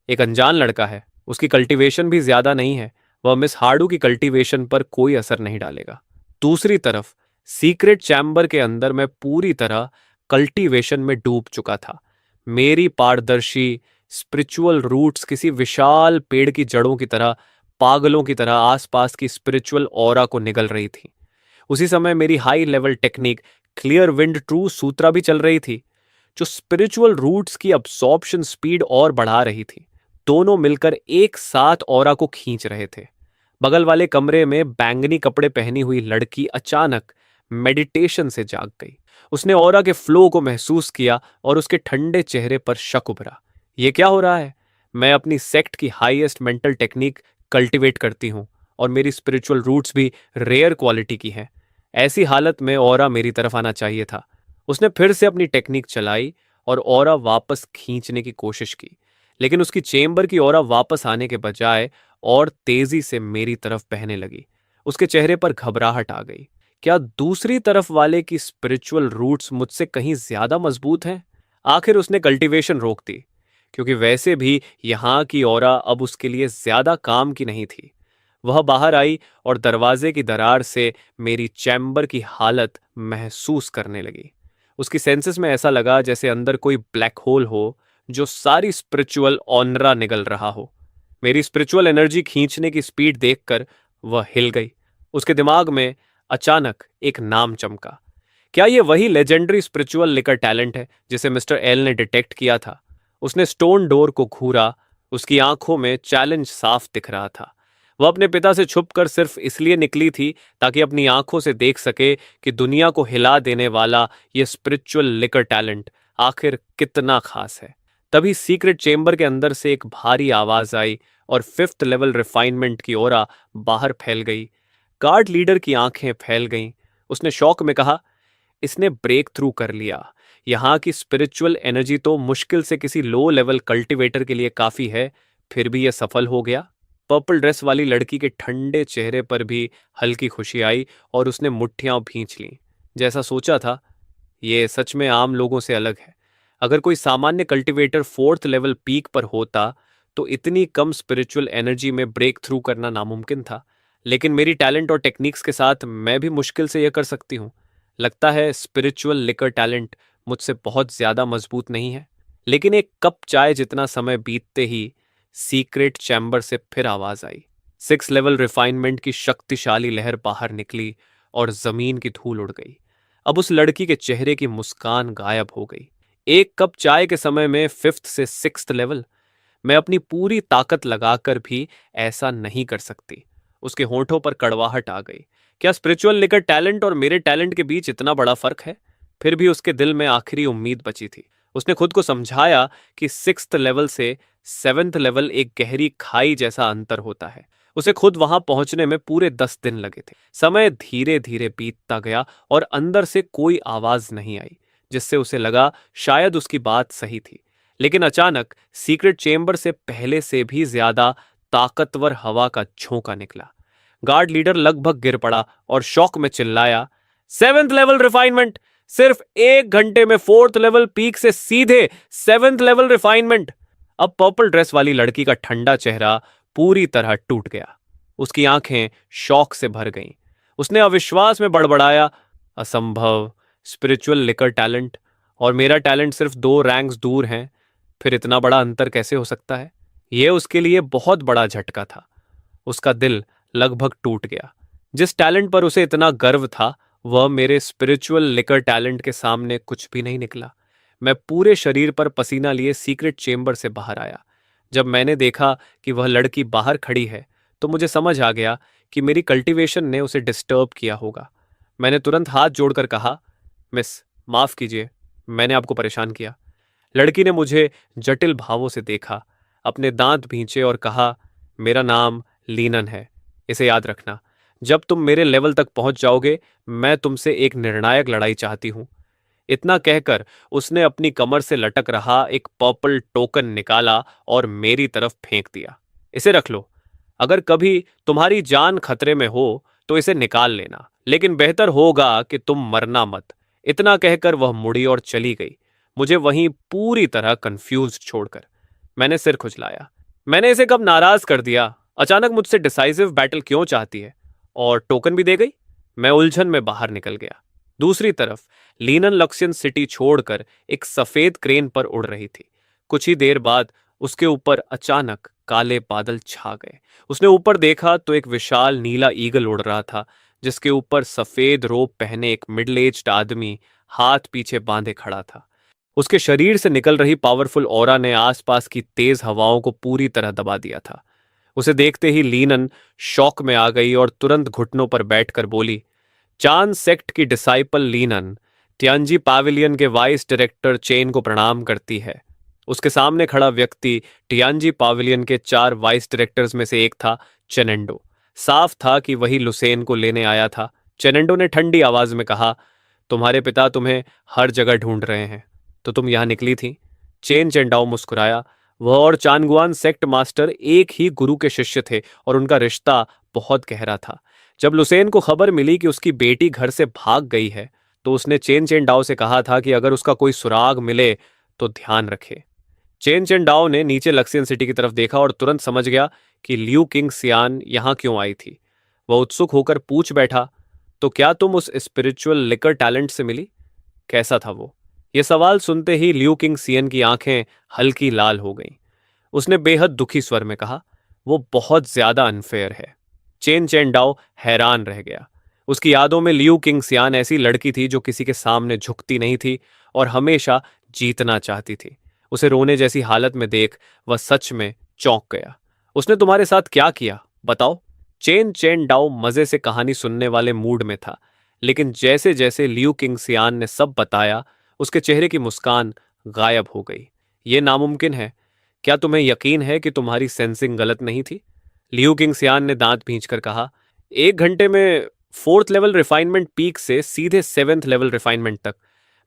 एक अनजान लड़का है, उसकी कल्टीवेशन भी ज्यादा नहीं है। वह मिस हार्डू की कल्टीवेशन पर कोई असर नहीं डालेगा। दूसरी तरफ सीक्रेट चैम्बर के अंदर मैं पूरी तरह कल्टीवेशन में डूब चुका था। मेरी पारदर्शी स्पिरिचुअल रूट्स किसी विशाल पेड़ की जड़ों की तरह, पागलों की तरह आसपास की स्पिरिचुअल ऑरा को निगल रही थी। उसी समय मेरी high level technique clear wind true sutra भी चल रही थी, जो स्पिरिचुअल रूट्स की अब्सॉर्प्शन स्पीड और बढ़ा रही थी। दोनों मिलकर एक साथ ऑरा को खींच रहे थे। बगल वाले कमरे में बैंगनी कपड़े पहनी हुई लड़की अचानक मेडिटेशन से जाग गई। उसने ऑरा के फ्लो को महसूस किया और उसके ठंडे चेहरे पर शक उभरा। यह क्या हो रहा है? मैं अपनी सेक्ट की हाईएस्ट मेंटल टेक्निक कल्टीवेट करती हूं और मेरी स्पिरिचुअल रूट्स भी रेयर क्वालिटी की हैं। ऐसी हालत में ऑरा मेरी तरफ आना चाहिए था। उसने फिर से अपनी टेक्निक चलाई और ऑरा वापस खींचने की कोशिश की, लेकिन उसकी चेंबर की ऑरा वापस आने के बजाय और तेजी से मेरी तरफ बहने लगी। उसके चेहरे पर घबराहट आ गई। क्या दूसरी तरफ वाले की स्पिरिचुअल रूट्स मुझसे कहीं ज्यादा मजबूत हैं? आखिर उसने कल्टीवेशन रोक दी, क्योंकि वैसे भी यहां की ऑरा अब उसके लिए ज्यादा काम की नहीं थी। वह बाहर आई और दरवाजे की दरार से मेरी चैम्बर की हालत महसूस करने लगी। उसकी सेंसेस में ऐसा लगा जैसे अंदर कोई ब्लैक होल हो जो सारी स्पिरिचुअल ऑनरा निगल रहा हो। मेरी स्पिरिचुअल एनर्जी खींचने की स्पीड देखकर वह हिल गई। उसके दिमाग में अचानक एक नाम चमका। क्या ये वही लेजेंडरी स्पिरिचुअल लिकर टैलेंट है जिसे मिस्टर एल ने डिटेक्ट किया था? उसने स्टोन डोर को घूरा। उसकी आंखों में चैलेंज साफ दिख रहा था। वह अपने पिता से छुपकर सिर्फ इसलिए निकली थी ताकि अपनी आंखों से देख सके कि दुनिया को हिला देने वाला यह स्पिरिचुअल लिकर टैलेंट आखिर कितना खास है। तभी सीक्रेट चेंबर के अंदर से एक भारी आवाज आई और फिफ्थ लेवल रिफाइनमेंट की ओर बाहर फैल गई। गार्ड लीडर की आंखें फैल गईं। उसने शौक में कहा, इसने ब्रेक थ्रू कर लिया। यहां की स्पिरिचुअल एनर्जी तो मुश्किल से किसी लो लेवल कल्टीवेटर के लिए काफी है, फिर भी यह सफल हो गया। पर्पल ड्रेस वाली लड़की के ठंडे चेहरे पर भी हल्की खुशी आई और उसने मुट्ठियां भींच लीं। जैसा सोचा था, ये सच में आम लोगों से अलग है। अगर कोई सामान्य कल्टीवेटर फोर्थ लेवल पीक पर होता तो इतनी कम स्पिरिचुअल एनर्जी में ब्रेक थ्रू करना नामुमकिन था। लेकिन मेरी टैलेंट और टेक्निक्स के साथ मैं भी मुश्किल से यह कर सकती हूँ। लगता है स्पिरिचुअल लिकर टैलेंट मुझसे बहुत ज्यादा मजबूत नहीं है। लेकिन एक कप चाय जितना समय बीतते ही सीक्रेट चैम्बर से फिर आवाज आई। सिक्स लेवल रिफाइनमेंट की शक्तिशाली लहर बाहर निकली और जमीन की धूल उड़ गई। अब उस लड़की के चेहरे की मुस्कान गायब हो गई। एक कप चाय के समय में फिफ्थ से सिक्स्थ लेवल? मैं अपनी पूरी ताकत लगाकर भी ऐसा नहीं कर सकती। उसके होंठों पर कड़वाहट आ गई। क्या स्पिरिचुअल लिकर टैलेंट और मेरे टैलेंट के बीच इतना बड़ा फर्क है? फिर भी उसके दिल में आखिरी उम्मीद बची थी। उसने खुद को समझाया कि सिक्स्थ लेवल से सेवेंथ लेवल एक गहरी खाई जैसा अंतर होता है। उसे खुद वहां पहुंचने में पूरे 10 दिन लगे थे। समय धीरे धीरे बीतता गया और अंदर से कोई आवाज नहीं आई, जिससे उसे लगा शायद उसकी बात सही थी। लेकिन अचानक सीक्रेट चेंबर से पहले से भी ज्यादा ताकतवर हवा का झोंका निकला। गार्ड लीडर लगभग गिर पड़ा और शॉक में चिल्लाया, सेवेंथ लेवल रिफाइनमेंट! सिर्फ 1 घंटे में फोर्थ लेवल पीक से सीधे सेवेंथ लेवल रिफाइनमेंट! अब पर्पल ड्रेस वाली लड़की का ठंडा चेहरा पूरी तरह टूट गया। उसकी आंखें शौक से भर गईं। उसने अविश्वास में बड़बड़ाया, असंभव! स्पिरिचुअल लिकर टैलेंट और मेरा टैलेंट सिर्फ 2 रैंक्स दूर हैं। फिर इतना बड़ा अंतर कैसे हो सकता है? यह उसके लिए बहुत बड़ा झटका था। उसका दिल लगभग टूट गया। जिस टैलेंट पर उसे इतना गर्व था, वह मेरे स्पिरिचुअल लिकर टैलेंट के सामने कुछ भी नहीं निकला। मैं पूरे शरीर पर पसीना लिए सीक्रेट चेंबर से बाहर आया। जब मैंने देखा कि वह लड़की बाहर खड़ी है, तो मुझे समझ आ गया कि मेरी कल्टीवेशन ने उसे डिस्टर्ब किया होगा। मैंने तुरंत हाथ जोड़कर कहा, मिस, माफ कीजिए, मैंने आपको परेशान किया। लड़की ने मुझे जटिल भावों से देखा, अपने दांत भींचे और कहा, मेरा नाम लीनन है, इसे याद रखना। जब तुम मेरे लेवल तक पहुंच जाओगे, मैं तुमसे एक निर्णायक लड़ाई चाहती हूं। इतना कहकर उसने अपनी कमर से लटक रहा एक पर्पल टोकन निकाला और मेरी तरफ फेंक दिया। इसे रख लो। अगर कभी तुम्हारी जान खतरे में हो तो इसे निकाल लेना, लेकिन बेहतर होगा कि तुम मरना मत। इतना कहकर वह मुड़ी और चली गई, मुझे वहीं पूरी तरह कंफ्यूज छोड़कर। मैंने सिर खुजलाया। मैंने इसे कब नाराज कर दिया? अचानक मुझसे डिसाइसिव बैटल क्यों चाहती है? और टोकन भी दे गई। मैं उलझन में बाहर निकल गया। दूसरी तरफ लीनन लक्ष्यन सिटी छोड़कर एक सफेद क्रेन पर उड़ रही थी। कुछ ही देर बाद उसके ऊपर अचानक काले बादल छा गए। उसने ऊपर देखा तो एक विशाल नीला ईगल उड़ रहा था, जिसके ऊपर सफेद रोब पहने एक मिडिल एज्ड आदमी हाथ पीछे बांधे खड़ा था। उसके शरीर से निकल रही पावरफुल ऑरा ने आसपास की तेज हवाओं को पूरी तरह दबा दिया था। उसे देखते ही लीनन शॉक में आ गई और तुरंत घुटनों पर बैठकर बोली, चांद सेक्ट की डिसाइपल लीनन ट्यान्जी पैविलियन के वाइस डायरेक्टर चेन को प्रणाम करती है। उसके सामने खड़ा व्यक्ति टियान्जी पैविलियन के 4 वाइस डायरेक्टर्स में से एक था, चेनेंडो। साफ था कि वही लुसेन को लेने आया था। चेनेंडो ने ठंडी आवाज में कहा, तुम्हारे पिता तुम्हें हर जगह ढूंढ रहे हैं, तो तुम यहां निकली थी? चेन चेंडाओ मुस्कुराया। वह और चानगुआन सेक्ट मास्टर एक ही गुरु के शिष्य थे और उनका रिश्ता बहुत गहरा था। जब लुसेन को खबर मिली कि उसकी बेटी घर से भाग गई है तो उसने चेन चेन डाओ से कहा था कि अगर उसका कोई सुराग मिले तो ध्यान रखे। चेन चेन डाओ ने नीचे लक्सियन सिटी की तरफ देखा और तुरंत समझ गया कि लियू किंग सियान यहां क्यों आई थी। वह उत्सुक होकर पूछ बैठा, तो क्या तुम उस स्पिरिचुअल लिकर टैलेंट से मिली? कैसा था वो? यह सवाल सुनते ही लियू किंग सियन की आंखें हल्की लाल हो गईं। उसने बेहद दुखी स्वर में कहा, वो बहुत ज्यादा अनफेयर है। चेन चेन डाओ हैरान रह गया। उसकी यादों में लियू किंग सियान ऐसी लड़की थी जो किसी के सामने झुकती नहीं थी और हमेशा जीतना चाहती थी। उसे रोने जैसी हालत में देख वह सच में चौंक गया। उसने तुम्हारे साथ क्या किया, बताओ? चेन चेन डाओ मजे से कहानी सुनने वाले मूड में था, लेकिन जैसे जैसे लियू किंग सियान ने सब बताया उसके चेहरे की मुस्कान गायब हो गई। यह नामुमकिन है। क्या तुम्हें यकीन है कि तुम्हारी सेंसिंग गलत नहीं थी? लियू किंग सियान ने दांत भींचकर कहा, 1 घंटे में 4th लेवल रिफाइनमेंट पीक से सीधे 7th लेवल रिफाइनमेंट तक।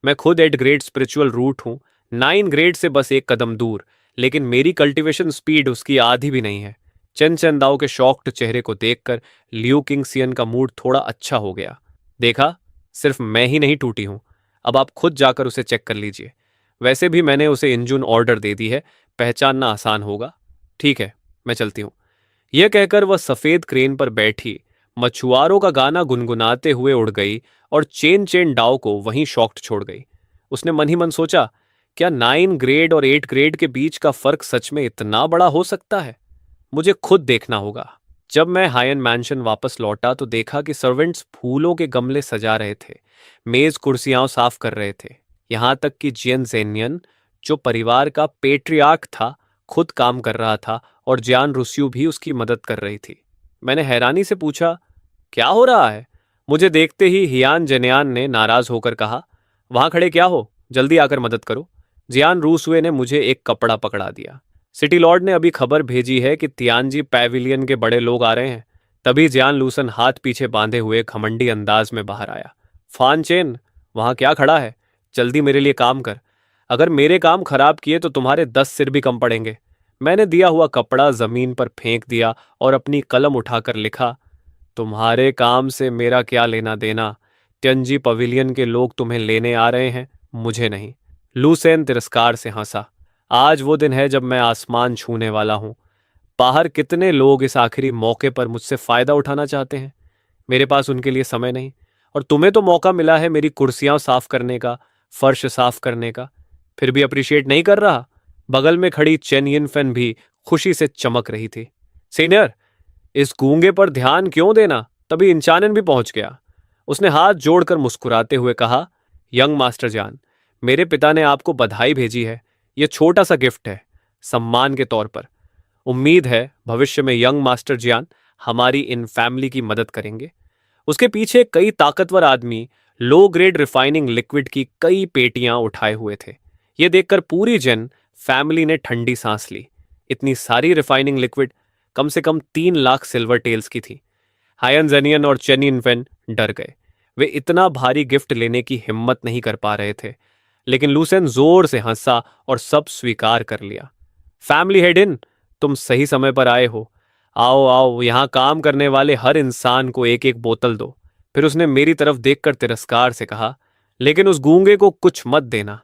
मैं खुद 8 ग्रेड स्पिरिचुअल रूट हूं, 9 ग्रेड से बस एक कदम दूर, लेकिन मेरी कल्टीवेशन स्पीड उसकी आधी भी नहीं है। चन चंदाओ के शॉक्ड चेहरे को देखकर लियू किंग सियन का मूड थोड़ा अच्छा हो गया। देखा, सिर्फ मैं ही नहीं टूटी हूं। अब आप खुद जाकर उसे चेक कर लीजिए। वैसे भी मैंने उसे इंजन ऑर्डर दे दी है, पहचानना आसान होगा। ठीक है, मैं चलती हूं। यह कहकर वह सफेद क्रेन पर बैठी मछुआरों का गाना गुनगुनाते हुए उड़ गई और चेन चेन डाओ को वहीं शॉक्ड छोड़ गई। उसने मन ही मन सोचा, क्या 9 ग्रेड और 8 ग्रेड के बीच का फर्क सच में इतना बड़ा हो सकता है? मुझे खुद देखना होगा। जब मैं हायन मैंशन वापस लौटा तो देखा कि सर्वेंट्स फूलों के गमले सजा रहे थे, मेज कुर्सियां साफ कर रहे थे। यहां तक कि जियन जेनियन, जो परिवार का पेट्रियार्क था, खुद काम कर रहा था और जियान रुस्यू भी उसकी मदद कर रही थी। मैंने हैरानी से पूछा, क्या हो रहा है? मुझे देखते ही हियान जेनियान ने नाराज होकर कहा, वहां खड़े क्या हो, जल्दी आकर मदद करो। जियान रूसुए ने मुझे एक कपड़ा पकड़ा दिया। सिटी लॉर्ड ने अभी खबर भेजी है कि तियानजी पैविलियन के बड़े लोग आ रहे हैं। तभी जियान लूसन हाथ पीछे बांधे हुए घमंडी अंदाज में बाहर आया। फान चेन, वहां क्या खड़ा है? जल्दी मेरे लिए काम कर। अगर मेरे काम खराब किए तो तुम्हारे 10 सिर भी कम पड़ेंगे। मैंने दिया हुआ कपड़ा जमीन पर फेंक दिया और अपनी कलम उठाकर लिखा, तुम्हारे काम से मेरा क्या लेना देना? त्यंजी पवेलियन के लोग तुम्हें लेने आ रहे हैं, मुझे नहीं। लूसेन तिरस्कार से हंसा। आज वो दिन है जब मैं आसमान छूने वाला हूं। बाहर कितने लोग इस आखिरी मौके पर मुझसे फायदा उठाना चाहते हैं। मेरे पास उनके लिए समय नहीं। और तुम्हें तो मौका मिला है मेरी कुर्सियां साफ करने का, फर्श साफ करने का, फिर भी अप्रिशिएट नहीं कर रहा। बगल में खड़ी चेन यिनफेन भी खुशी से चमक रही थी। सीनियर, इस गूंगे पर ध्यान क्यों देना? तभी इंचानन भी पहुंच गया। उसने हाथ जोड़कर मुस्कुराते हुए कहा, यंग मास्टर जान, मेरे पिता ने आपको बधाई भेजी है। यह छोटा सा गिफ्ट है, सम्मान के तौर पर। उम्मीद है भविष्य में यंग मास्टर जियान हमारी इन फैमिली की मदद करेंगे। उसके पीछे कई ताकतवर आदमी लो ग्रेड रिफाइनिंग लिक्विड की कई पेटियां उठाए हुए थे। यह देखकर पूरी जन फैमिली ने ठंडी सांस ली। इतनी सारी रिफाइनिंग लिक्विड कम से कम 3 लाख सिल्वर टेल्स की थी। हायन जेनियन और चेन यिनफेन डर गए। वे इतना भारी गिफ्ट लेने की हिम्मत नहीं कर पा रहे थे, लेकिन लूसेन जोर से हंसा और सब स्वीकार कर लिया। फैमिली हेड इन, तुम सही समय पर आए हो। आओ आओ, यहां काम करने वाले हर इंसान को एक एक बोतल दो। फिर उसने मेरी तरफ देखकर तिरस्कार से कहा, लेकिन उस गूंगे को कुछ मत देना।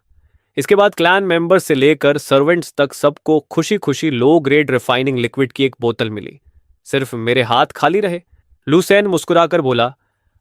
इसके बाद क्लैन मेंबर्स से लेकर सर्वेंट्स तक सबको खुशी खुशी लो ग्रेड रिफाइनिंग लिक्विड की एक बोतल मिली। सिर्फ मेरे हाथ खाली रहे। लूसेन मुस्कुराकर बोला,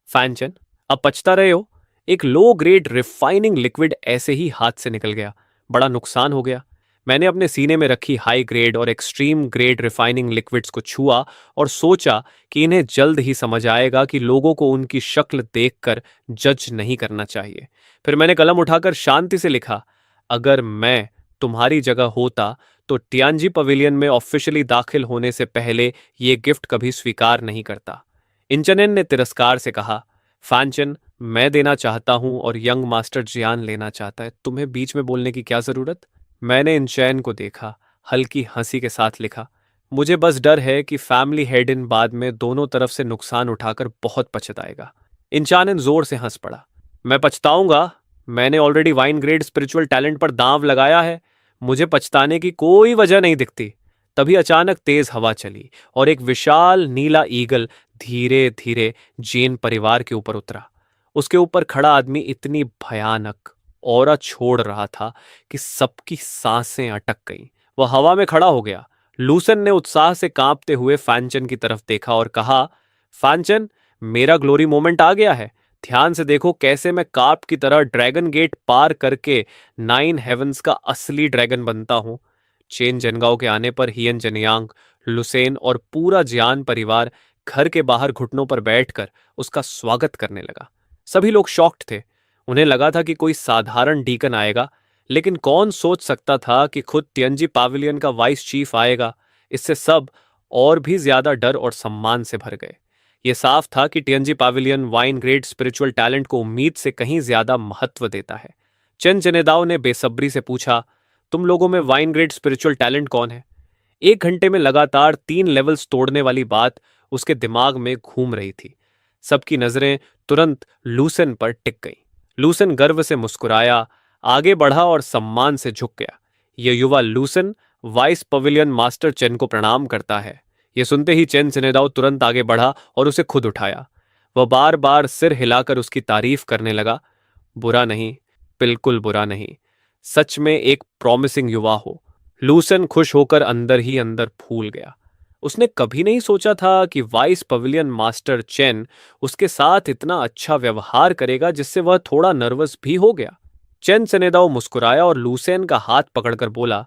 फैनचन, अब पछता रहे हो? एक लो ग्रेड रिफाइनिंग लिक्विड ऐसे ही हाथ से निकल गया, बड़ा नुकसान हो गया। मैंने अपने सीने में रखी हाई ग्रेड और एक्सट्रीम ग्रेड रिफाइनिंग लिक्विड्स को छुआ और सोचा कि इन्हें जल्द ही समझ आएगा कि लोगों को उनकी शक्ल देखकर जज नहीं करना चाहिए। फिर मैंने कलम उठाकर शांति से लिखा, अगर मैं तुम्हारी जगह होता तो टियानजी पवेलियन में ऑफिशियली दाखिल होने से पहले ये गिफ्ट कभी स्वीकार नहीं करता। इंचनेन ने तिरस्कार से कहा, फैनचन, मैं देना चाहता हूं और यंग मास्टर जियान लेना चाहता है, तुम्हें बीच में बोलने की क्या जरूरत? मैंने इंचैन को देखा, हल्की हंसी के साथ लिखा, मुझे बस डर है कि फैमिली हेड इन बाद में दोनों तरफ से नुकसान उठाकर बहुत पछताएगा। इंचानन जोर से हंस पड़ा, मैं पछताऊंगा? मैंने already wine grade spiritual talent पर दांव लगाया है। मुझे पछताने की कोई वजह नहीं दिखती। तभी अचानक तेज हवा चली और एक विशाल नीला ईगल धीरे धीरे जैन परिवार के ऊपर उतरा। उसके ऊपर खड़ा आदमी इतनी भयानक ऑरा छोड़ रहा था कि सबकी सांसें अटक गईं। वह हवा में खड़ा हो गया। लूसन ने उत्साह से कांपते हुए फैंचन की तरफ देखा और कहा, फैंचन, मेरा ग्लोरी मोमेंट आ गया है। ध्यान से देखो कैसे मैं कार्प की तरह ड्रैगन गेट पार करके 9 हेवंस का असली ड्रैगन बनता हूं। चेन जनगांव के आने पर हियन जनियांग, लुसेन और पूरा जियान परिवार घर के बाहर घुटनों पर बैठकर उसका स्वागत करने लगा। सभी लोग शॉक्ड थे। उन्हें लगा था कि कोई साधारण डीकन आएगा, लेकिन कौन सोच सकता था कि खुद तियंजी पाविलियन का वाइस चीफ आएगा। इससे सब और भी ज्यादा डर और सम्मान से भर गए। यह साफ था कि टियंजी पाविलियन वाइन ग्रेड स्पिरिचुअल टैलेंट को उम्मीद से कहीं ज्यादा महत्व देता है। चेन चेनेदाओ ने बेसब्री से पूछा, तुम लोगों में वाइन ग्रेड स्पिरिचुअल टैलेंट कौन है? 1 घंटे में लगातार 3 लेवल्स तोड़ने वाली बात उसके दिमाग में घूम रही थी। सबकी नजरें तुरंत लूसन पर टिक गईं। लूसन गर्व से मुस्कुराया, आगे बढ़ा और सम्मान से झुक गया। यह युवा लूसन वाइस पवेलियन मास्टर चेन को प्रणाम करता है। यह सुनते ही चेन सिनेदाओ तुरंत आगे बढ़ा और उसे खुद उठाया। वह बार बार सिर हिलाकर उसकी तारीफ करने लगा। बुरा नहीं, बिल्कुल बुरा नहीं। सच में एक प्रॉमिसिंग युवा हो। लूसन खुश होकर अंदर ही अंदर फूल गया। उसने कभी नहीं सोचा था कि वाइस पवेलियन मास्टर चेन उसके साथ इतना अच्छा व्यवहार करेगा, जिससे वह थोड़ा नर्वस भी हो गया। चेन सेनेदाओ मुस्कुराया और लूसेन का हाथ पकड़कर बोला,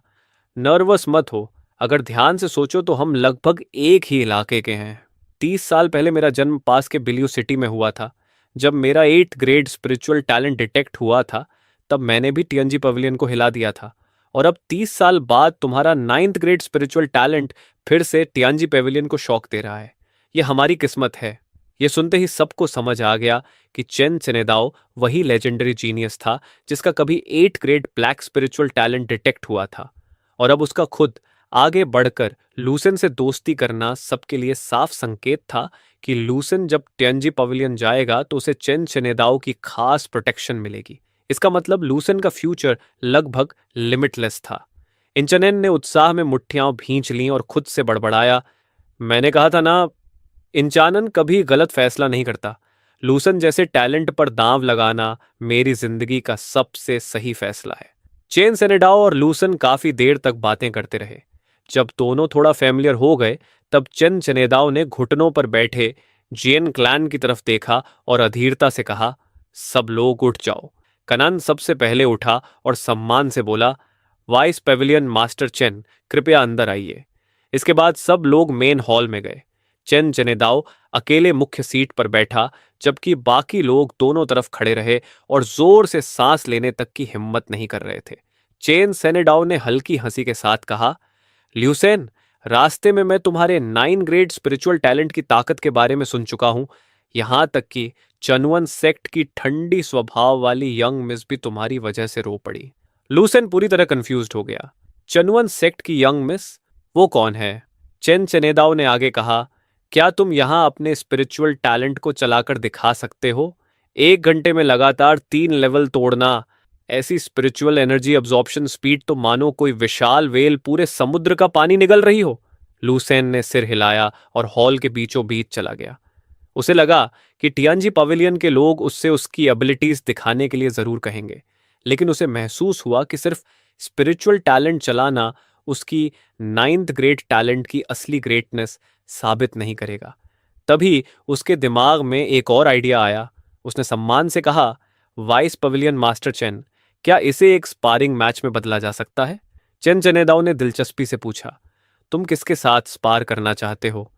नर्वस मत हो। अगर ध्यान से सोचो तो हम लगभग एक ही इलाके के हैं। 30 साल पहले मेरा जन्म पास के बिलियो सिटी में हुआ था। जब मेरा 8th grade spiritual talent detect हुआ था, तब मैंने भी टियंजी पवेलियन को हिला दिया था। और अब 30 साल बाद तुम्हारा 9th ग्रेड स्पिरिचुअल टैलेंट फिर से टियांजी पेविलियन को शॉक दे रहा है। यह हमारी किस्मत है। यह सुनते ही सबको समझ आ गया कि चेन चेनेदाओ वही लेजेंडरी जीनियस था जिसका कभी 8th grade black spiritual talent detect हुआ था। और अब उसका खुद आगे बढ़कर लूसेन से दोस्ती करना सबके लिए साफ संकेत था कि लूसेन जब टियांजी पवेलियन जाएगा तो उसे चेन चेनेदाओ की खास प्रोटेक्शन मिलेगी। इसका मतलब लूसेन का फ्यूचर लगभग लिमिटलेस था। इंचनेन ने उत्साह में मुट्ठियां भींच लीं और खुद से बड़बड़ाया, मैंने कहा था ना, इंचानन कभी गलत फैसला नहीं करता। लूसन जैसे टैलेंट पर दांव लगाना मेरी जिंदगी का सबसे सही फैसला है। चेन सेनेडाओ और लूसन काफी देर तक बातें करते रहे। जब दोनों थोड़ा फैमिलियर हो गए, तब चेन चेनेदाओ ने घुटनों पर बैठे जियन क्लैन की तरफ देखा और अधीरता से कहा, सब लोग उठ जाओ। कनान सबसे पहले उठा और सम्मान से बोला, वाइस पेविलियन मास्टर चेन, कृपया अंदर आइए। इसके बाद सब लोग मेन हॉल में गए। चेन चेनेदाओ अकेले मुख्य सीट पर बैठा, जबकि बाकी लोग दोनों तरफ खड़े रहे और जोर से सांस लेने तक की हिम्मत नहीं कर रहे थे। चेन सेनेडाओ ने हल्की हंसी के साथ कहा, ल्यूसेन, रास्ते में मैं तुम्हारे 9 ग्रेड स्पिरिचुअल टैलेंट की ताकत के बारे में सुन चुका हूं। यहां तक कि चनवन सेक्ट की ठंडी स्वभाव वाली यंग मिस भी तुम्हारी वजह से रो पड़ी। लूसेन पूरी तरह कंफ्यूज्ड हो गया। चनवन सेक्ट की यंग मिस? वो कौन है? चेन चेनेदाओ ने आगे कहा, क्या तुम यहां अपने स्पिरिचुअल टैलेंट को चलाकर दिखा सकते हो? 1 घंटे में लगातार 3 लेवल तोड़ना, ऐसी स्पिरिचुअल एनर्जी अब्जॉर्प्शन स्पीड तो मानो कोई विशाल वेल पूरे समुद्र का पानी निगल रही हो। लूसेन ने सिर हिलाया और हॉल के बीचों बीच चला गया। उसे लगा कि टियांजी पवेलियन के लोग उससे उसकी एबिलिटीज दिखाने के लिए जरूर कहेंगे, लेकिन उसे महसूस हुआ कि सिर्फ स्पिरिचुअल टैलेंट चलाना उसकी 9th ग्रेड टैलेंट की असली ग्रेटनेस साबित नहीं करेगा। तभी उसके दिमाग में एक और आइडिया आया। उसने सम्मान से कहा, वाइस पवेलियन मास्टर चेन, क्या इसे एक स्पारिंग मैच में बदला जा सकता है? चेन चेनेदाओ ने दिलचस्पी से पूछा, तुम किसके साथ स्पार करना चाहते हो?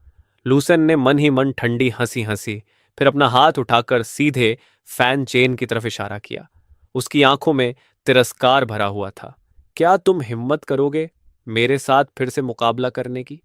लूसेन ने मन ही मन ठंडी हंसी हंसी, फिर अपना हाथ उठाकर सीधे फैन चेन की तरफ इशारा किया। उसकी आंखों में तिरस्कार भरा हुआ था। क्या तुम हिम्मत करोगे मेरे साथ फिर से मुकाबला करने की?